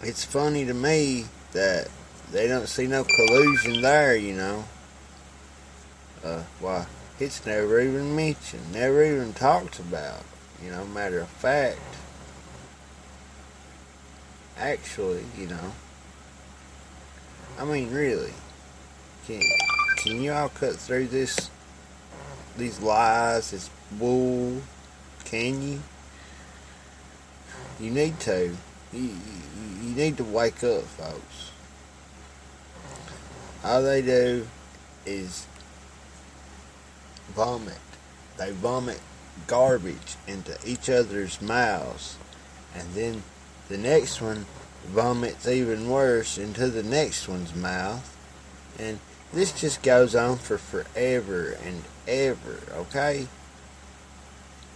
It's funny to me that they don't see no collusion there, you know. Why? It's never even mentioned, never even talked about, you know, matter of fact. Actually, you know. I mean, really. Can you all cut through these lies, this bull? Can you? You need to. You need to wake up, folks. All they do is vomit. They vomit garbage into each other's mouths, and then the next one vomits even worse into the next one's mouth, and this just goes on for forever and ever, okay?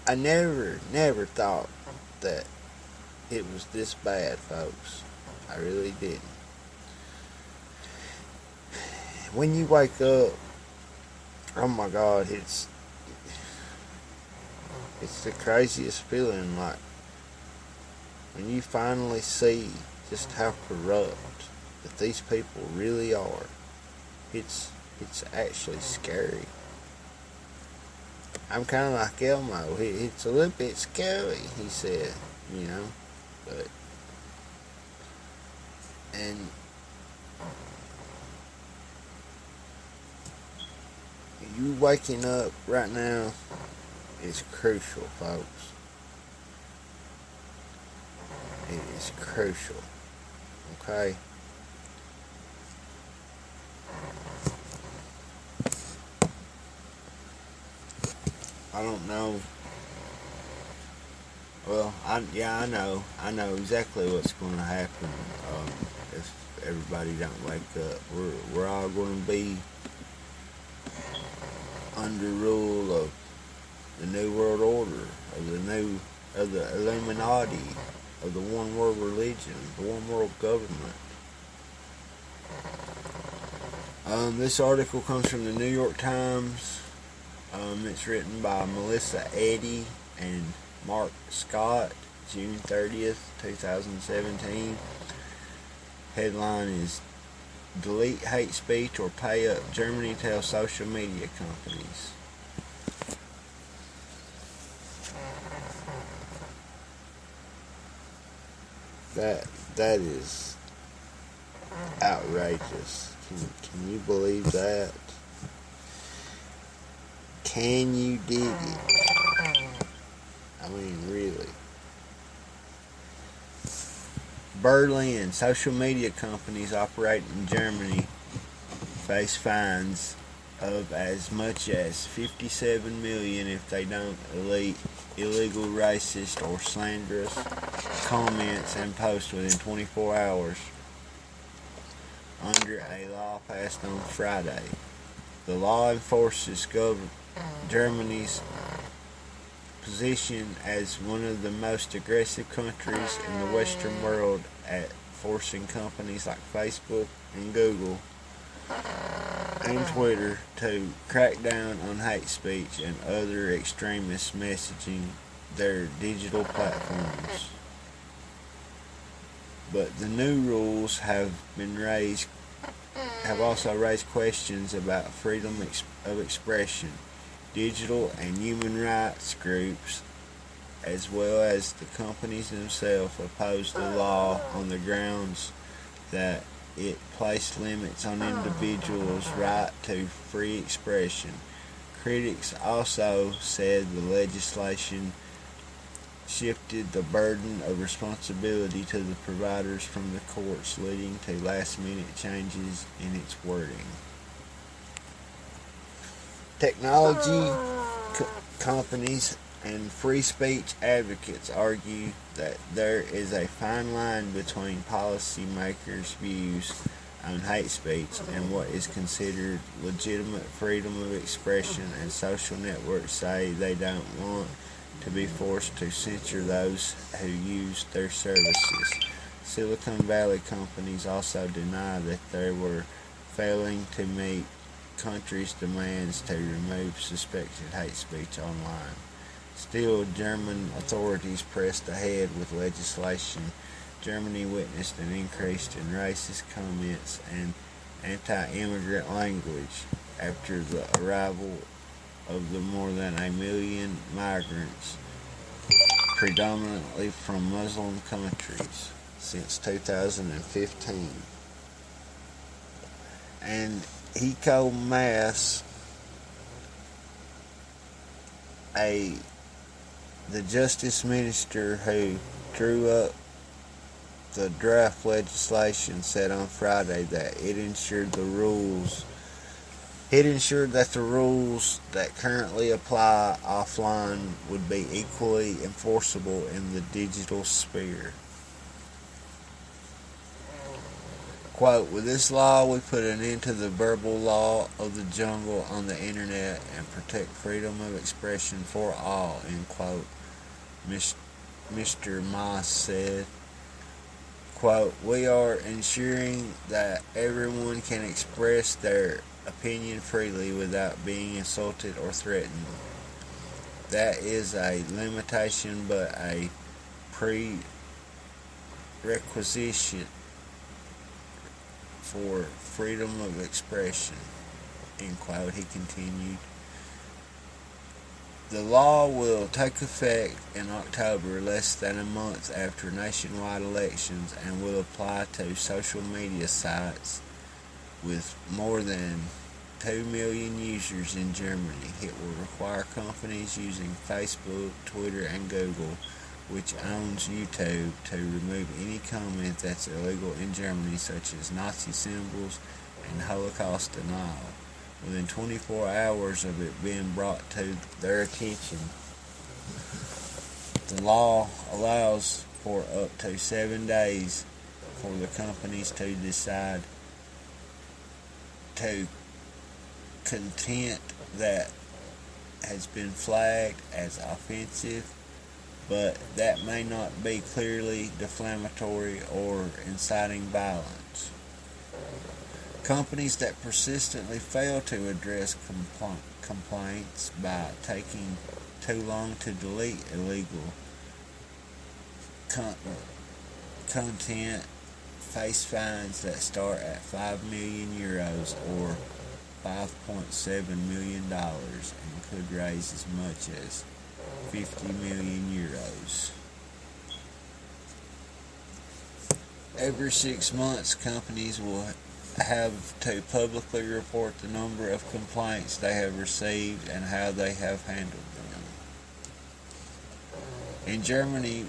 I never thought that it was this bad, folks. I really didn't. When you wake up, oh my God, it's the craziest feeling, like when you finally see just how corrupt that these people really are. It's actually scary. I'm kind of like Elmo. It's a little bit scary, he said, you know, but and you waking up right now is crucial, folks. It is crucial. Okay? I don't know. Well, I know exactly what's going to happen if everybody don't wake up. We're all going to be under rule of the New World Order, of the Illuminati, of the one world religion, the one world government. This article comes from the New York Times. It's written by Melissa Eddy and Mark Scott, June 30th, 2017. Headline is Delete Hate Speech or Pay Up, Germany tells social media companies. That is outrageous. Can you believe that? Can you dig it? I mean, really. Berlin, social media companies operating in Germany face fines of as much as $57 million if they don't delete illegal, racist, or slanderous comments and posts within 24 hours. under a law passed on Friday. The law enforces Germany's position as one of the most aggressive countries in the Western world at forcing companies like Facebook and Google and Twitter to crack down on hate speech and other extremist messaging their digital platforms. But the new rules have also raised questions about freedom of expression. Digital and human rights groups, as well as the companies themselves, opposed the law on the grounds that it placed limits on individuals' right to free expression. Critics also said the legislation shifted the burden of responsibility to the providers from the courts, leading to last-minute changes in its wording. Technology companies and free speech advocates argue that there is a fine line between policymakers' views on hate speech and what is considered legitimate freedom of expression, and social networks say they don't want to be forced to censor those who use their services. Silicon Valley companies also deny that they were failing to meet countries' demands to remove suspected hate speech online. Still, German authorities pressed ahead with legislation. Germany witnessed an increase in racist comments and anti-immigrant language after the arrival of the more than 1 million migrants, predominantly from Muslim countries, since 2015. And Heiko Maas, the Justice Minister who drew up the draft legislation, said on Friday that it ensured that the rules that currently apply offline would be equally enforceable in the digital sphere. Quote, "With this law, we put an end to the verbal law of the jungle on the internet and protect freedom of expression for all," end quote, Mr. Maas said. Quote, "We are ensuring that everyone can express their opinion freely without being insulted or threatened. That is a limitation but a prerequisite for freedom of expression," end quote, he continued. The law will take effect in October, less than a month after nationwide elections, and will apply to social media sites with more than 2 million users in Germany. It will require companies using Facebook, Twitter, and Google, which owns YouTube, to remove any comment that's illegal in Germany, such as Nazi symbols and Holocaust denial, within 24 hours of it being brought to their attention. The law allows for up to 7 days for the companies to decide to content that has been flagged as offensive, but that may not be clearly defamatory or inciting violence. Companies that persistently fail to address complaints by taking too long to delete illegal content face fines that start at €5 million or $5.7 million and could raise as much as €50 million. Every 6 months, companies will have to publicly report the number of complaints they have received and how they have handled them. In Germany,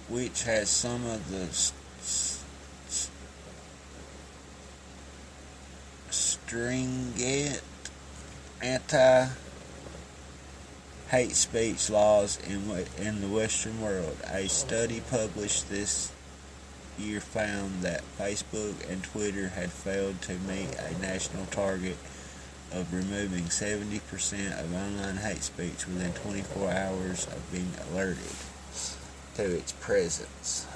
which has some of the stringent anti-hate speech laws in the Western world, a study published this year found that Facebook and Twitter had failed to meet a national target of removing 70% of online hate speech within 24 hours of being alerted to its presence.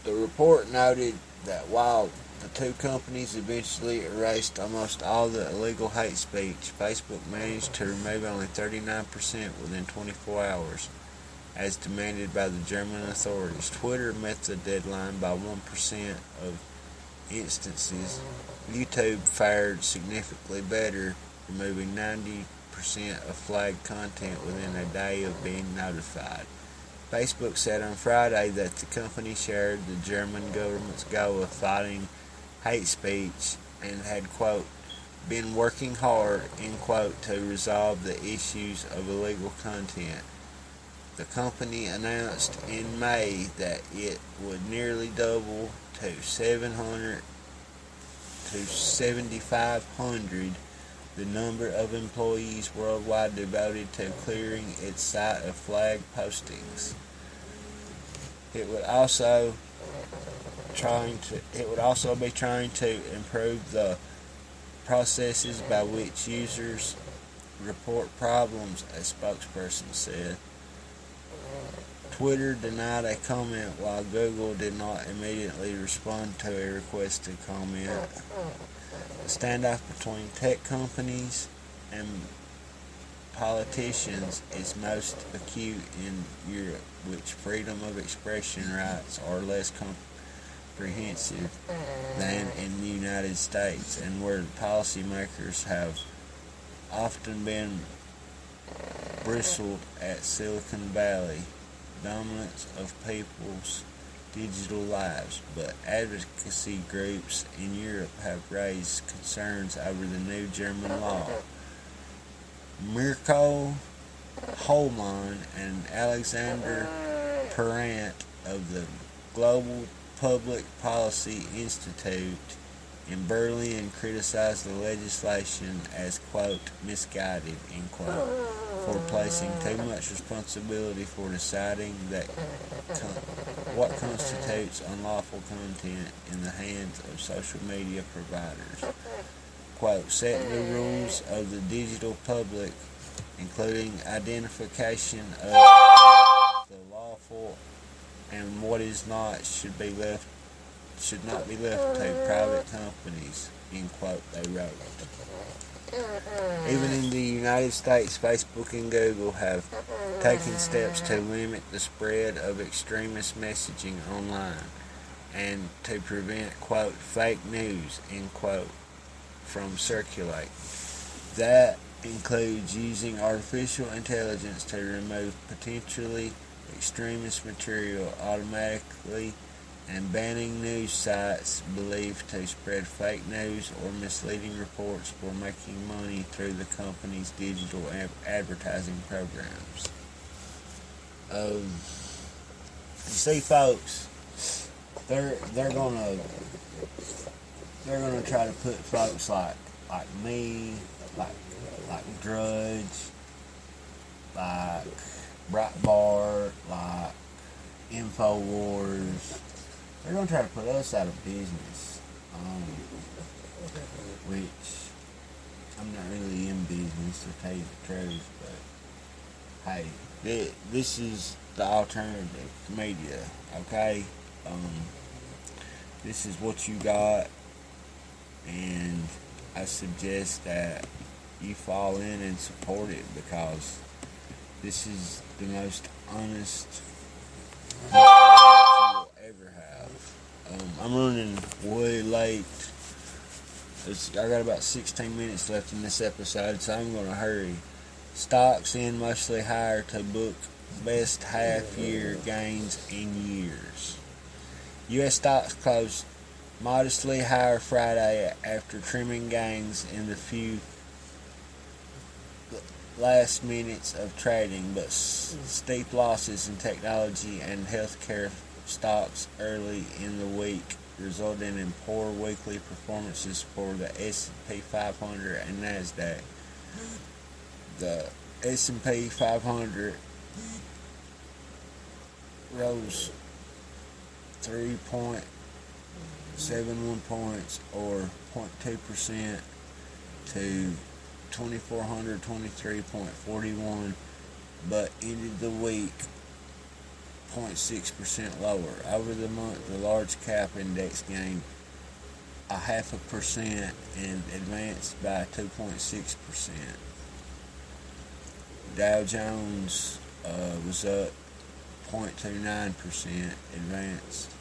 The report noted that while the two companies eventually erased almost all the illegal hate speech, Facebook managed to remove only 39% within 24 hours, as demanded by the German authorities. Twitter met the deadline by 1% of instances. YouTube fared significantly better, removing 90% of flagged content within a day of being notified. Facebook said on Friday that the company shared the German government's goal of fighting hate speech and had, quote, been working hard, end quote, to resolve the issues of illegal content. The company announced in May that it would nearly double to 700 to 7,500 the number of employees worldwide devoted to clearing its site of flagged postings. It would also be trying to improve the processes by which users report problems, a spokesperson said. Twitter denied a comment, while Google did not immediately respond to a request to comment. The standoff between tech companies and politicians is most acute in Europe, which freedom of expression rights are less comprehensive than in the United States, and where policymakers have often been bristled at Silicon Valley dominance of people's digital lives, but advocacy groups in Europe have raised concerns over the new German law. Mirko Holman and Alexander Parent of the Global Public Policy Institute in Berlin criticized the legislation as, quote, misguided, end quote, for placing too much responsibility for deciding that what constitutes unlawful content in the hands of social media providers. Quote, set new rules of the digital public, including identification of the lawful and what is not, should not be left to private companies, end quote, they wrote. Even in the United States, Facebook and Google have taken steps to limit the spread of extremist messaging online and to prevent, quote, fake news, end quote, from circulating. That includes using artificial intelligence to remove potentially extremist material automatically and banning news sites believed to spread fake news or misleading reports for making money through the company's digital advertising programs. You see, folks, they're gonna try to put folks like me, like Drudge, like Breitbart, like InfoWars. They're going to try to put us out of business, which I'm not really in business, to tell you the truth, but hey, this is the alternative media, okay? This is what you got, and I suggest that you fall in and support it, because this is the most honest you will ever have. I'm running way late. I got about 16 minutes left in this episode, so I'm going to hurry. Stocks in mostly higher to book best half-year gains in years. U.S. stocks closed modestly higher Friday after trimming gains in the few last minutes of trading, but steep losses in technology and healthcare stocks early in the week resulting in poor weekly performances for the S&P 500 and NASDAQ. The S&P 500 rose 3.71 points, or 0.2%, to 2,423.41, but ended the week 0.6% lower. Over the month, the large cap index gained 0.5% and advanced by 2.6%. Dow Jones was up 0.29%, advanced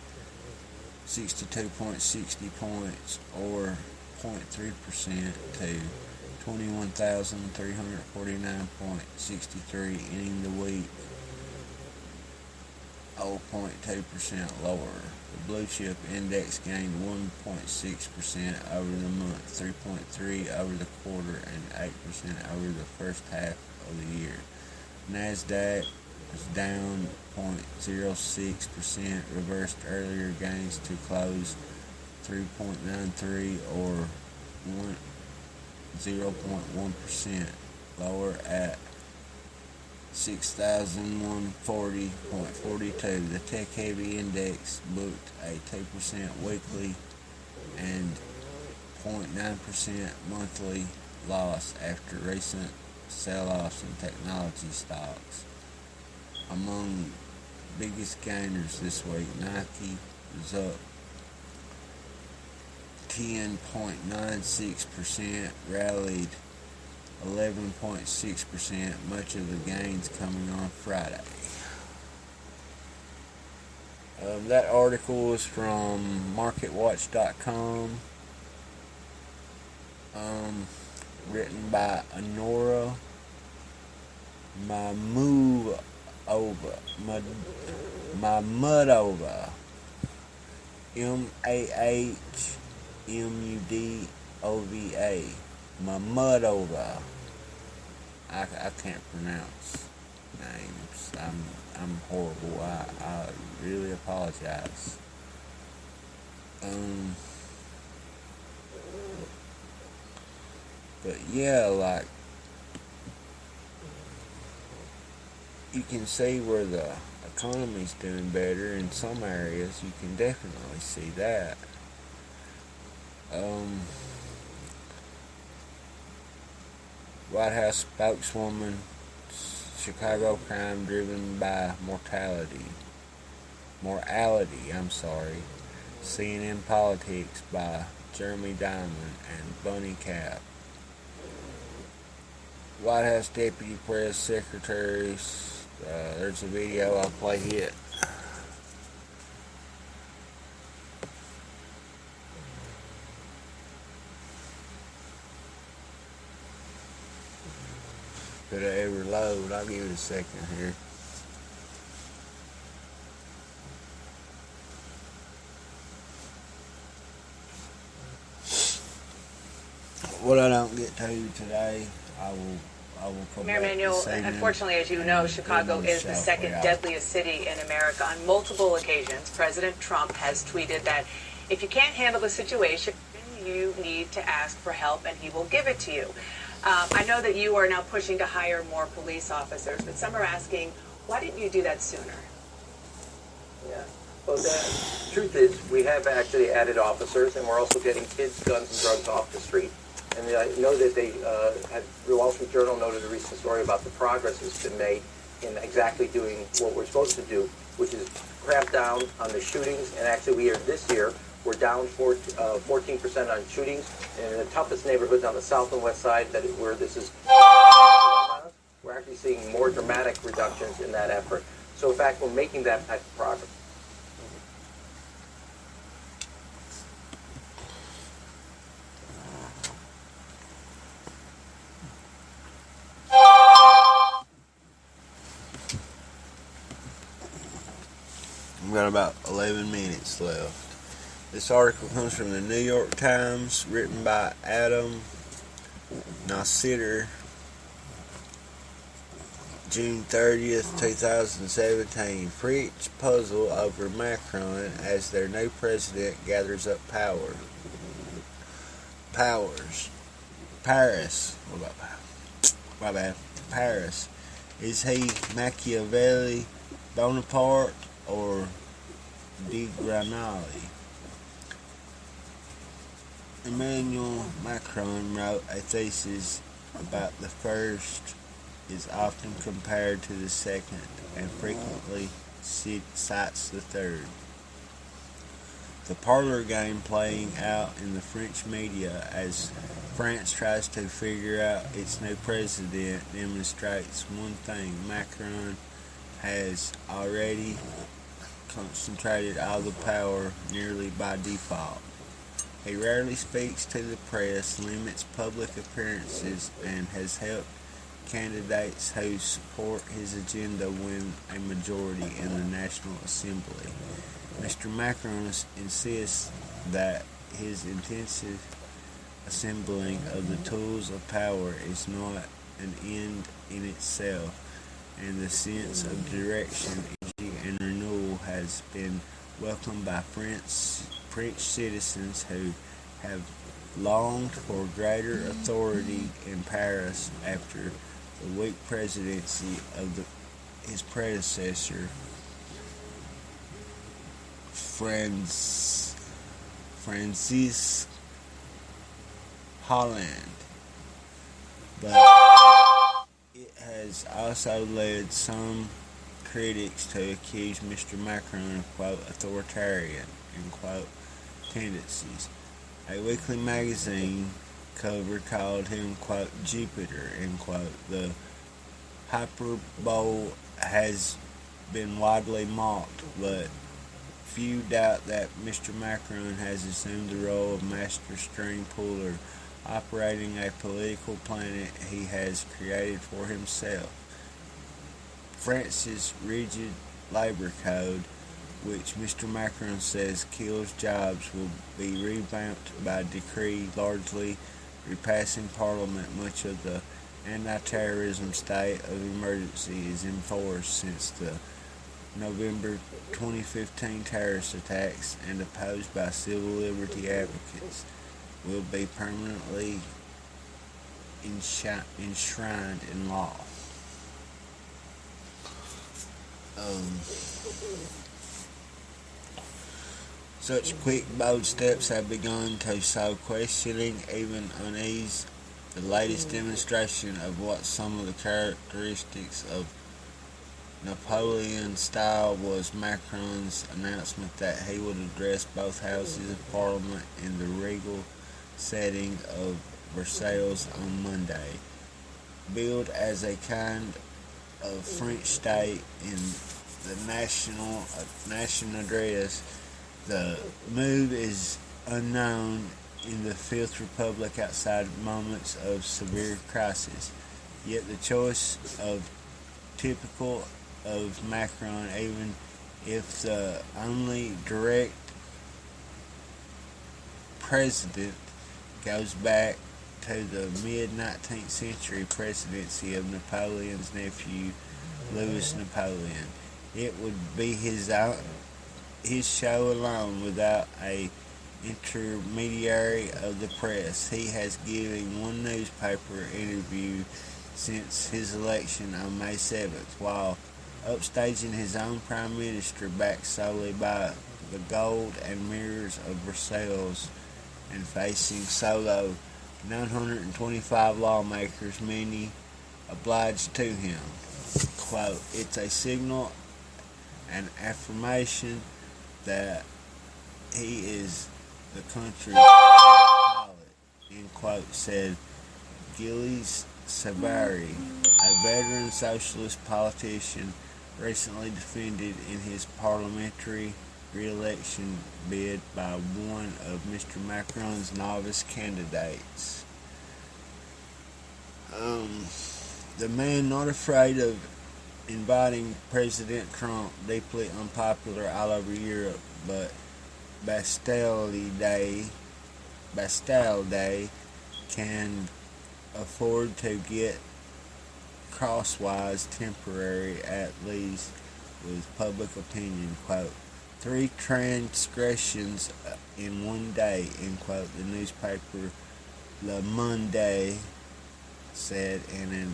62.60 points, or 0.3%, to 21,349.63, ending the week 0.2% lower. The blue chip index gained 1.6% over the month, 3.3% over the quarter, and 8% over the first half of the year. NASDAQ was down 0.06%, reversed earlier gains to close 3.93, or 0.1% lower at 6,140.42. The tech-heavy index booked a 2% weekly and 0.9% monthly loss after recent sell-offs in technology stocks. Among biggest gainers this week, Nike was up 10.96%, rallied 11.6%, much of the gains coming on Friday. That article is from MarketWatch.com, written by Honora Mahmudova, Mahmudova, Mahmudova. I can't pronounce names. I'm horrible. I really apologize. But yeah, like, you can see where the economy's doing better in some areas. You can definitely see that. White House spokeswoman, Chicago crime driven by morality. CNN Politics by Jeremy Diamond and Bunny Cap. White House Deputy Press Secretaries. There's a video. I'll play it. Could it ever load? I'll give it a second here. What I don't get to today, I will come Mayor back Emanuel, this evening. unfortunately, as you know, Chicago is the second deadliest city in America. On multiple occasions, President Trump has tweeted that if you can't handle the situation, you need to ask for help and he will give it to you. I know that you are now pushing to hire more police officers, but some are asking, why didn't you do that sooner? Yeah. Well, the truth is, we have actually added officers, and we're also getting kids, guns, and drugs off the street. And I know that the Wall Street Journal noted a recent story about the progress that's been made in exactly doing what we're supposed to do, which is cramp down on the shootings. And actually, this year, we're down 14% on shootings. And in the toughest neighborhoods on the south and west side, where this is, we're actually seeing more dramatic reductions in that effort. So, in fact, we're making that type of progress. We've got about 11 minutes left. This article comes from the New York Times, written by Adam Nassiter, June 30th, 2017. French puzzle over Macron as their new president gathers up power. Paris. What about my bad. Paris. Is he Machiavelli, Bonaparte, or de Grenelle? Emmanuel Macron wrote a thesis about the first is often compared to the second and frequently cites the third. The parlor game playing out in the French media as France tries to figure out its new president demonstrates one thing: Macron has already concentrated all the power nearly by default. He rarely speaks to the press, limits public appearances, and has helped candidates who support his agenda win a majority in the National Assembly. Mr. Macron insists that his intensive assembling of the tools of power is not an end in itself, and the sense of direction, energy, and renewal has been welcomed by French citizens who have longed for greater authority in Paris after the weak presidency of his predecessor, Francis Hollande. But it has also led some critics to accuse Mr. Macron of, quote, authoritarian, end quote, tendencies. A weekly magazine cover called him, quote, Jupiter, end quote. The hyperbole has been widely mocked, but few doubt that Mr. Macron has assumed the role of master string puller, operating a political planet he has created for himself. France's rigid labor code, which Mr. Macron says kills jobs, will be revamped by decree, largely repassing Parliament. Much of the anti-terrorism state of emergency is enforced since the November 2015 terrorist attacks and opposed by civil liberty advocates will be permanently enshrined in law. Such quick, bold steps have begun to sow questioning, even unease. The latest demonstration of what some of the characteristics of Napoleon style was Macron's announcement that he would address both houses of Parliament in the regal setting of Versailles on Monday. Billed as a kind of French state in the national address, the move is unknown in the Fifth Republic outside moments of severe crisis. Yet the choice of typical of Macron, even if the only direct president, goes back to the mid-19th century presidency of Napoleon's nephew, Louis Napoleon. It would be his show alone, without a intermediary of the press. He has given one newspaper interview since his election on May 7th, while upstaging his own prime minister, backed solely by the gold and mirrors of Versailles, and facing solo 925 lawmakers, many obliged to him. Quote, it's a signal, an affirmation that he is the country's pilot, end quote, said Gilles Savary, a veteran socialist politician recently defended in his parliamentary re-election bid by one of Mr. Macron's novice candidates. The man not afraid of inviting President Trump, deeply unpopular all over Europe, but Bastille Day can afford to get crosswise temporary, at least with public opinion, quote, 3 transgressions in one day, end quote, the newspaper Le Monde said in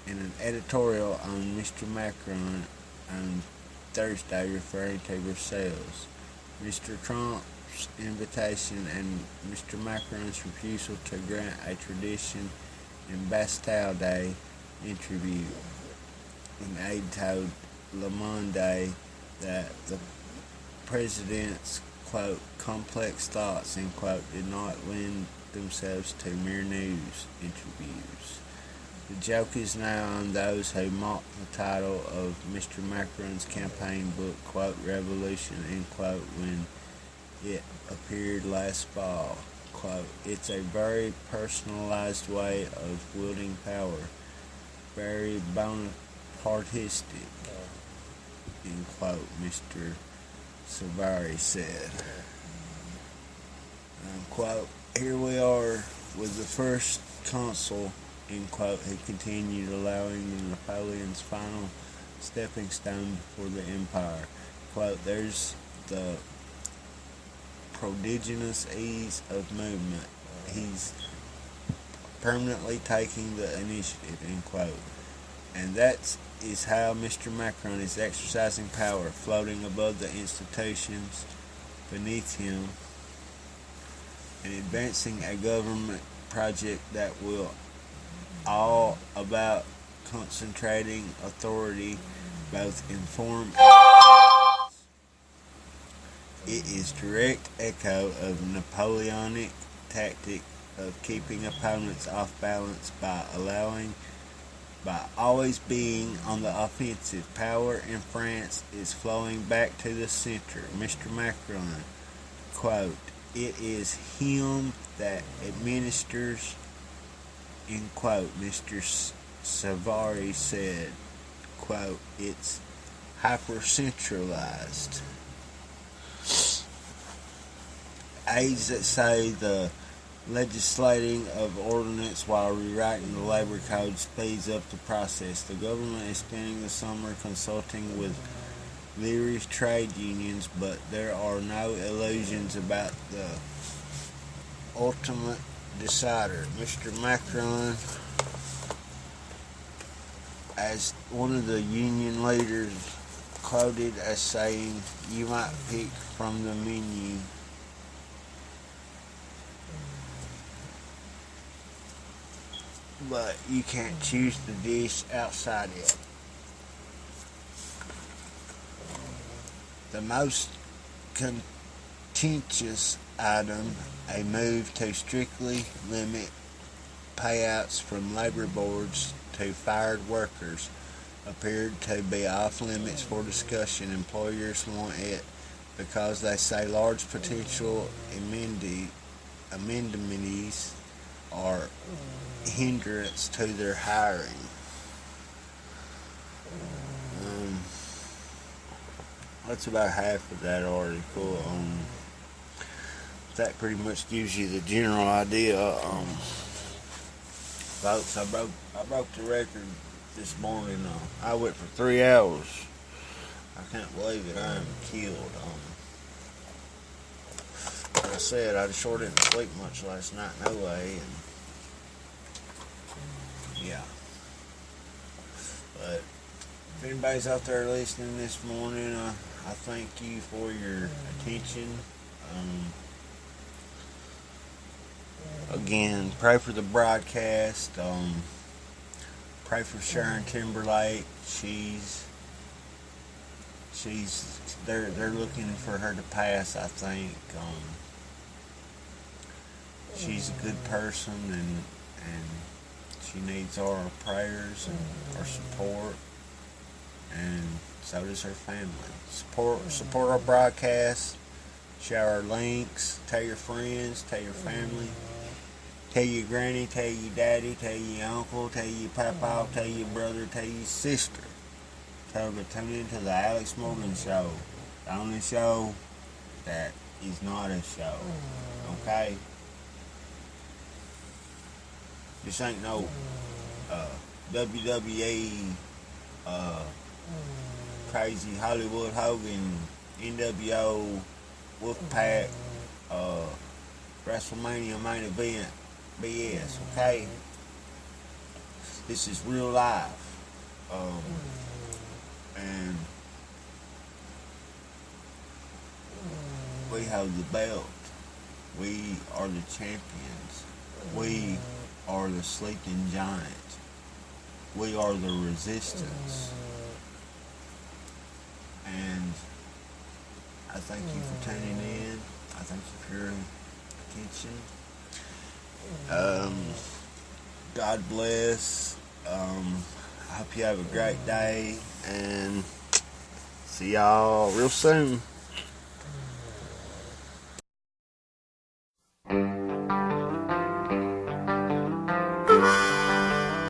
an editorial on Mr. Macron on Thursday, referring to Brussels. Mr. Trump's invitation and Mr. Macron's refusal to grant a tradition in Bastille Day interview. An aide told Le Monde that the president's, quote, complex thoughts, end quote, did not lend themselves to mere news interviews. The joke is now on those who mock the title of Mr. Macron's campaign book, quote, Revolution, end quote, when it appeared last fall. Quote, it's a very personalized way of wielding power, very Bonapartistic, end quote, Mr. Savary said. Quote, here we are with the first consul, end quote, who continued, allowing Napoleon's final stepping stone before the empire. Quote, there's the prodigious ease of movement. He's permanently taking the initiative, end quote. And that is how Mr. Macron is exercising power, floating above the institutions beneath him and advancing a government project that will all about concentrating authority both in form and it is direct echo of Napoleonic tactic of keeping opponents off balance by always being on the offensive. Power in France is flowing back to the center. Mr. Macron, quote, it is him that administers, end quote, Mr. Savary said, quote, it's hyper-centralized. Aides that say the legislating of ordinance while rewriting the labor code speeds up the process. The government is spending the summer consulting with various trade unions, but there are no illusions about the ultimate decider. Mr. Macron, as one of the union leaders, quoted as saying, you might pick from the menu, but you can't choose the dish outside it. The most contentious item, a move to strictly limit payouts from labor boards to fired workers, appeared to be off limits for discussion. Employers want it because they say large potential amendments are hindrance to their hiring. That's about half of that article. That pretty much gives you the general idea. Folks, I broke the record this morning. I went for 3 hours. I can't believe it. I am killed. Like I said, I sure didn't sleep much last night, no way. And yeah. But if anybody's out there listening this morning, I thank you for your attention. Again, pray for the broadcast. Pray for Sharon Timberlake. They're looking for her to pass, I think. She's a good person, and she needs our prayers and our support, and so does her family. Support our broadcast. Share our links. Tell your friends. Tell your family. Tell your granny. Tell your daddy. Tell your uncle. Tell your papa. Tell your brother. Tell your sister. Tell them to tune into the Alex Morgan Show. The only show that is not a show. Okay? This ain't no WWE crazy Hollywood Hogan, NWO, Wolfpack, WrestleMania main event BS, okay? This is real life. And we have the belt. We are the champions. We are the sleeping giant. We are the resistance. And I thank you for tuning in. I thank you for your attention. God bless. I hope you have a great day, and see y'all real soon.